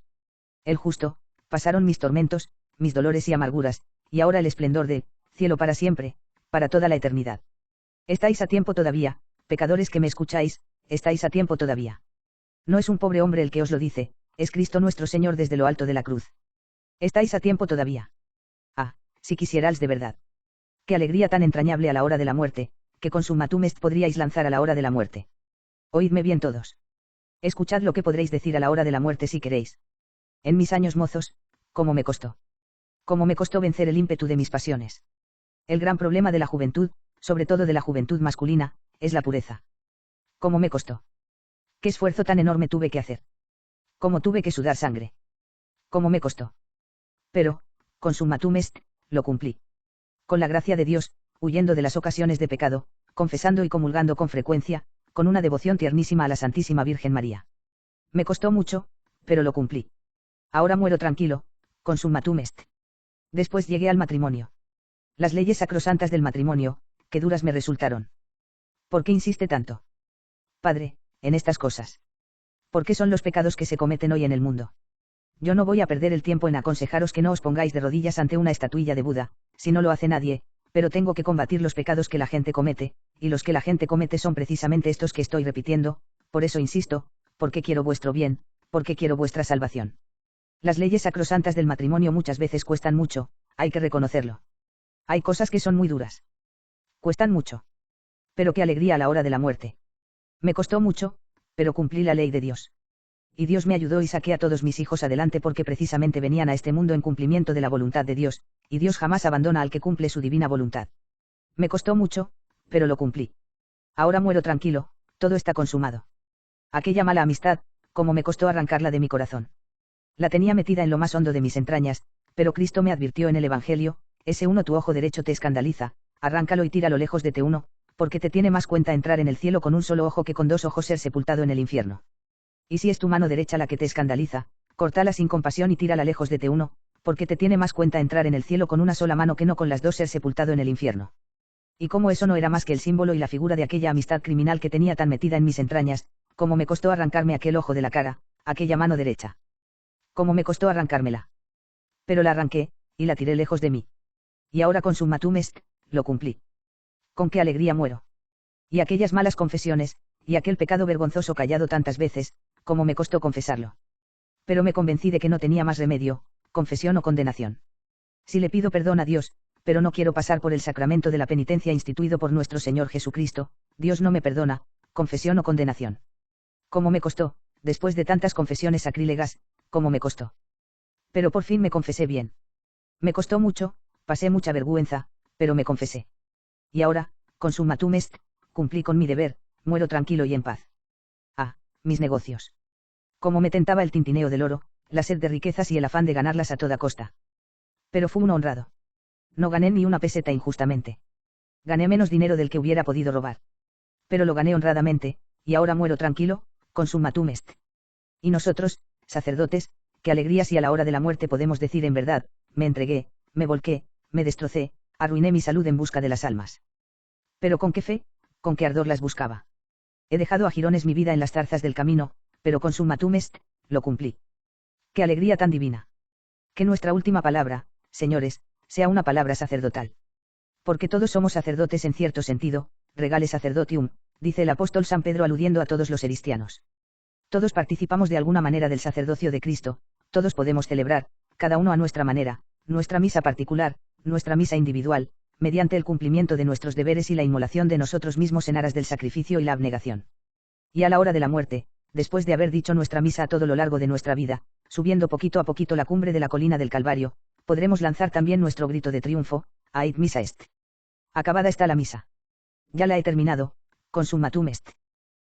Speaker 1: El justo, pasaron mis tormentos, mis dolores y amarguras, y ahora el esplendor del cielo para siempre, para toda la eternidad. Estáis a tiempo todavía, pecadores que me escucháis, estáis a tiempo todavía. No es un pobre hombre el que os lo dice, es Cristo nuestro Señor desde lo alto de la cruz. Estáis a tiempo todavía. Ah, si quisierais de verdad. Qué alegría tan entrañable a la hora de la muerte, que consummatum est podríais lanzar a la hora de la muerte. Oídme bien todos. Escuchad lo que podréis decir a la hora de la muerte si queréis. En mis años mozos, ¿cómo me costó? ¿Cómo me costó vencer el ímpetu de mis pasiones? El gran problema de la juventud, sobre todo de la juventud masculina, es la pureza. ¿Cómo me costó? ¿Qué esfuerzo tan enorme tuve que hacer? ¿Cómo tuve que sudar sangre? ¿Cómo me costó? Pero, consummatum est, lo cumplí. Con la gracia de Dios, huyendo de las ocasiones de pecado, confesando y comulgando con frecuencia, con una devoción tiernísima a la Santísima Virgen María. Me costó mucho, pero lo cumplí. Ahora muero tranquilo, consummatum est. Después llegué al matrimonio. Las leyes sacrosantas del matrimonio, qué duras me resultaron. ¿Por qué insiste tanto? Padre, en estas cosas. ¿Por qué son los pecados que se cometen hoy en el mundo? Yo no voy a perder el tiempo en aconsejaros que no os pongáis de rodillas ante una estatuilla de Buda, si no lo hace nadie, pero tengo que combatir los pecados que la gente comete, y los que la gente comete son precisamente estos que estoy repitiendo, por eso insisto, porque quiero vuestro bien, porque quiero vuestra salvación. Las leyes sacrosantas del matrimonio muchas veces cuestan mucho, hay que reconocerlo. Hay cosas que son muy duras. Cuestan mucho. Pero qué alegría a la hora de la muerte. Me costó mucho, pero cumplí la ley de Dios. Y Dios me ayudó y saqué a todos mis hijos adelante porque precisamente venían a este mundo en cumplimiento de la voluntad de Dios, y Dios jamás abandona al que cumple su divina voluntad. Me costó mucho, pero lo cumplí. Ahora muero tranquilo, todo está consumado. Aquella mala amistad, cómo me costó arrancarla de mi corazón. La tenía metida en lo más hondo de mis entrañas, pero Cristo me advirtió en el Evangelio, ese uno tu ojo derecho te escandaliza, arráncalo y tíralo lejos de T1, porque te tiene más cuenta entrar en el cielo con un solo ojo que con 2 ojos ser sepultado en el infierno. Y si es tu mano derecha la que te escandaliza, córtala sin compasión y tírala lejos de T1, porque te tiene más cuenta entrar en el cielo con una sola mano que no con las 2 ser sepultado en el infierno. Y como eso no era más que el símbolo y la figura de aquella amistad criminal que tenía tan metida en mis entrañas, como me costó arrancarme aquel ojo de la cara, aquella mano derecha. Cómo me costó arrancármela. Pero la arranqué, y la tiré lejos de mí. Y ahora consummatum est, lo cumplí. Con qué alegría muero. Y aquellas malas confesiones, y aquel pecado vergonzoso callado tantas veces, como me costó confesarlo. Pero me convencí de que no tenía más remedio, confesión o condenación. Si le pido perdón a Dios, pero no quiero pasar por el sacramento de la penitencia instituido por nuestro Señor Jesucristo, Dios no me perdona, confesión o condenación. ¿Cómo me costó, después de tantas confesiones sacrílegas, cómo me costó? Pero por fin me confesé bien. Me costó mucho, pasé mucha vergüenza, pero me confesé. Y ahora, consummatum est, cumplí con mi deber, muero tranquilo y en paz. Ah, mis negocios. Cómo me tentaba el tintineo del oro, la sed de riquezas y el afán de ganarlas a toda costa. Pero fui un honrado. No gané ni una peseta injustamente. Gané menos dinero del que hubiera podido robar. Pero lo gané honradamente, y ahora muero tranquilo, consummatum est. Y nosotros, sacerdotes, qué alegría si a la hora de la muerte podemos decir en verdad, me entregué, me volqué, me destrocé, arruiné mi salud en busca de las almas. Pero con qué fe, con qué ardor las buscaba. He dejado a jirones mi vida en las zarzas del camino, pero consummatum est, lo cumplí. Qué alegría tan divina. Que nuestra última palabra, señores, sea una palabra sacerdotal. Porque todos somos sacerdotes en cierto sentido, regale sacerdotium, dice el apóstol San Pedro aludiendo a todos los eristianos. Todos participamos de alguna manera del sacerdocio de Cristo, todos podemos celebrar, cada uno a nuestra manera, nuestra misa particular, nuestra misa individual, mediante el cumplimiento de nuestros deberes y la inmolación de nosotros mismos en aras del sacrificio y la abnegación. Y a la hora de la muerte, después de haber dicho nuestra misa a todo lo largo de nuestra vida, subiendo poquito a poquito la cumbre de la colina del Calvario, podremos lanzar también nuestro grito de triunfo, Ait missa est. Acabada está la misa. Ya la he terminado, consummatum est.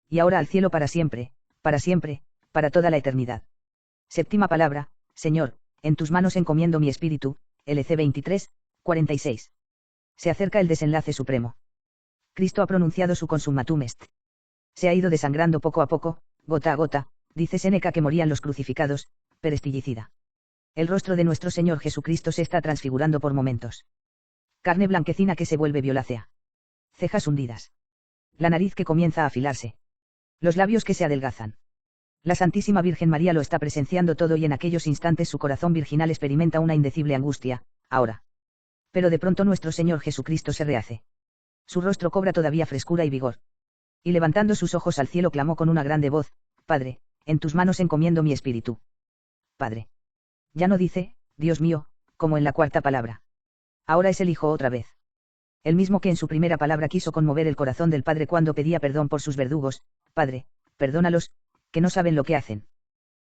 Speaker 1: Y ahora al cielo para siempre, para toda la eternidad. Séptima palabra, Señor, en tus manos encomiendo mi espíritu, LC 23, 46. Se acerca el desenlace supremo. Cristo ha pronunciado su consummatum est. Se ha ido desangrando poco a poco, gota a gota, dice Séneca que morían los crucificados, perestillicida. El rostro de nuestro Señor Jesucristo se está transfigurando por momentos. Carne blanquecina que se vuelve violácea. Cejas hundidas. La nariz que comienza a afilarse. Los labios que se adelgazan. La Santísima Virgen María lo está presenciando todo y en aquellos instantes su corazón virginal experimenta una indecible angustia, ahora. Pero de pronto nuestro Señor Jesucristo se rehace. Su rostro cobra todavía frescura y vigor. Y levantando sus ojos al cielo clamó con una grande voz, Padre, en tus manos encomiendo mi espíritu. Padre. Ya no dice, Dios mío, como en la cuarta palabra. Ahora es el Hijo otra vez. El mismo que en su primera palabra quiso conmover el corazón del Padre cuando pedía perdón por sus verdugos, Padre, perdónalos, que no saben lo que hacen.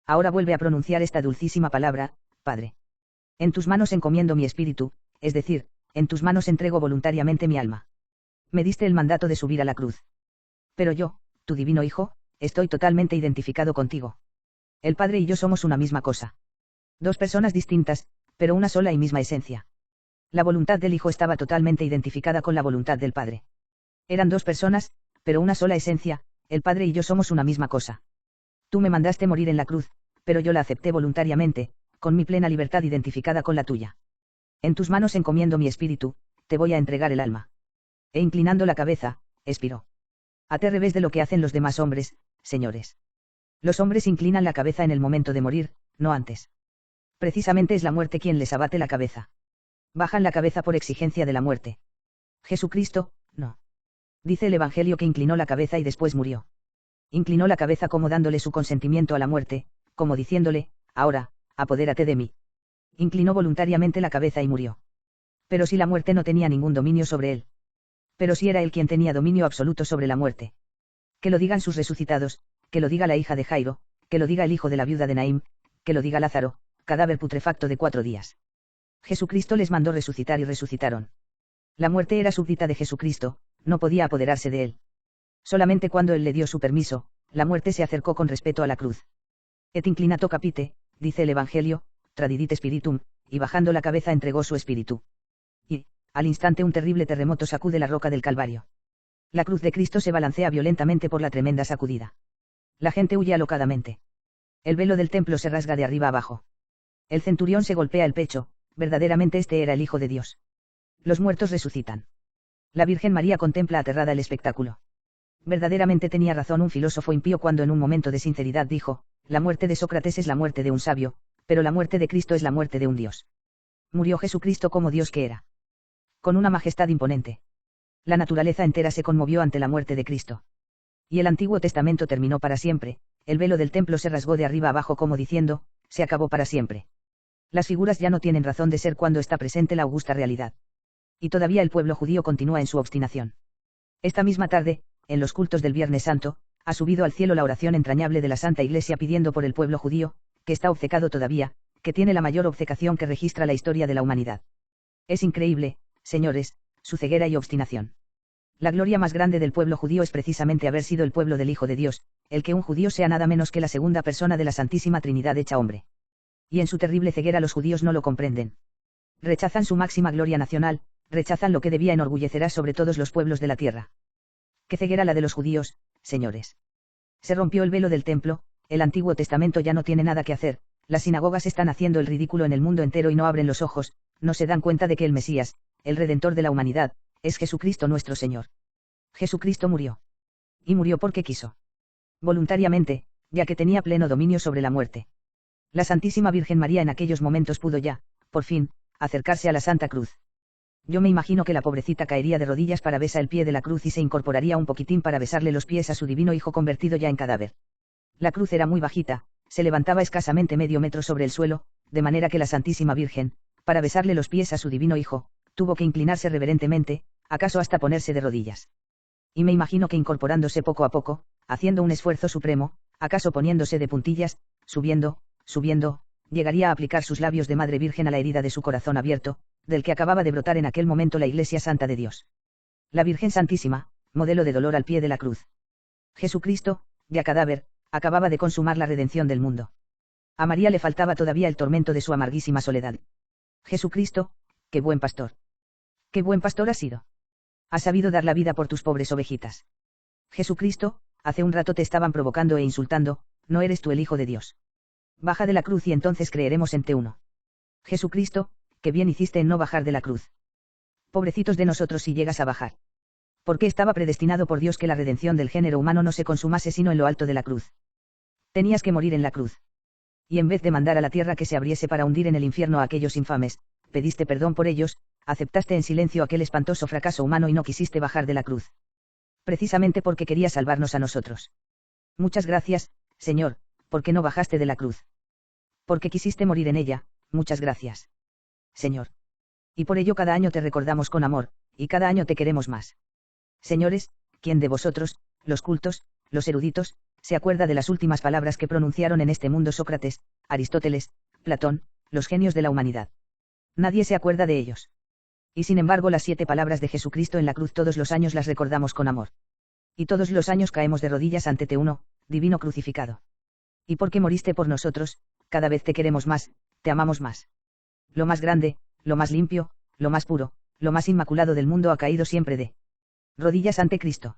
Speaker 1: Ahora vuelve a pronunciar esta dulcísima palabra, Padre. En tus manos encomiendo mi espíritu, es decir, en tus manos entrego voluntariamente mi alma. Me diste el mandato de subir a la cruz. Pero yo, tu divino Hijo, estoy totalmente identificado contigo. El Padre y yo somos una misma cosa. Dos personas distintas, pero una sola y misma esencia. La voluntad del Hijo estaba totalmente identificada con la voluntad del Padre. Eran dos personas, pero una sola esencia, el Padre y yo somos una misma cosa. Tú me mandaste morir en la cruz, pero yo la acepté voluntariamente, con mi plena libertad identificada con la tuya. En tus manos encomiendo mi espíritu, te voy a entregar el alma. E inclinando la cabeza, expiró. A te revés de lo que hacen los demás hombres, señores. Los hombres inclinan la cabeza en el momento de morir, no antes. Precisamente es la muerte quien les abate la cabeza. Bajan la cabeza por exigencia de la muerte. Jesucristo, no. Dice el Evangelio que inclinó la cabeza y después murió. Inclinó la cabeza como dándole su consentimiento a la muerte, como diciéndole, ahora, apodérate de mí. Inclinó voluntariamente la cabeza y murió. Pero si la muerte no tenía ningún dominio sobre él. Pero si era él quien tenía dominio absoluto sobre la muerte. Que lo digan sus resucitados, que lo diga la hija de Jairo, que lo diga el hijo de la viuda de Naim, que lo diga Lázaro, cadáver putrefacto de 4 días. Jesucristo les mandó resucitar y resucitaron. La muerte era súbdita de Jesucristo, no podía apoderarse de él. Solamente cuando él le dio su permiso, la muerte se acercó con respeto a la cruz. Et inclinato capite, dice el Evangelio, tradidit spiritum, y bajando la cabeza entregó su espíritu. Y, al instante un terrible terremoto sacude la roca del Calvario. La cruz de Cristo se balancea violentamente por la tremenda sacudida. La gente huye alocadamente. El velo del templo se rasga de arriba abajo. El centurión se golpea el pecho, verdaderamente este era el Hijo de Dios. Los muertos resucitan. La Virgen María contempla aterrada el espectáculo. Verdaderamente tenía razón un filósofo impío cuando en un momento de sinceridad dijo, la muerte de Sócrates es la muerte de un sabio, pero la muerte de Cristo es la muerte de un Dios. Murió Jesucristo como Dios que era. Con una majestad imponente. La naturaleza entera se conmovió ante la muerte de Cristo. Y el Antiguo Testamento terminó para siempre, el velo del templo se rasgó de arriba abajo como diciendo, se acabó para siempre. Las figuras ya no tienen razón de ser cuando está presente la augusta realidad. Y todavía el pueblo judío continúa en su obstinación. Esta misma tarde, en los cultos del Viernes Santo, ha subido al cielo la oración entrañable de la Santa Iglesia pidiendo por el pueblo judío, que está obcecado todavía, que tiene la mayor obcecación que registra la historia de la humanidad. Es increíble, señores, su ceguera y obstinación. La gloria más grande del pueblo judío es precisamente haber sido el pueblo del Hijo de Dios, el que un judío sea nada menos que la segunda persona de la Santísima Trinidad hecha hombre. Y en su terrible ceguera los judíos no lo comprenden. Rechazan su máxima gloria nacional, rechazan lo que debía enorgullecerá sobre todos los pueblos de la tierra. ¿Qué ceguera la de los judíos, señores? Se rompió el velo del templo, el Antiguo Testamento ya no tiene nada que hacer, las sinagogas están haciendo el ridículo en el mundo entero y no abren los ojos, no se dan cuenta de que el Mesías, el Redentor de la humanidad, es Jesucristo nuestro Señor. Jesucristo murió. Y murió porque quiso. Voluntariamente, ya que tenía pleno dominio sobre la muerte. La Santísima Virgen María en aquellos momentos pudo ya, por fin, acercarse a la Santa Cruz. Yo me imagino que la pobrecita caería de rodillas para besar el pie de la cruz y se incorporaría un poquitín para besarle los pies a su divino hijo convertido ya en cadáver. La cruz era muy bajita, se levantaba escasamente medio metro sobre el suelo, de manera que la Santísima Virgen, para besarle los pies a su divino hijo, tuvo que inclinarse reverentemente, acaso hasta ponerse de rodillas. Y me imagino que incorporándose poco a poco, haciendo un esfuerzo supremo, acaso poniéndose de puntillas, subiendo, llegaría a aplicar sus labios de Madre Virgen a la herida de su corazón abierto, del que acababa de brotar en aquel momento la Iglesia Santa de Dios. La Virgen Santísima, modelo de dolor al pie de la cruz. Jesucristo, ya cadáver, acababa de consumar la redención del mundo. A María le faltaba todavía el tormento de su amarguísima soledad. Jesucristo, qué buen pastor. Qué buen pastor has sido. Has sabido dar la vida por tus pobres ovejitas. Jesucristo, hace un rato te estaban provocando e insultando, ¿no eres tú el Hijo de Dios? Baja de la cruz y entonces creeremos en T1. Jesucristo, qué bien hiciste en no bajar de la cruz. Pobrecitos de nosotros si llegas a bajar. Porque estaba predestinado por Dios que la redención del género humano no se consumase sino en lo alto de la cruz. Tenías que morir en la cruz. Y en vez de mandar a la tierra que se abriese para hundir en el infierno a aquellos infames, pediste perdón por ellos, aceptaste en silencio aquel espantoso fracaso humano y no quisiste bajar de la cruz. Precisamente porque querías salvarnos a nosotros. Muchas gracias, Señor, porque no bajaste de la cruz. Porque quisiste morir en ella, muchas gracias. Señor. Y por ello cada año te recordamos con amor, y cada año te queremos más. Señores, ¿quién de vosotros, los cultos, los eruditos, se acuerda de las últimas palabras que pronunciaron en este mundo Sócrates, Aristóteles, Platón, los genios de la humanidad? Nadie se acuerda de ellos. Y sin embargo las 7 palabras de Jesucristo en la cruz todos los años las recordamos con amor. Y todos los años caemos de rodillas ante T1, divino crucificado. Y porque moriste por nosotros, cada vez te queremos más, te amamos más. Lo más grande, lo más limpio, lo más puro, lo más inmaculado del mundo ha caído siempre de rodillas ante Cristo.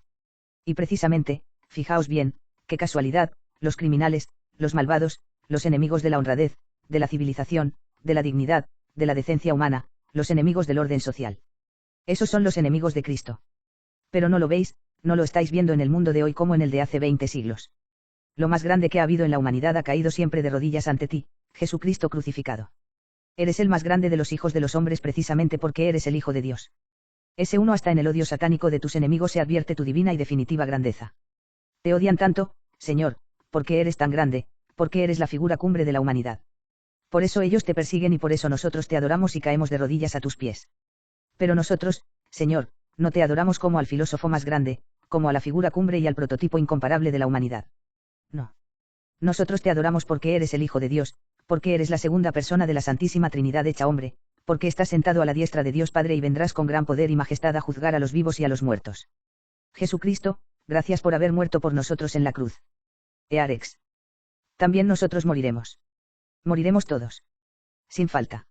Speaker 1: Y precisamente, fijaos bien, qué casualidad, los criminales, los malvados, los enemigos de la honradez, de la civilización, de la dignidad, de la decencia humana, los enemigos del orden social. Esos son los enemigos de Cristo. Pero no lo veis, no lo estáis viendo en el mundo de hoy como en el de hace 20 siglos. Lo más grande que ha habido en la humanidad ha caído siempre de rodillas ante ti, Jesucristo crucificado. Eres el más grande de los hijos de los hombres precisamente porque eres el Hijo de Dios. Ese uno hasta en el odio satánico de tus enemigos se advierte tu divina y definitiva grandeza. Te odian tanto, Señor, porque eres tan grande, porque eres la figura cumbre de la humanidad. Por eso ellos te persiguen y por eso nosotros te adoramos y caemos de rodillas a tus pies. Pero nosotros, Señor, no te adoramos como al filósofo más grande, como a la figura cumbre y al prototipo incomparable de la humanidad. No. Nosotros te adoramos porque eres el Hijo de Dios, porque eres la segunda persona de la Santísima Trinidad hecha hombre, porque estás sentado a la diestra de Dios Padre y vendrás con gran poder y majestad a juzgar a los vivos y a los muertos. Jesucristo, gracias por haber muerto por nosotros en la cruz. Earex. También nosotros moriremos. Moriremos todos. Sin falta.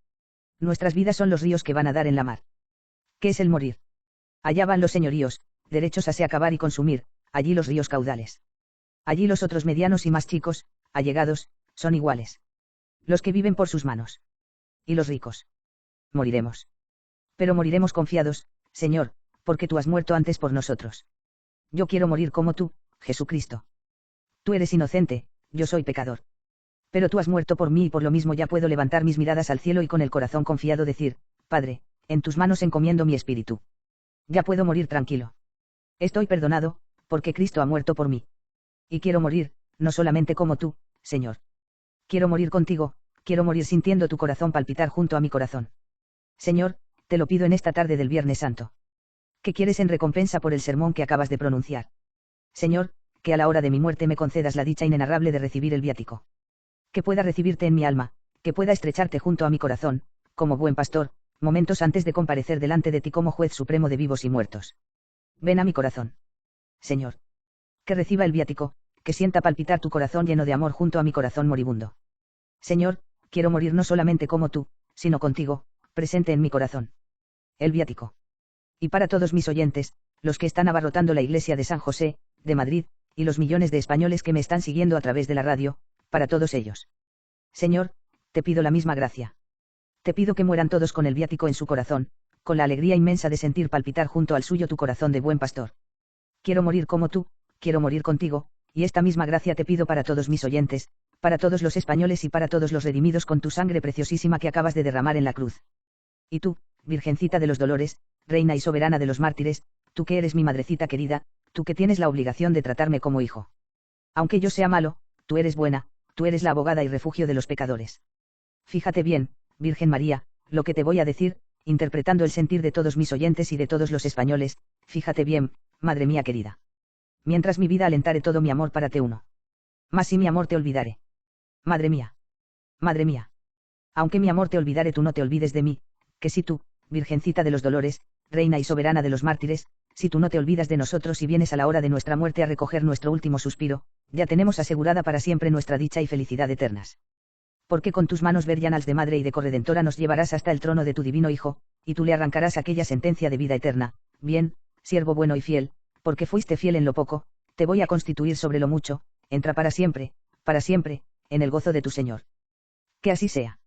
Speaker 1: Nuestras vidas son los ríos que van a dar en la mar. ¿Qué es el morir? Allá van los señoríos, derechos a se acabar y consumir, allí los ríos caudales. Allí los otros medianos y más chicos, allegados, son iguales. Los que viven por sus manos. Y los ricos. Moriremos. Pero moriremos confiados, Señor, porque tú has muerto antes por nosotros. Yo quiero morir como tú, Jesucristo. Tú eres inocente, yo soy pecador. Pero tú has muerto por mí y por lo mismo ya puedo levantar mis miradas al cielo y con el corazón confiado decir, Padre, en tus manos encomiendo mi espíritu. Ya puedo morir tranquilo. Estoy perdonado, porque Cristo ha muerto por mí. Y quiero morir, no solamente como tú, Señor. Quiero morir contigo, quiero morir sintiendo tu corazón palpitar junto a mi corazón. Señor, te lo pido en esta tarde del Viernes Santo. ¿Qué quieres en recompensa por el sermón que acabas de pronunciar? Señor, que a la hora de mi muerte me concedas la dicha inenarrable de recibir el viático. Que pueda recibirte en mi alma, que pueda estrecharte junto a mi corazón, como buen pastor, momentos antes de comparecer delante de ti como juez supremo de vivos y muertos. Ven a mi corazón. Señor. Que reciba el viático, que sienta palpitar tu corazón lleno de amor junto a mi corazón moribundo. Señor, quiero morir no solamente como tú, sino contigo, presente en mi corazón. El viático. Y para todos mis oyentes, los que están abarrotando la iglesia de San José, de Madrid, y los millones de españoles que me están siguiendo a través de la radio, para todos ellos. Señor, te pido la misma gracia. Te pido que mueran todos con el viático en su corazón, con la alegría inmensa de sentir palpitar junto al suyo tu corazón de buen pastor. Quiero morir como tú, quiero morir contigo, y esta misma gracia te pido para todos mis oyentes, para todos los españoles y para todos los redimidos con tu sangre preciosísima que acabas de derramar en la cruz. Y tú, Virgencita de los Dolores, Reina y Soberana de los Mártires, tú que eres mi madrecita querida, tú que tienes la obligación de tratarme como hijo. Aunque yo sea malo, tú eres buena, tú eres la abogada y refugio de los pecadores. Fíjate bien, Virgen María, lo que te voy a decir, interpretando el sentir de todos mis oyentes y de todos los españoles, fíjate bien, madre mía querida. Mientras mi vida alentare todo mi amor para te uno. Mas si mi amor te olvidare. Madre mía. Madre mía. Aunque mi amor te olvidare tú no te olvides de mí, que si tú, Virgencita de los Dolores, Reina y Soberana de los Mártires, si tú no te olvidas de nosotros y vienes a la hora de nuestra muerte a recoger nuestro último suspiro, ya tenemos asegurada para siempre nuestra dicha y felicidad eternas. Porque con tus manos verllanals de madre y de corredentora nos llevarás hasta el trono de tu divino Hijo, y tú le arrancarás aquella sentencia de vida eterna. Bien, siervo bueno y fiel, porque fuiste fiel en lo poco, te voy a constituir sobre lo mucho, entra para siempre, en el gozo de tu Señor. Que así sea.